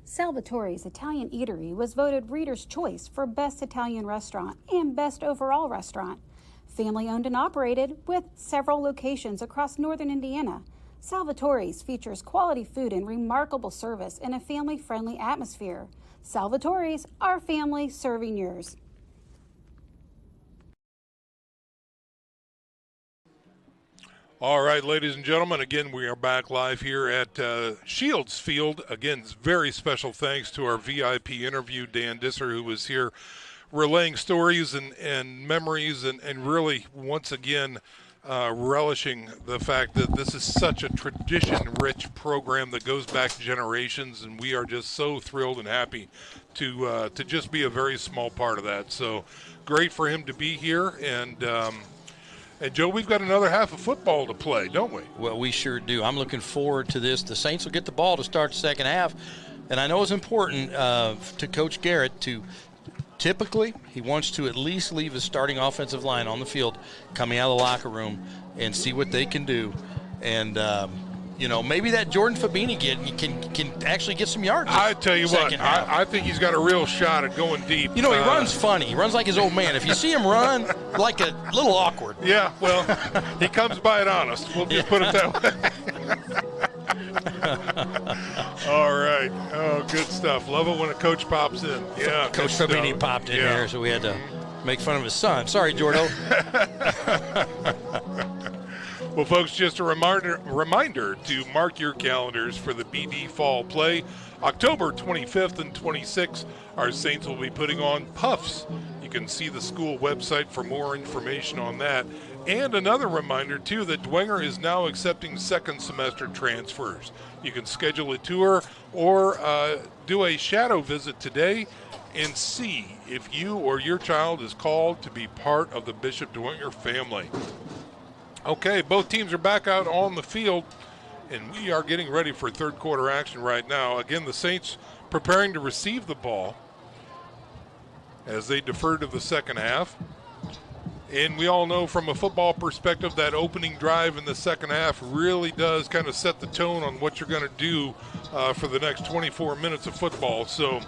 Salvatore's Italian Eatery was voted Reader's Choice for Best Italian Restaurant and Best Overall Restaurant. Family owned and operated with several locations across northern Indiana, Salvatore's features quality food and remarkable service in a family-friendly atmosphere. Salvatore's, our family serving yours. All right, ladies and gentlemen, again, we are back live here at Shields Field. Again, very special thanks to our VIP interview, Dan Disser, who was here relaying stories and memories and really, once again, relishing the fact that this is such a tradition-rich program that goes back generations, and we are just so thrilled and happy to just be a very small part of that. So great for him to be here, and Joe, we've got another half of football to play, don't we? Well, we sure do. I'm looking forward to this. The Saints will get the ball to start the second half, and I know it's important to Coach Garrett to typically he wants to at least leave his starting offensive line on the field coming out of the locker room and see what they can do. And, maybe that Jordan Fabini kid can actually get some yards. I tell you what, I think he's got a real shot at going deep. He runs funny. He runs like his old man. If you see him run, like a little awkward. Yeah, well, he comes by it honest. We'll just put it that way. All right. Oh, good stuff. Love it when a coach pops in. Yeah, Coach Fabini popped in there, so we had to make fun of his son. Sorry, Jordo. Well, folks, just a reminder to mark your calendars for the BD Fall Play. October 25th and 26th, our Saints will be putting on Puffs. You can see the school website for more information on that. And another reminder, too, that Dwenger is now accepting second semester transfers. You can schedule a tour or do a shadow visit today and see if you or your child is called to be part of the Bishop Dwenger family. Okay, both teams are back out on the field, and we are getting ready for third quarter action right now. Again, the Saints preparing to receive the ball as they defer to the second half. And we all know from a football perspective that opening drive in the second half really does kind of set the tone on what you're going to do for the next 24 minutes of football. So,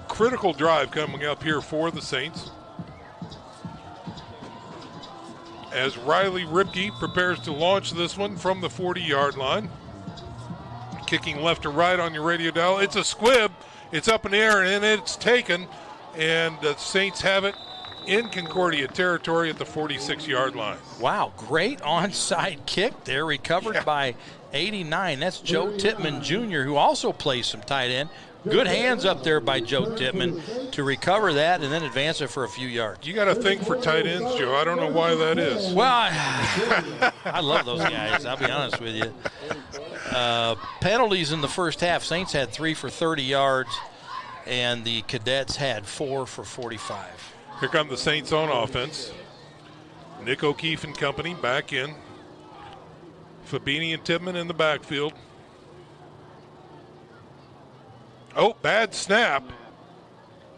critical drive coming up here for the Saints, as Riley Ripke prepares to launch this one from the 40-yard line. Kicking left to right on your radio dial. It's a squib. It's up in the air, and it's taken. And the Saints have it in Concordia territory at the 46-yard line. Wow, great onside kick there, recovered by 89. That's Joe Tittman Jr., who also plays some tight end. Good hands up there by Joe Tittman to recover that and then advance it for a few yards. You got to think for tight ends, Joe. I don't know why that is. Well, I love those guys, I'll be honest with you. Penalties in the first half. Saints had 3 for 30 yards, and the Cadets had 4 for 45. Here come the Saints on offense. Nick O'Keefe and company back in. Fabini and Tittman in the backfield. Oh, bad snap.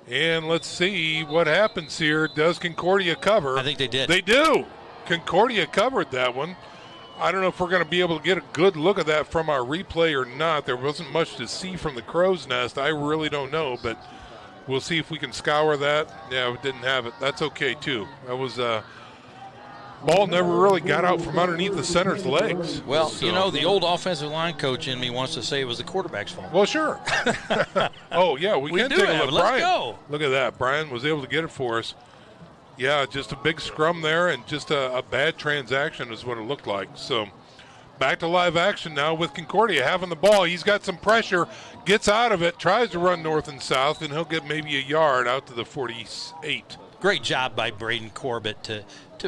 And let's see what happens here. Does Concordia cover? I think they did. They do. Concordia covered that one. I don't know if we're going to be able to get a good look at that from our replay or not. There wasn't much to see from the crow's nest. I really don't know, but we'll see if we can scour that. Yeah, we didn't have it. That's okay, too. That was ball never really got out from underneath the center's legs. Well, so, the old offensive line coach in me wants to say it was the quarterback's fault. Well, sure. Oh, yeah, we can take a look. Let's go. Look at that. Brian was able to get it for us. Yeah, just a big scrum there and just a bad transaction is what it looked like. So back to live action now with Concordia having the ball. He's got some pressure, gets out of it, tries to run north and south, and he'll get maybe a yard out to the 48. Great job by Braden Corbett to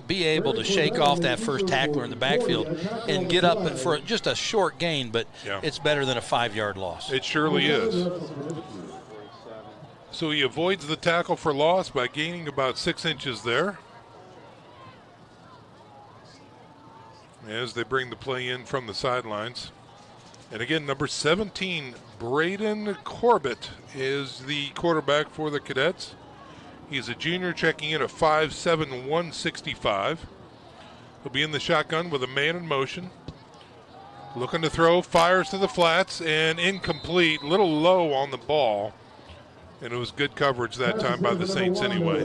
be able to shake off that first tackler in the backfield and get up for just a short gain, but it's better than a 5-yard loss. It surely is. So he avoids the tackle for loss by gaining about 6 inches there. As they bring the play in from the sidelines. And again, number 17, Braden Corbett, is the quarterback for the Cadets. He's a junior, checking in at 5'7", 165. He'll be in the shotgun with a man in motion. Looking to throw, fires to the flats, and incomplete. Little low on the ball. And it was good coverage that time by the Saints anyway.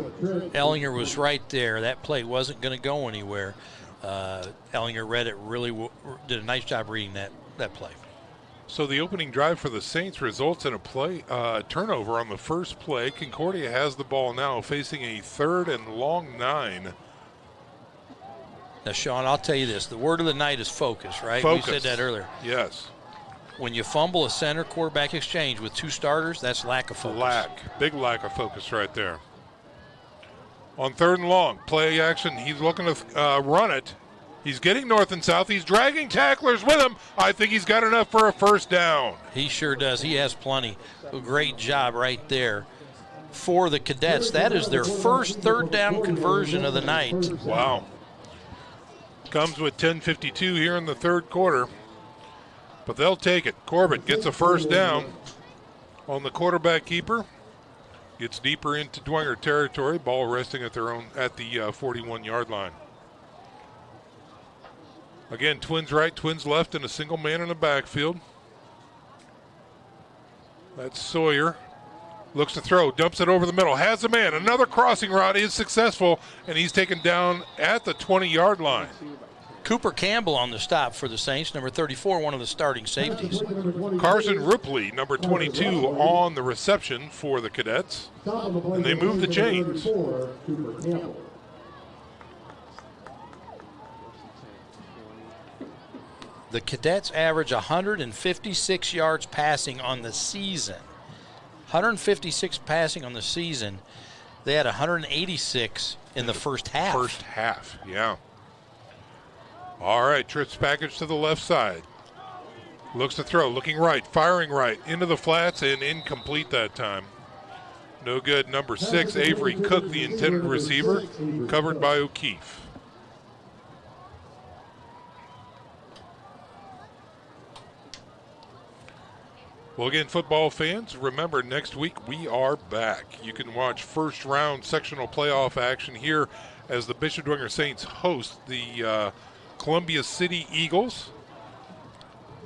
Ellinger was right there. That play wasn't going to go anywhere. Ellinger read it did a nice job reading that play. So the opening drive for the Saints results in a turnover on the first play. Concordia has the ball now, facing a 3rd and long 9. Now, Sean, I'll tell you this. The word of the night is focus, right? Focus. We said that earlier. Yes. When you fumble a center quarterback exchange with 2 starters, that's lack of focus. Big lack of focus right there. On 3rd and long, play action. He's looking to run it. He's getting north and south. He's dragging tacklers with him. I think he's got enough for a first down. He sure does. He has plenty. A great job right there for the Cadets. That is their first 3rd down conversion of the night. Wow. Comes with 10:52 here in the 3rd quarter. But they'll take it. Corbett gets a first down on the quarterback keeper. Gets deeper into Dwenger territory. Ball resting at the 41-yard line. Again, twins right, twins left, and a single man in the backfield. That's Sawyer. Looks to throw, dumps it over the middle, has a man. Another crossing route is successful, and he's taken down at the 20-yard line. Cooper Campbell on the stop for the Saints, number 34, one of the starting safeties. Carson Ripley, number 22, on the reception for the Cadets. And they move the chains. The Cadets average 156 yards passing on the season. 156 passing on the season. They had 186 in the first half. First half, yeah. All right, trips package to the left side. Looks to throw, looking right, firing right, into the flats, and incomplete that time. No good. Number 6, Avery Cook, the intended receiver, covered by O'Keefe. Well, again, football fans, remember next week we are back. You can watch first round sectional playoff action here as the Bishop Dwenger Saints host the Columbia City Eagles.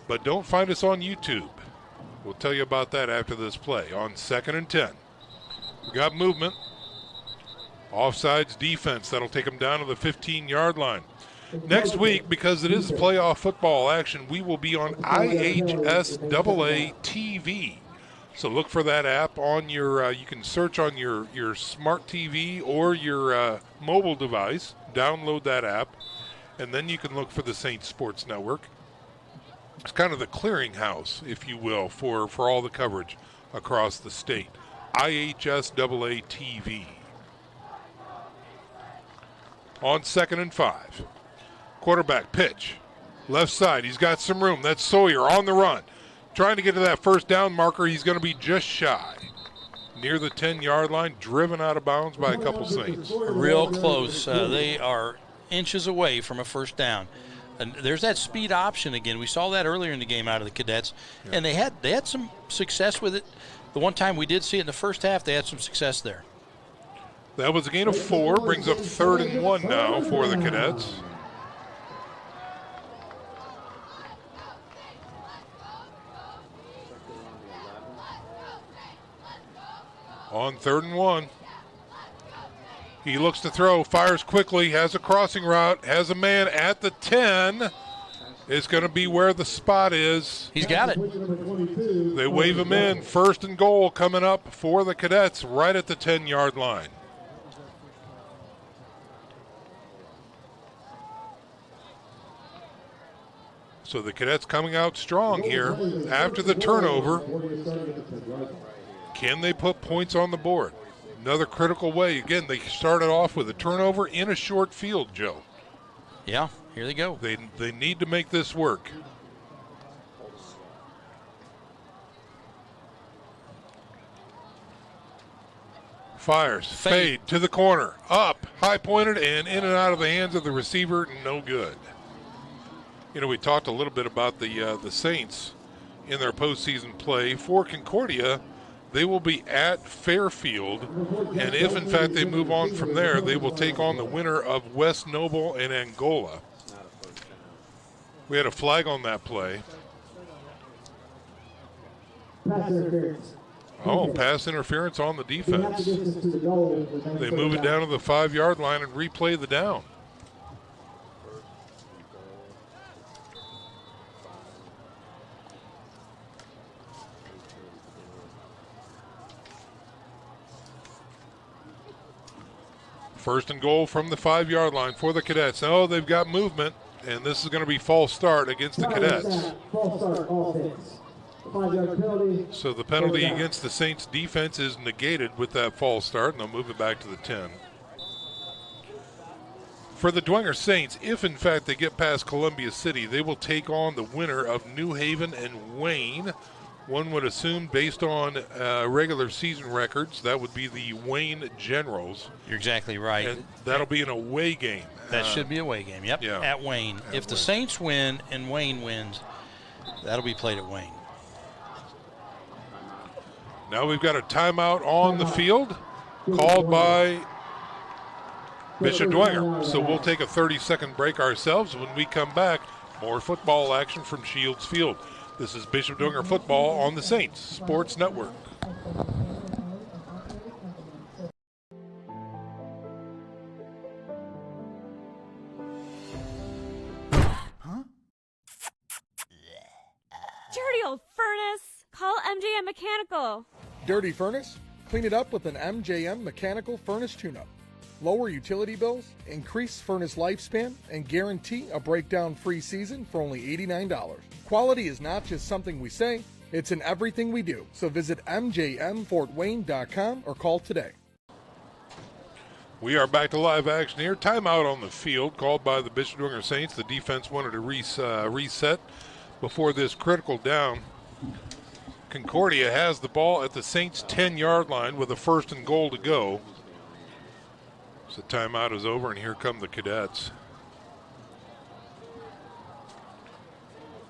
But don't find us on YouTube. We'll tell you about that after this play. On 2nd and 10. We got movement. Offsides defense. That'll take them down to the 15-yard line. Next week, because it is playoff football action, we will be on IHSAA TV. So look for that app on your, you can search on your smart TV or your mobile device. Download that app, and then you can look for the Saints Sports Network. It's kind of the clearinghouse, if you will, for all the coverage across the state. IHSAA TV. On 2nd and 5. Quarterback pitch. Left side. He's got some room. That's Sawyer on the run. Trying to get to that first down marker. He's going to be just shy. Near the 10-yard line. Driven out of bounds by a couple Saints. Real close. They are inches away from a first down. And there's that speed option again. We saw that earlier in the game out of the Cadets. Yeah. And they had some success with it. The one time we did see it in the first half, they had some success there. That was a gain of 4. Brings up 3rd and 1 now for the Cadets. On 3rd and 1. He looks to throw, fires quickly, has a crossing route, has a man at the 10. It's going to be where the spot is. He's got it. They wave him in. 1st and goal coming up for the Cadets right at the 10-yard line. So the Cadets coming out strong here after the turnover. Can they put points on the board? Another critical way. Again, they started off with a turnover in a short field, Joe. Yeah, here they go. They need to make this work. Fires, fade to the corner, up, high pointed, and in and out of the hands of the receiver, no good. You know, we talked a little bit about the Saints in their postseason play. For Concordia, they will be at Fairfield, and if in fact they move on from there, they will take on the winner of West Noble and Angola. We had a flag on that play. Oh, pass interference on the defense. They move it down to the 5-yard line and replay the down. First and goal from the 5-yard line for the Cadets. Oh, they've got movement, and this is going to be false start against the Cadets. So the penalty against the Saints defense is negated with that false start, and they'll move it back to the 10. For the Dwenger Saints, if in fact they get past Columbia City, they will take on the winner of New Haven and Wayne. One would assume, based on regular season records, that would be the Wayne Generals. You're exactly right. And that'll be an away game. That should be a away game, yep, yeah. At Wayne. If the Saints win and Wayne wins, that'll be played at Wayne. Now we've got a timeout on the field called by Bishop Dwenger. So we'll take a 30-second break ourselves. When we come back, more football action from Shields Field. This is Bishop Dwenger football on the Saints Sports Network. Dirty old furnace. Call MJM Mechanical. Dirty furnace? Clean it up with an MJM Mechanical furnace tune-up. Lower utility bills, increase furnace lifespan, and guarantee a breakdown-free season for only $89. Quality is not just something we say, it's in everything we do. So visit mjmfortwayne.com or call today. We are back to live action here. Timeout on the field called by the Bishop Dwenger Saints. The defense wanted to reset before this critical down. Concordia has the ball at the Saints' 10-yard line with a 1st and goal to go. So timeout is over, and here come the Cadets.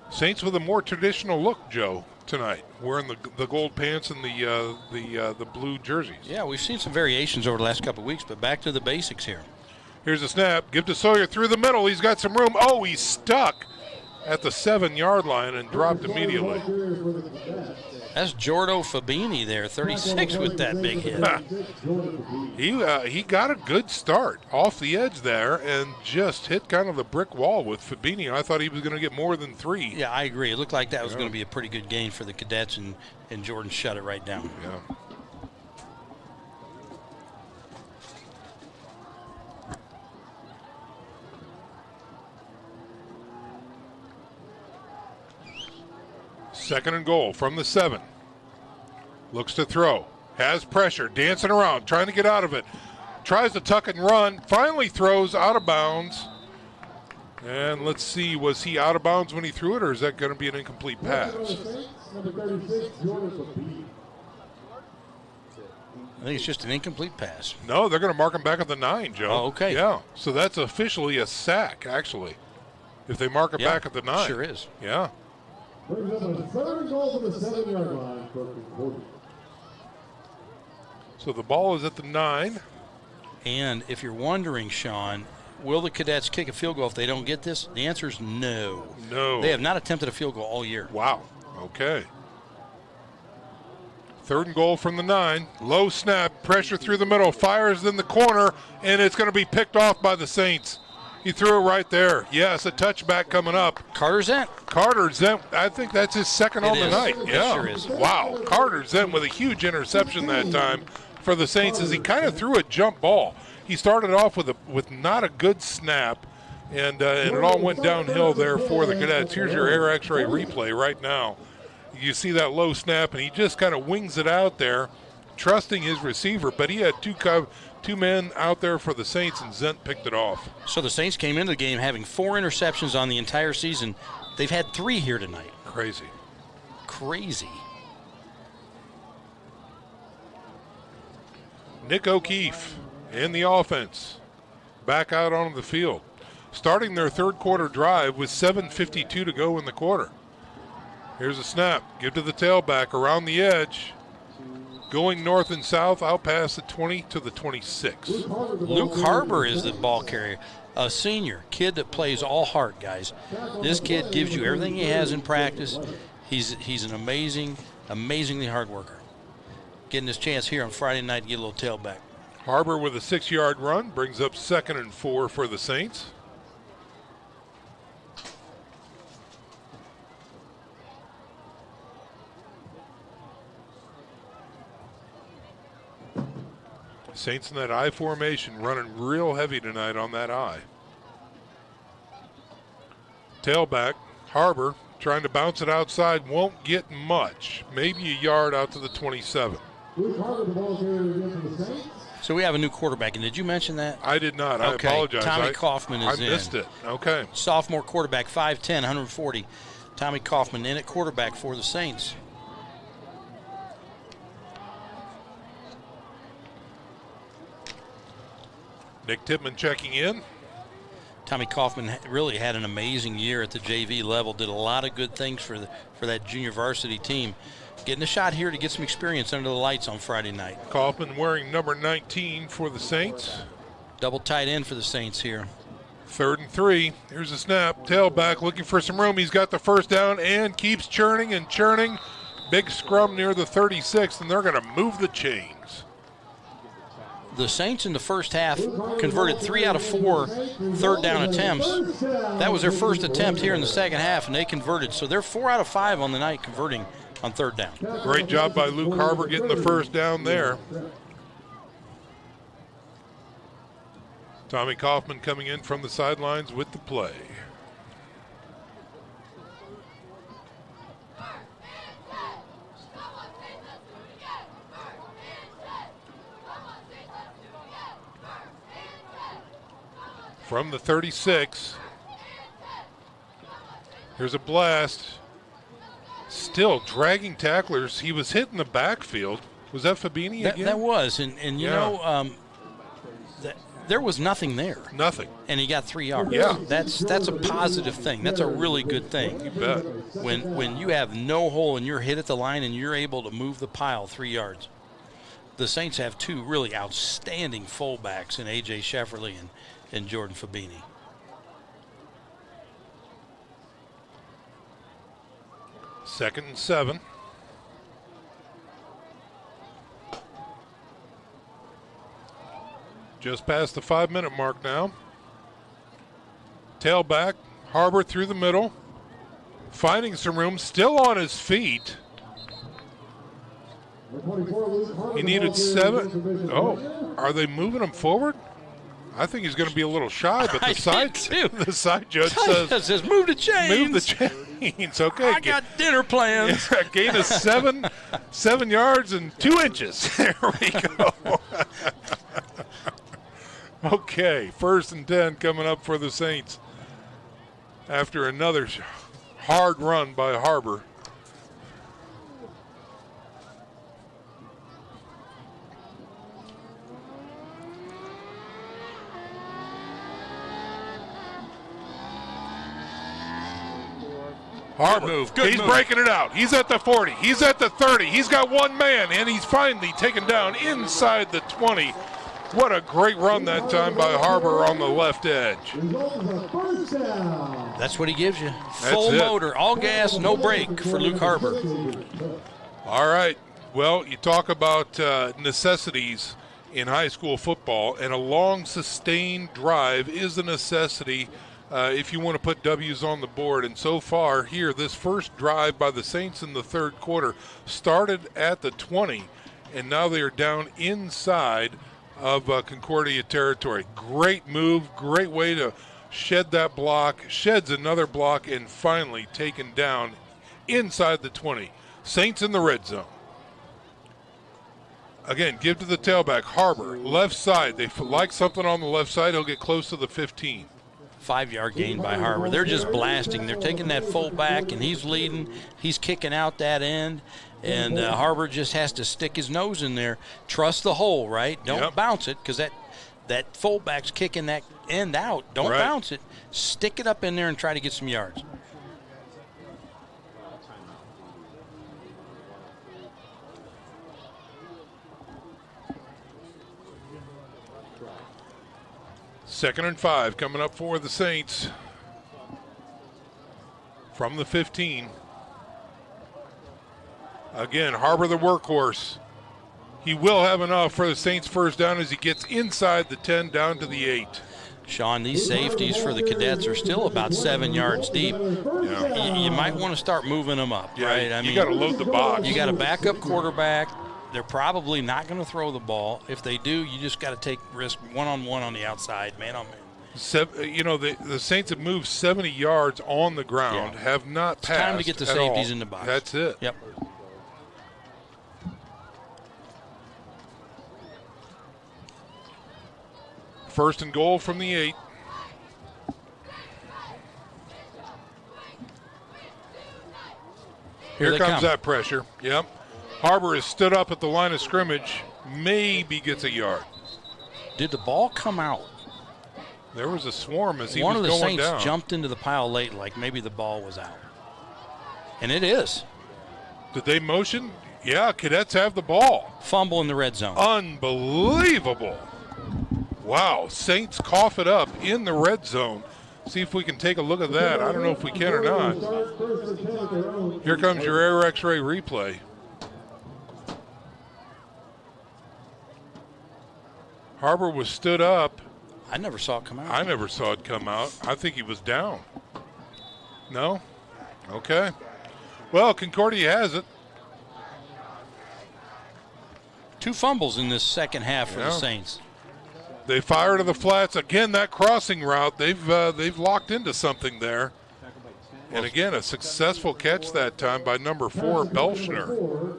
Saints with a more traditional look, Joe, tonight, wearing the gold pants and the blue jerseys. Yeah, we've seen some variations over the last couple of weeks, but back to the basics here. Here's a snap. Give to Sawyer through the middle. He's got some room. Oh, he's stuck at the 7-yard line and dropped immediately. That's Jordo Fabini there, 36 with that big hit. He got a good start off the edge there and just hit kind of the brick wall with Fabini. I thought he was going to get more than 3. Yeah, I agree. It looked like that was going to be a pretty good gain for the Cadets, and Jordan shut it right down. Yeah. Second and goal from the 7. Looks to throw. Has pressure. Dancing around. Trying to get out of it. Tries to tuck and run. Finally throws out of bounds. And let's see. Was he out of bounds when he threw it, or is that going to be an incomplete pass? I think it's just an incomplete pass. No, they're going to mark him back at the 9, Joe. Oh, okay. Yeah. So that's officially a sack, actually, if they mark it back at the 9. Sure is. Yeah. Brings up a 3rd goal from the 7-yard line for Concordia. So the ball is at the 9. And if you're wondering, Sean, will the Cadets kick a field goal if they don't get this? The answer is no. No. They have not attempted a field goal all year. Wow. Okay. 3rd and goal from the 9. Low snap, pressure through the middle, fires in the corner, and it's going to be picked off by the Saints. He threw it right there. Yes, a touchback coming up. Carter Zent. Carter Zent, I think that's his second on the night. Yeah. Sure is. Wow. Carter Zent with a huge interception that time for the Saints as he kind of threw a jump ball. He started off with not a good snap, and it all went downhill there for the Cadets. Here's your air x-ray replay right now. You see that low snap, and he just kind of wings it out there, trusting his receiver, but he had two men out there for the Saints, and Zent picked it off. So the Saints came into the game having 4 interceptions on the entire season. They've had 3 here tonight. Crazy. Nick O'Keefe in the offense, back out on the field, starting their 3rd quarter drive with 7:52 to go in the quarter. Here's a snap. Give to the tailback around the edge. Going north and south, out past the 20 to the 26. Luke Harbor is the ball carrier, a senior kid that plays all heart, guys. This kid gives you everything he has in practice. He's an amazingly hard worker. Getting his chance here on Friday night to get a little tailback. Harbor with a 6-yard run brings up 2nd and 4 for the Saints. Saints in that I formation running real heavy tonight on that I. Tailback, Harbor, trying to bounce it outside, won't get much. Maybe a yard out to the 27. So we have a new quarterback, and did you mention that? I did not. Okay. I apologize. Tommy Kaufman is in. I missed it. Okay. Sophomore quarterback, 5'10", 140. Tommy Kaufman in at quarterback for the Saints. Nick Tippmann checking in. Tommy Kaufman really had an amazing year at the JV level, did a lot of good things for that junior varsity team. Getting a shot here to get some experience under the lights on Friday night. Kaufman wearing number 19 for the Saints. Double tight end for the Saints here. 3rd and 3. Here's a snap. Tailback looking for some room. He's got the first down and keeps churning and churning. Big scrum near the 36, and they're going to move the chains. The Saints in the first half converted 3 out of 4 third down attempts. That was their first attempt here in the second half, and they converted. So they're 4 out of 5 on the night converting on third down. Great job by Luke Harbor getting the first down there. Tommy Kaufman coming in from the sidelines with the play. From the 36, here's a blast. Still dragging tacklers. He was hit in the backfield. Was that Fabini again? That was, and you know, there was nothing there. Nothing. And he got 3 yards. Yeah. That's a positive thing. That's a really good thing. You bet. When you have no hole and you're hit at the line and you're able to move the pile 3 yards. The Saints have 2 really outstanding fullbacks in A.J. Shefferly and Jordan Fabini. Second and 7. Just past the 5-minute mark now. Tailback, Harbor through the middle. Finding some room, still on his feet. He needed 7. Oh, are they moving him forward? I think he's going to be a little shy, but the side judge says move the chains. Move the chains. Okay. I got dinner plans. Gain of 7 yards and 2 inches. There we go. Okay, 1st and 10 coming up for the Saints after another hard run by Harbor. Harbor, he's breaking it out. He's at the 40. He's at the 30. He's got one man, and he's finally taken down inside the 20. What a great run that time by Harbor on the left edge. That's what he gives you. Full motor, all gas, no brake for Luke Harbor. All right. Well, you talk about necessities in high school football, and a long, sustained drive is a necessity if you want to put W's on the board. And so far here, this first drive by the Saints in the 3rd quarter started at the 20, and now they are down inside of Concordia territory. Great move, great way to shed that block, sheds another block, and finally taken down inside the 20. Saints in the red zone. Again, give to the tailback, Harbor, left side. They like something on the left side. He'll get close to the 15. 5-yard gain by Harbor. They're just blasting. They're taking that fullback, and he's leading. He's kicking out that end, and Harbor just has to stick his nose in there. Trust the hole, right? Don't bounce it, because that fullback's kicking that end out. Don't bounce it. Stick it up in there and try to get some yards. Second and 5 coming up for the Saints from the 15. Again, Harbor the workhorse. He will have enough for the Saints' first down as he gets inside the 10 down to the 8. Sean, these safeties for the Cadets are still about 7 yards deep. Yeah. You might want to start moving them up, right? I mean, you got to load the box. You got a backup quarterback. They're probably not going to throw the ball. If they do, you just got to take risk one-on-one on the outside, man-on-man. The Saints have moved 70 yards on the ground, have not passed. Time to get the safeties in the box. That's it. Yep. First and goal from the 8. Here comes that pressure. Yep. Harbor has stood up at the line of scrimmage. Maybe gets a yard. Did the ball come out? There was a swarm as he One was of the going Saints down. jumped into the pile late, like maybe the ball was out. And it is. Did they motion? Yeah, Cadets have the ball. Fumble in the red zone. Unbelievable. Wow, Saints cough it up in the red zone. See if we can take a look at that. I don't know if we can or not. Here comes your Air X-ray replay. Harbor was stood up. I never saw it come out. I never saw it come out. I think he was down. No? Okay. Well, Concordia has it. 2 fumbles in this second half for the Saints. They fire to the flats. Again, that crossing route, they've locked into something there. And again, a successful catch that time by number 4, Belshner.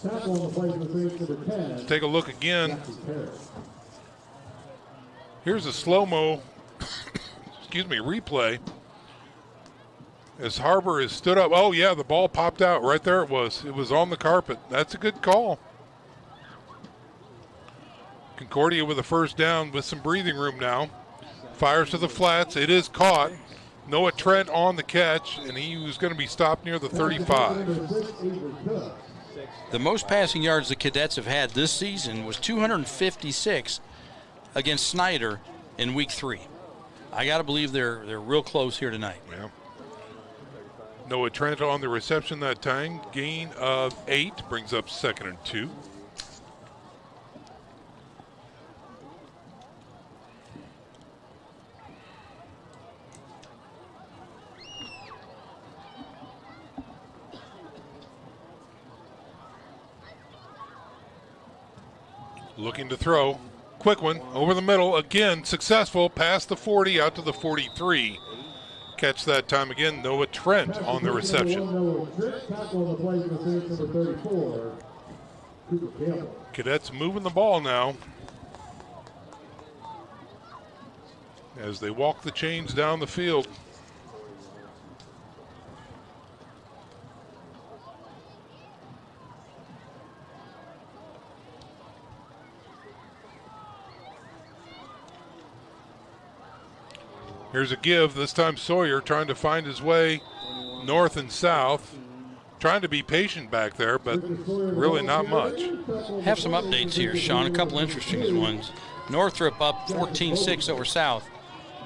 Let's take a look again. Here's a slow-mo, replay. As Harbor has stood up. Oh, yeah, the ball popped out. Right there it was. It was on the carpet. That's a good call. Concordia with a first down with some breathing room now. Fires to the flats. It is caught. Noah Trent on the catch, and he was going to be stopped near the 35. The most passing yards the Cadets have had this season was 256 against Snyder in week 3. I got to believe they're real close here tonight. Yeah. Noah Trent on the reception that time. Gain of 8 brings up 2nd and 2. Looking to throw. Quick one over the middle. Again, successful. Past the 40 out to the 43. Catch that time again. Noah Trent on the reception. Cadets moving the ball now as they walk the chains down the field. Here's a give. This time Sawyer trying to find his way north and south. Trying to be patient back there, but really not much. Have some updates here, Sean. A couple interesting ones. Northrop up 14-6 over South.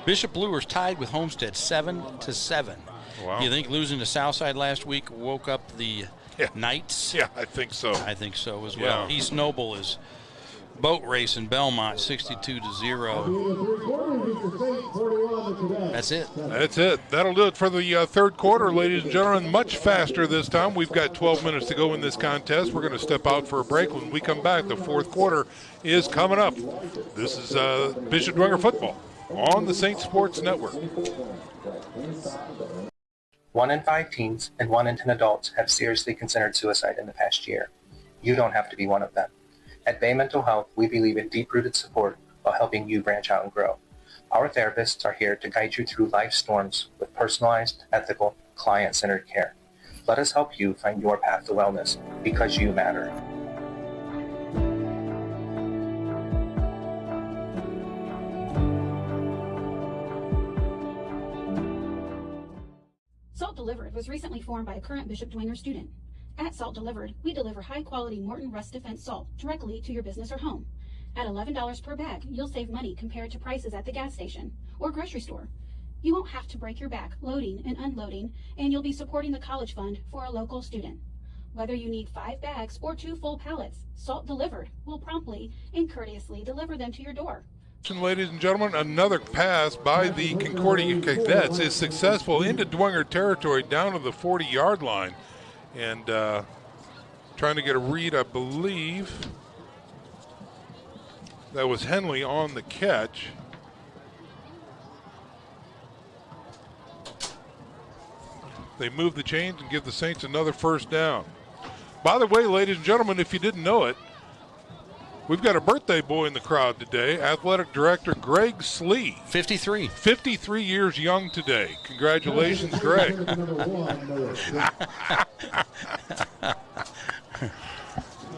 Bishop Luers tied with Homestead 7-7. Wow. Do you think losing to Southside last week woke up the Knights? Yeah, I think so. I think so as well. East Noble is boat race in Belmont 62-0. That's it. That's it. That'll do it for the third quarter, ladies and gentlemen. Much faster this time. We've got 12 minutes to go in this contest. We're going to step out for a break. When we come back, the fourth quarter is coming up. This is Bishop Dwenger football on the Saint Sports Network. 1 in 5 teens and 1 in 10 adults have seriously considered suicide in the past year. You don't have to be one of them. At Bay Mental Health, we believe in deep-rooted support while helping you branch out and grow. Our therapists are here to guide you through life's storms with personalized, ethical, client-centered care. Let us help you find your path to wellness because you matter. Salt Delivered was recently formed by a current Bishop Dwenger student. At Salt Delivered, we deliver high-quality Morton Rust Defense salt directly to your business or home. At $11 per bag, you'll save money compared to prices at the gas station or grocery store. You won't have to break your back loading and unloading, and you'll be supporting the college fund for a local student. Whether you need 5 bags or 2 full pallets, Salt Delivered will promptly and courteously deliver them to your door. Ladies and gentlemen, another pass by the Concordia Cadets is successful into Dwenger territory down to the 40-yard line. And Trying to get a read, I believe. That was Henley on the catch. They move the chains and give the Saints another first down. By the way, ladies and gentlemen, if you didn't know it, we've got a birthday boy in the crowd today, Athletic Director Greg Slee. 53. 53 years young today. Congratulations, Greg.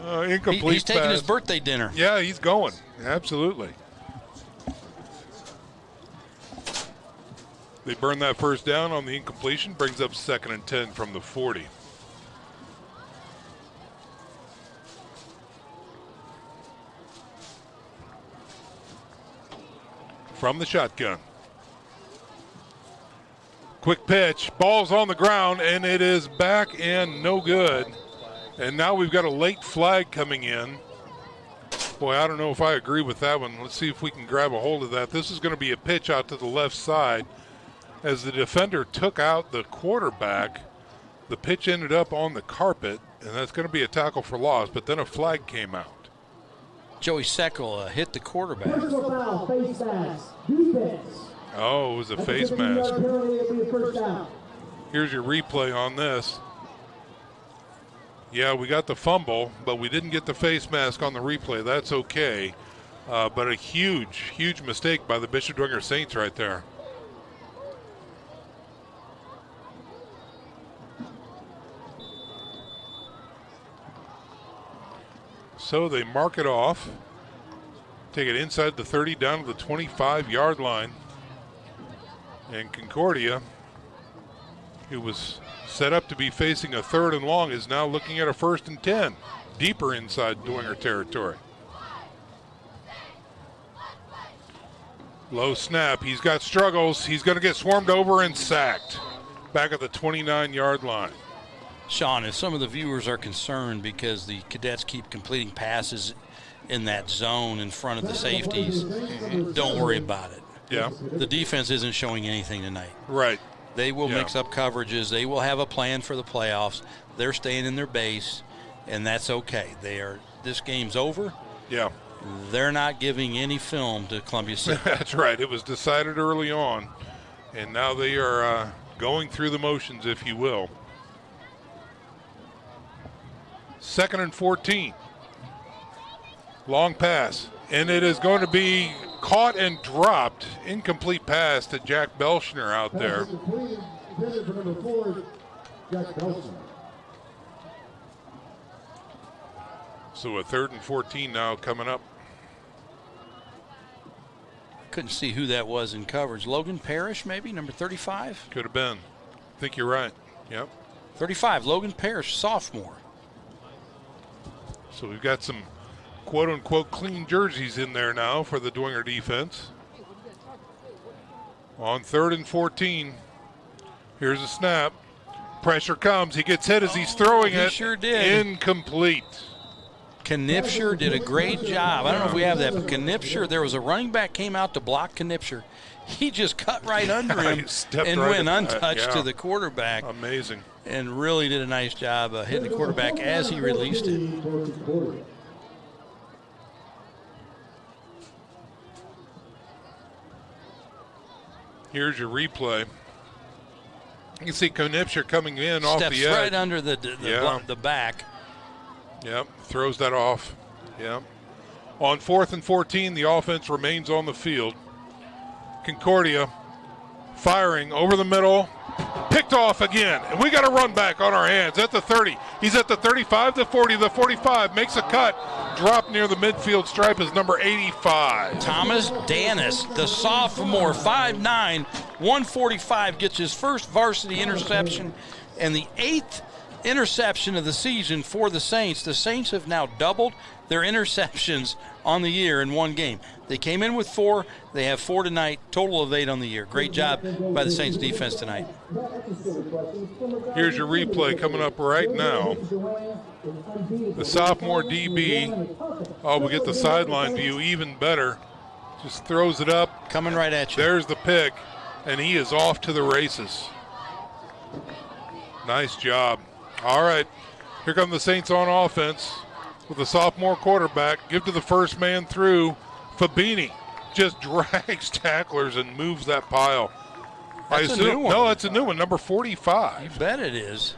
Incomplete He's taking pass. his birthday dinner. Yeah, he's going. Absolutely. They burn that first down on the incompletion, brings up 2nd and 10 from the 40. From the shotgun. Quick pitch, ball's on the ground, and it is back and no good. And now we've got a late flag coming in. Boy, I don't know if I agree with that one. Let's see if we can grab a hold of that. This is going to be a pitch out to the left side. As the defender took out the quarterback, the pitch ended up on the carpet, and that's going to be a tackle for loss, but then a flag came out. Joey Seckel hit the quarterback. Oh, it was a face mask. Here's your replay on this. Yeah, we got the fumble, but we didn't get the face mask on the replay. That's okay. But a huge, huge mistake by the Bishop Dwenger Saints right there. So they mark it off, take it inside the 30 down to the 25-yard line. And Concordia, who was set up to be facing a 3rd and long, is now looking at a 1st and 10, deeper inside Dwenger territory. Low snap, he's got struggles, he's going to get swarmed over and sacked back at the 29-yard line. Sean, if some of the viewers are concerned because the Cadets keep completing passes in that zone in front of the safeties, don't worry about it. Yeah. The defense isn't showing anything tonight. Right. They will mix up coverages. They will have a plan for the playoffs. They're staying in their base, and that's okay. This game's over. Yeah. They're not giving any film to Columbia City. That's right. It was decided early on, and now they are going through the motions, if you will. 2nd and 14. Long pass. And it is going to be caught and dropped. Incomplete pass to Jack Belshner out there. So a 3rd and 14 now coming up. Couldn't see who that was in coverage. Logan Parrish, maybe, number 35? Could have been. I think you're right. Yep. 35, Logan Parrish, sophomore. So we've got some quote-unquote clean jerseys in there now for the Dwenger defense. On 3rd and 14, here's a snap. Pressure comes. He gets hit as he's throwing it. He sure did. Incomplete. Knipscher did a great job. I don't know if we have that, but Knipscher, there was a running back came out to block Knipscher. He just cut right under him and right went untouched to the quarterback. Amazing. And really did a nice job hitting the quarterback as he released it. Here's your replay. You can see Knipscher coming in off the edge. Steps right under the back. Yep, throws that off. Yep. On 4th and 14, the offense remains on the field. Concordia firing over the middle. Picked off again. And we got a run back on our hands at the 30. He's at the 35, the 40, the 45. Makes a cut. Drop near the midfield stripe is number 85. Thomas Danis, the sophomore, 5'9", 145, gets his first varsity interception and the 8th interception of the season for the Saints. The Saints have now doubled their interceptions on the year in one game. They came in with 4. They have 4 tonight, total of 8 on the year. Great job by the Saints defense tonight. Here's your replay coming up right now. The sophomore DB, we get the sideline view even better. Just throws it up. Coming right at you. There's the pick, and he is off to the races. Nice job. All right, Here come the Saints on offense with a sophomore quarterback. Give to the first man through. Fabini just drags tacklers and moves that pile. That's a new one. No, that's a new one, number 45. You bet it is.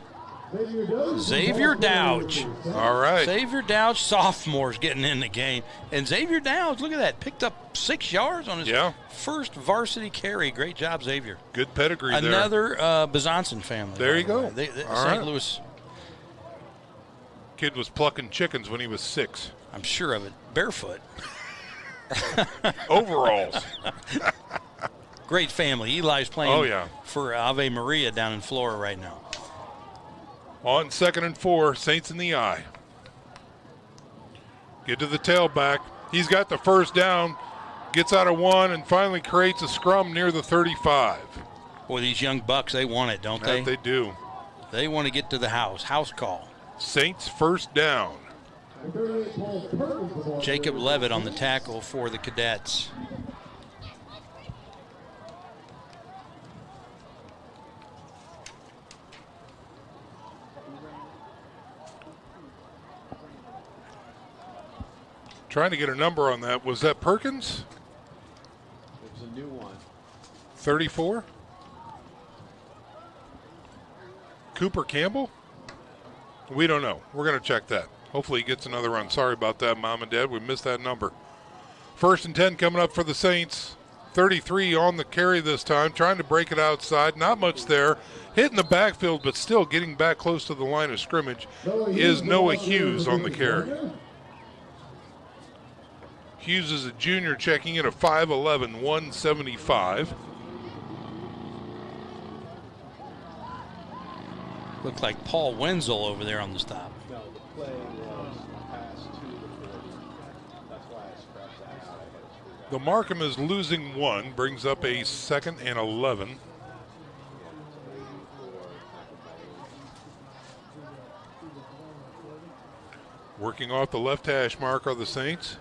Xavier Dowdge. All right. Xavier Dowdge, sophomore's getting in the game. And Xavier Dowdge, look at that, picked up 6 yards on his first varsity carry. Great job, Xavier. Good pedigree there. Another Bezanson family. There you go. St. Louis. Kid was plucking chickens when he was 6. I'm sure of it. Barefoot. Overalls. Great family. Eli's playing for Ave Maria down in Florida right now. On 2nd and 4, Saints in the eye. Get to the tailback. He's got the first down, gets out of 1, and finally creates a scrum near the 35. Boy, these young bucks, they want it, don't they? They do. They want to get to the house. House call. Saints first down. Jacob Levitt on the tackle for the Cadets. Trying to get a number on that. Was that Perkins? It was a new one. 34? Cooper Campbell? We don't know. We're going to check that. Hopefully he gets another run. Sorry about that, Mom and Dad. We missed that number. 1st and 10 coming up for the Saints. 33 on the carry this time, trying to break it outside. Not much there. Hitting the backfield, but still getting back close to the line of scrimmage is Noah Hughes on the carry. Hughes is a junior, checking in at 5'11", 175. Looked like Paul Wenzel over there on the stop. No, the play was a pass to the 40. That's why I scratched that out. The Markham is losing 1, brings up a 2nd and 11. Working off the left hash mark are the Saints.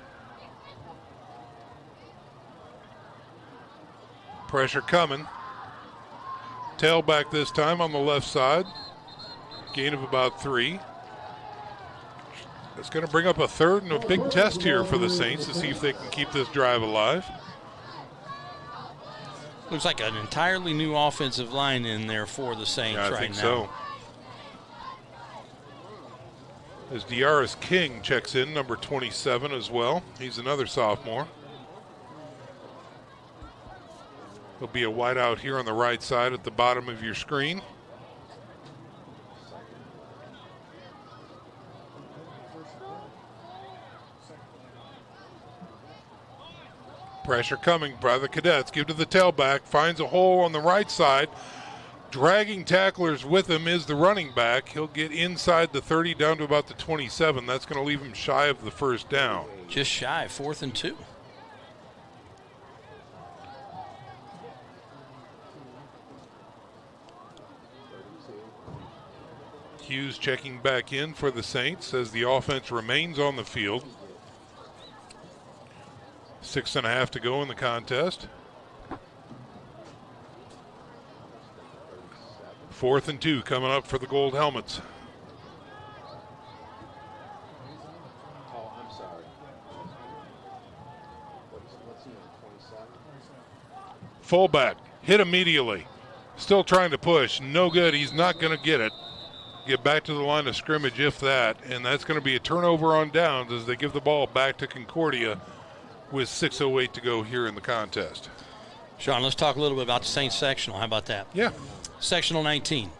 Pressure coming. Tailback this time on the left side. Gain of about 3. That's going to bring up a 3rd and a big test here for the Saints to see if they can keep this drive alive. Looks like an entirely new offensive line in there for the Saints right now. I think so. As Diaris King checks in, number 27 as well. He's another sophomore. There'll be a wideout here on the right side at the bottom of your screen. Pressure coming by the Cadets. Give to the tailback. Finds a hole on the right side. Dragging tacklers with him is the running back. He'll get inside the 30 down to about the 27. That's going to leave him shy of the first down. Just shy, 4th and 2. Hughes checking back in for the Saints as the offense remains on the field. 6.5 to go in the contest. 4th and 2 coming up for the Gold Helmets. Oh, I'm sorry. What's he on, 27? Fullback hit immediately. Still trying to push. No good. He's not going to get it. Get back to the line of scrimmage, if that, and that's going to be a turnover on downs as they give the ball back to Concordia with 6:08 to go here in the contest. Sean, let's talk a little bit about the Saints sectional. How about that? Yeah. Sectional 19.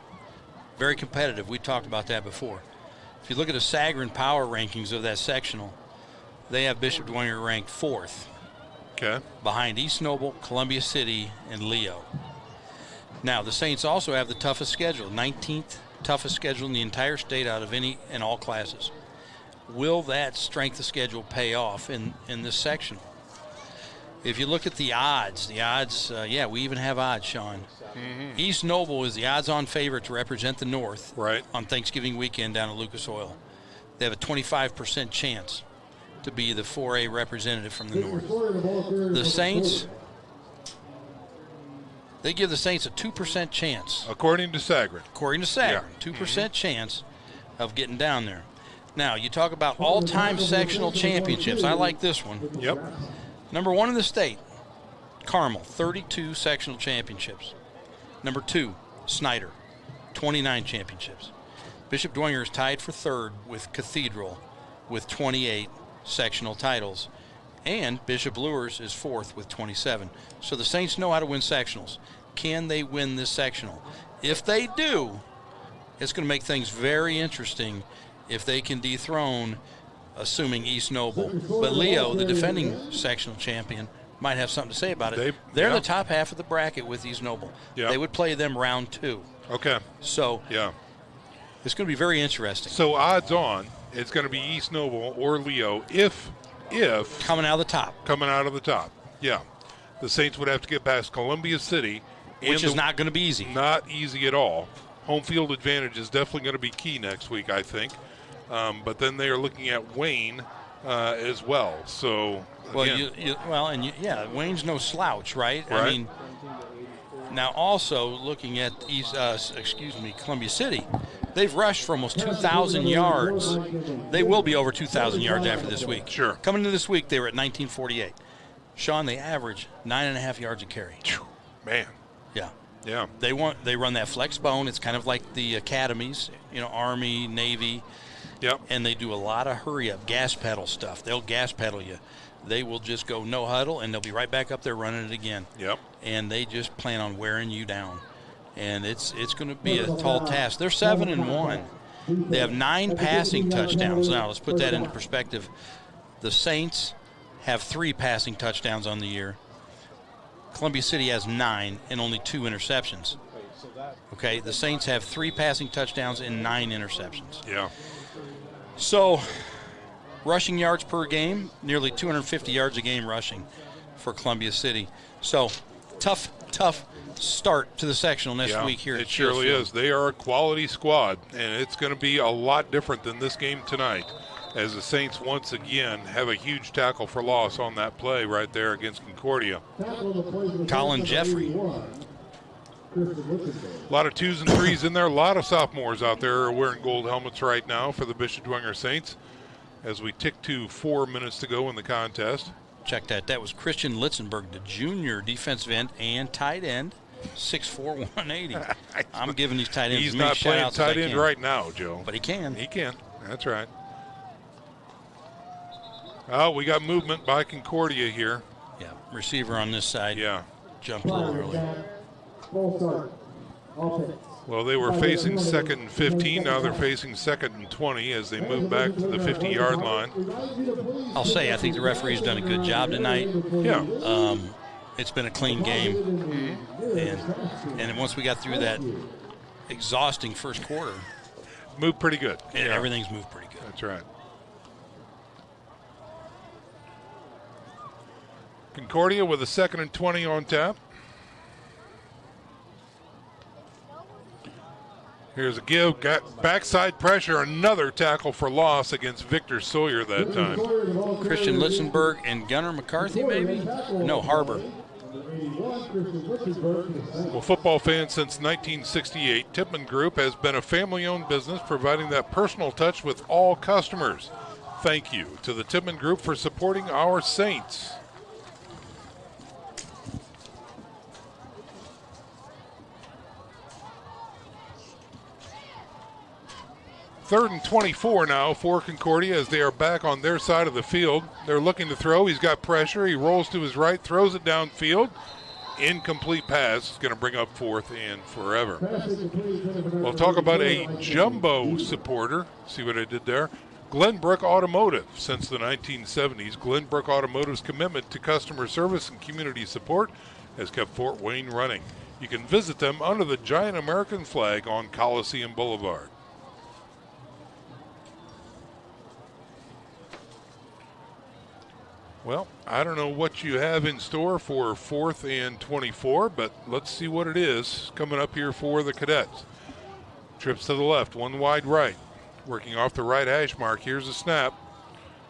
Very competitive. We talked about that before. If you look at the Sagarin power rankings of that sectional, they have Bishop Dwenger ranked 4th. Okay. Behind East Noble, Columbia City, and Leo. Now, the Saints also have the toughest schedule, 19th toughest schedule in the entire state out of any and all classes. Will that strength of schedule pay off in this sectional? If you look at the odds, yeah, we even have odds, Sean. Mm-hmm. East Noble is the odds-on favorite to represent the North right on Thanksgiving weekend down at Lucas Oil. They have a 25% chance to be the 4A representative from the North. The Saints, they give the Saints a 2% chance. According to Sagarin. According to Sagarin, 2% chance of getting down there. Now, you talk about all-time sectional championships. I like this one. Yep. Number 1 in the state, Carmel, 32 sectional championships. Number 2, Snyder, 29 championships. Bishop Dwenger is tied for 3rd with Cathedral with 28 sectional titles. And Bishop Luers is 4th with 27. So the Saints know how to win sectionals. Can they win this sectional? If they do, it's going to make things very interesting if they can dethrone, assuming East Noble. But Leo, the defending sectional champion, might have something to say about it. They're in the top half of the bracket with East Noble. Yeah. They would play them round 2. Okay. So it's going to be very interesting. So odds on, it's going to be East Noble or Leo if coming out of the top. Coming out of the top. Yeah. The Saints would have to get past Columbia City. Which is not going to be easy. Not easy at all. Home field advantage is definitely going to be key next week, I think. But then they are looking at Wayne as well. So, Wayne's no slouch, right? I mean, now also looking at Columbia City, they've rushed for almost 2,000 yards. They will be over 2,000 yards after this week. Sure. Coming into this week, they were at 1948. Sean, they average 9.5 yards a carry. Man. Yeah. Yeah. They run that flex bone. It's kind of like the academies, Army, Navy. Yep. And they do a lot of hurry up, gas pedal stuff. They'll gas pedal you. They will just go no huddle, and they'll be right back up there running it again. Yep. And they just plan on wearing you down. And it's going to be a tall task. They're 7-1. They have 9 passing touchdowns. Now, let's put that into perspective. The Saints have 3 passing touchdowns on the year. Columbia City has 9 and only 2 interceptions. Okay, the Saints have 3 passing touchdowns and 9 interceptions. Yeah. So, rushing yards per game, nearly 250 yards a game rushing for Columbia City. So, tough start to the sectional next week here. It surely is. They are a quality squad, and it's going to be a lot different than this game tonight, as the Saints once again have a huge tackle for loss on that play right there against Concordia. Colin Jeffrey. A lot of 2s and 3s in there. A lot of sophomores out there are wearing gold helmets right now for the Bishop Dwenger Saints as we tick to 4 minutes to go in the contest. Check that. That was Christian Litzenberg, the junior defensive end and tight end, 6'4", 180. I'm giving these tight ends He's not playing tight end right now, Joe. But he can. He can. That's right. Oh, we got movement by Concordia here. Yeah, receiver on this side. Yeah. Jumped a little early. Well, they were facing 2nd and 15. Now they're facing 2nd and 20 as they move back to the 50-yard line. I'll say, I think the referee's done a good job tonight. Yeah. It's been a clean game. And once we got through that exhausting first quarter. Moved pretty good. Yeah. Everything's moved pretty good. That's right. Concordia with a 2nd and 20 on tap. Here's a give, got backside pressure, another tackle for loss against Victor Sawyer that time. Christian Litzenberg and Gunnar McCarthy, maybe? No, Harbor. Well, football fans, since 1968, Tippmann Group has been a family-owned business providing that personal touch with all customers. Thank you to the Tippmann Group for supporting our Saints. Third and 24 now for Concordia as they are back on their side of the field. They're looking to throw. He's got pressure. He rolls to his right, throws it downfield. Incomplete pass. It's going to bring up 4th and forever. We'll talk about a jumbo supporter. See what I did there? Glenbrook Automotive. Since the 1970s, Glenbrook Automotive's commitment to customer service and community support has kept Fort Wayne running. You can visit them under the giant American flag on Coliseum Boulevard. Well, I don't know what you have in store for 4th and 24, but let's see what it is coming up here for the Cadets. Trips to the left, one wide right. Working off the right hash mark. Here's a snap.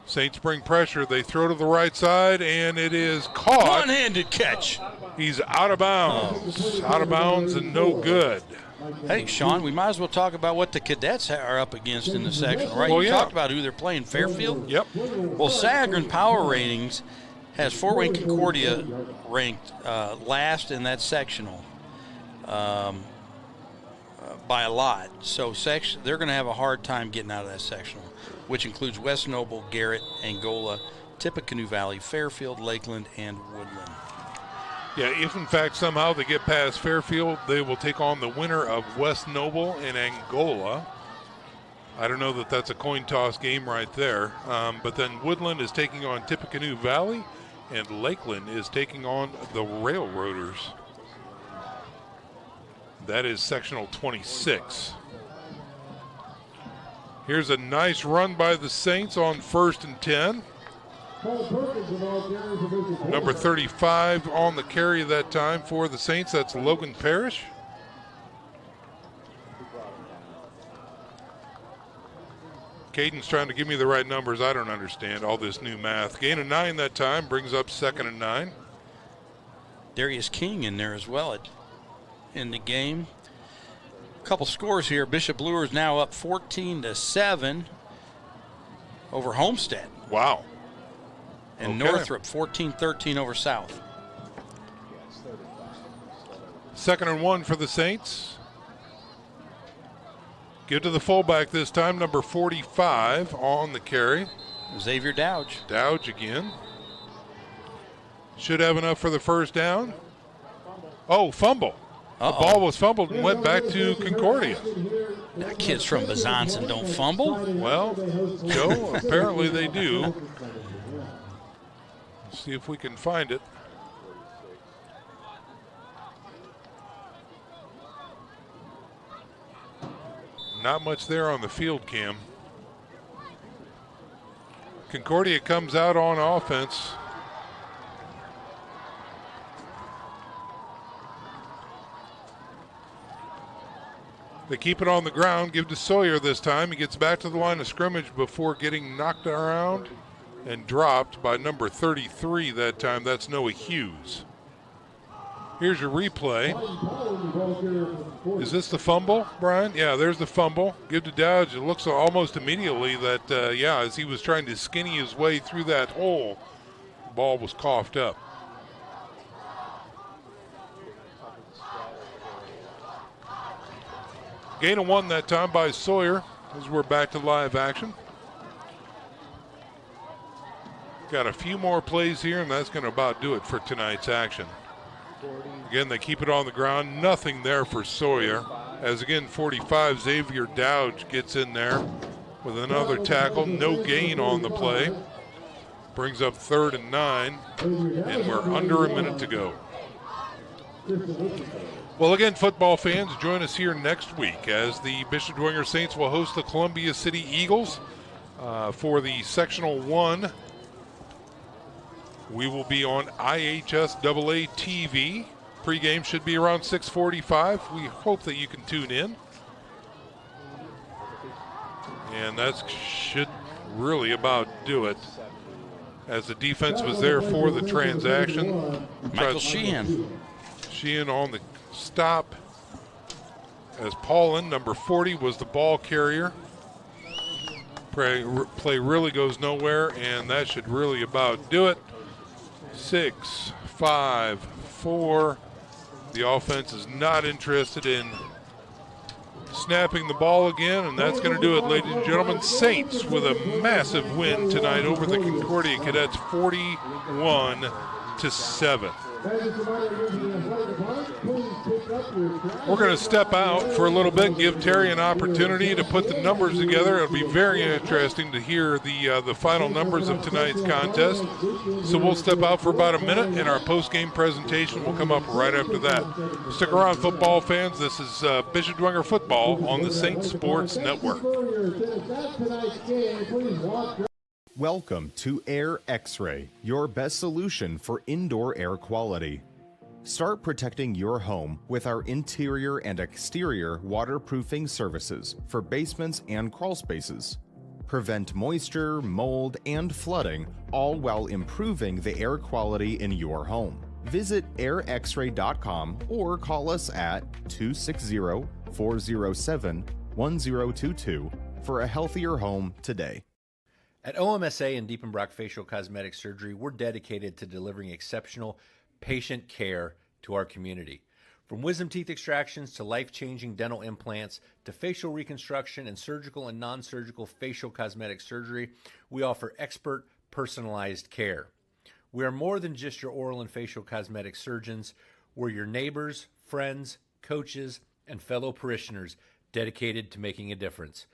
Saints bring pressure. They throw to the right side, and it is caught. One-handed catch. He's out of bounds. Out of bounds and no good. Hey, Sean, we might as well talk about what the Cadets are up against in the sectional, right? Well, you yeah. talked about who they're playing, Fairfield? Yep. Well, Sagarin Power Ratings has Fort Wayne Concordia ranked last in that sectional by a lot. So they're going to have a hard time getting out of that sectional, which includes West Noble, Garrett, Angola, Tippecanoe Valley, Fairfield, Lakeland, and Woodland. Yeah, if in fact somehow they get past Fairfield, they will take on the winner of West Noble and Angola. I don't know that that's a coin toss game right there. But then Woodland is taking on Tippecanoe Valley, and Lakeland is taking on the Railroaders. That is sectional 26. Here's a nice run by the Saints on 1st and 10. Number 35 on the carry that time for the Saints. That's Logan Parrish. Caden's trying to give me the right numbers. I don't understand all this new math. Gain of 9 that time brings up 2nd and 9. Darius King in there as well in the game. A couple scores here. Bishop Luers now up 14-7 over Homestead. Wow. And Okay. Northrop 14-13 over South. 2nd and 1 for the Saints. Give to the fullback this time, number 45 on the carry. Xavier Dowdge. Dowdge again. Should have enough for the first down. Oh, fumble. The ball was fumbled and went back to Concordia. Now, kids from Besançon don't fumble. Well, Joe, apparently they do. Let's see if we can find it. Not much there on the field cam. Concordia comes out on offense. They keep it on the ground, give to Sawyer this time. He gets back to the line of scrimmage before getting knocked around and dropped by number 33 that time. That's Noah Hughes. Here's your replay. Is this the fumble, Brian? Yeah, there's the fumble. Give to Dowdge. It looks almost immediately that, as he was trying to skinny his way through that hole, the ball was coughed up. Gain of 1 that time by Sawyer as we're back to live action. Got a few more plays here, and that's going to about do it for tonight's action. Again, they keep it on the ground. Nothing there for Sawyer. As again, 45, Xavier Dowdge gets in there with another tackle. No gain on the play. Brings up 3rd and 9, and we're under a minute to go. Well, again, football fans, join us here next week as the Bishop Dwenger Saints will host the Columbia City Eagles for the Sectional 1. We will be on IHSAA TV. Pregame should be around 6:45. We hope that you can tune in. And that should really about do it. As the defense was there for the transaction. Michael Sheehan. Sheehan on the stop. As Paulin, number 40, was the ball carrier. Play really goes nowhere, and that should really about do it. 6, 5, 4. The offense is not interested in snapping the ball again, and that's going to do it, ladies and gentlemen. Saints with a massive win tonight over the Concordia Cadets, 41-7. We're going to step out for a little bit and give Terry an opportunity to put the numbers together. It'll be very interesting to hear the final numbers of tonight's contest. So we'll step out for about a minute, and our post-game presentation will come up right after that. Stick around, football fans. This is Bishop Dwenger Football on the Saints Sports Network. Welcome to Air X-Ray, your best solution for indoor air quality. Start protecting your home with our interior and exterior waterproofing services for basements and crawl spaces. Prevent moisture, mold, and flooding, all while improving the air quality in your home. Visit airxray.com or call us at 260-407-1022 for a healthier home today. At OMSA and Diepenbrock Facial Cosmetic Surgery, we're dedicated to delivering exceptional patient care to our community. From wisdom teeth extractions to life-changing dental implants to facial reconstruction and surgical and non-surgical facial cosmetic surgery, we offer expert, personalized care. We are more than just your oral and facial cosmetic surgeons. We're your neighbors, friends, coaches, and fellow parishioners dedicated to making a difference.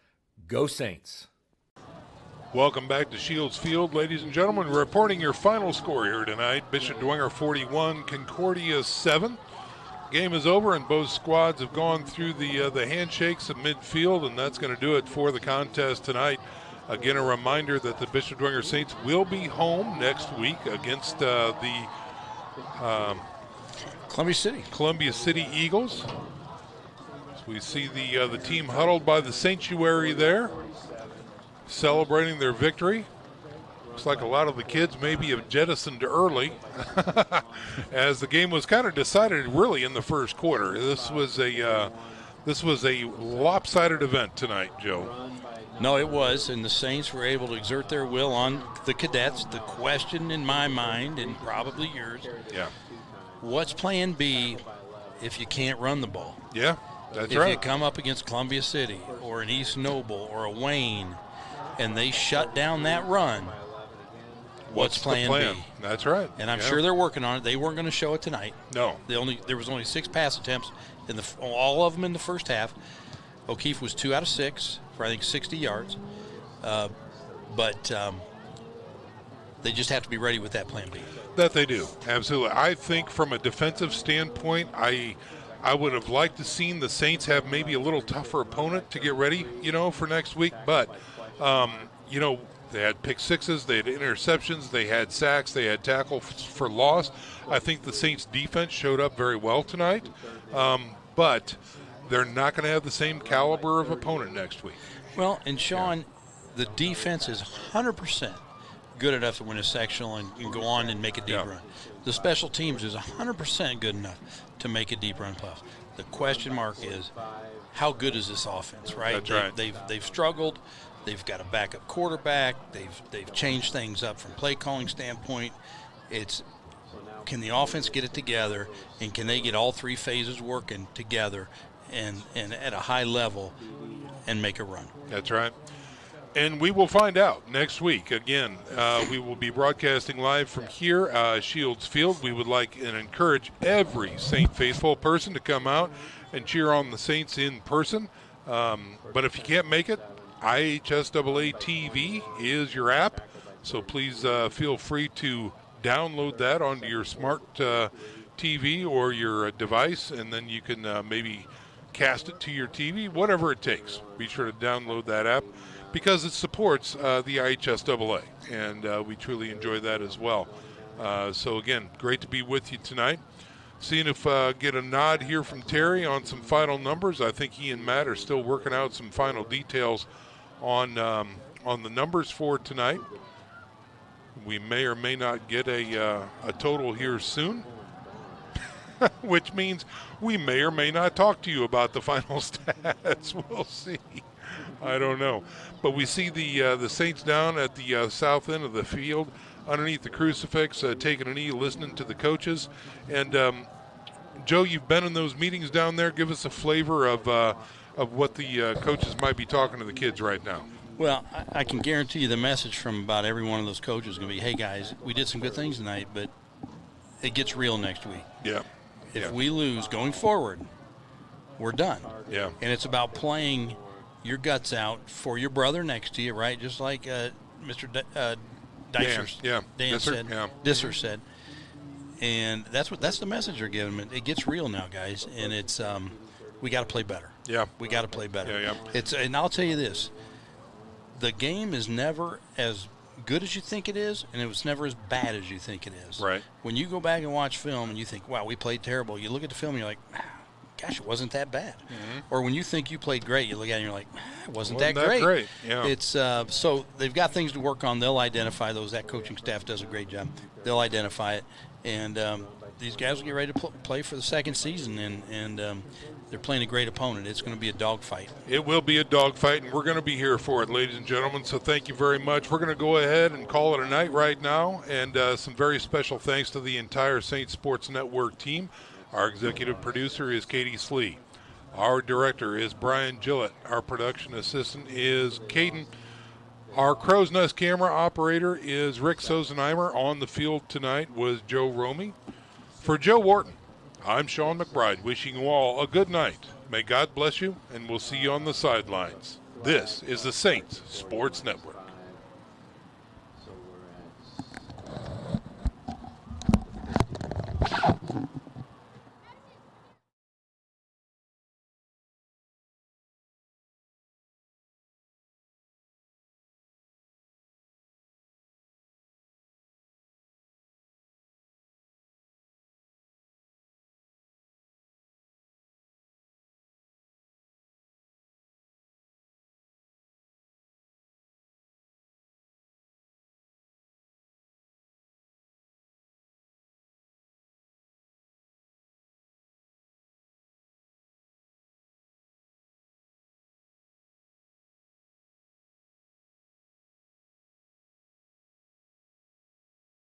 Go Saints! Welcome back to Shields Field, ladies and gentlemen. Reporting your final score here tonight. Bishop Dwenger 41, Concordia 7. Game is over and both squads have gone through the handshakes at midfield, and that's going to do it for the contest tonight. Again, a reminder that the Bishop Dwenger Saints will be home next week against the Columbia City Eagles. So we see the team huddled by the sanctuary there, celebrating their victory. Looks like a lot of the kids maybe have jettisoned early as the game was kind of decided really in the first quarter. This was a lopsided event tonight, Joe. No, it was, and the Saints were able to exert their will on the Cadets. The question in my mind, and probably yours, what's plan B if you can't run the ball? Yeah, that's right. If you come up against Columbia City or an East Noble or a Wayne and they shut down that run, what's plan B? That's right. And I'm sure they're working on it. They weren't going to show it tonight. No. There was only 6 pass attempts, all of them in the first half. O'Keefe was 2 out of 6 for, I think, 60 yards. But they just have to be ready with that plan B. That they do, absolutely. I think from a defensive standpoint, I would have liked to seen the Saints have maybe a little tougher opponent to get ready, for next week. But, they had pick sixes, they had interceptions, they had sacks, they had tackles for loss. I think the Saints defense showed up very well tonight. But they're not going to have the same caliber of opponent next week. Well, and Sean, the defense is 100% good enough to win a sectional and go on and make a deep run. The special teams is 100% good enough to make a deep run playoffs. The question mark is, how good is this offense, right? That's right. They've struggled. They've got a backup quarterback. They've changed things up from play calling standpoint. Can the offense get it together, and can they get all 3 phases working together and at a high level and make a run? That's right. And we will find out next week. Again, we will be broadcasting live from here, Shields Field. We would like and encourage every Saint faithful person to come out and cheer on the Saints in person. But if you can't make it, IHSAA TV is your app. So please feel free to download that onto your smart TV or your device, and then you can maybe cast it to your TV, whatever it takes. Be sure to download that app because it supports the IHSAA, and we truly enjoy that as well. So again, great to be with you tonight. Seeing if get a nod here from Terry on some final numbers. I think he and Matt are still working out some final details on the numbers for tonight. We may or may not get a total here soon, which means we may or may not talk to you about the final stats. We'll see. I don't know. But we see the Saints down at the south end of the field underneath the crucifix, taking a knee, listening to the coaches. And, Joe, you've been in those meetings down there. Give us a flavor of what the coaches might be talking to the kids right now. Well, I can guarantee you the message from about every one of those coaches is going to be, hey, guys, we did some good things tonight, but it gets real next week. Yeah. If we lose going forward, we're done. Yeah. And it's about playing your guts out for your brother next to you, right? Just like Mr. Disser said. And that's the message they're giving them. It gets real now, guys, and it's we got to play better. Yeah. We got to play better. Yeah. And I'll tell you this. The game is never as good as you think it is, and it was never as bad as you think it is. Right. When you go back and watch film and you think, wow, we played terrible, you look at the film and you're like, gosh, it wasn't that bad. Mm-hmm. Or when you think you played great, you look at it and you're like, it wasn't that great. Yeah. It's so they've got things to work on. They'll identify those. That coaching staff does a great job. They'll identify it. And these guys will get ready to play for the second season, and they're playing a great opponent. It's going to be a dogfight. It will be a dogfight, and we're going to be here for it, ladies and gentlemen. So thank you very much. We're going to go ahead and call it a night right now, and some very special thanks to the entire Saints Sports Network team. Our executive producer is Katie Slee. Our director is Brian Gillett. Our production assistant is Caden. Our Crow's Nest camera operator is Rick Sosenheimer. On the field tonight was Joe Romy. For Joe Wharton, I'm Sean McBride, wishing you all a good night. May God bless you, and we'll see you on the sidelines. This is the Saints Sports Network.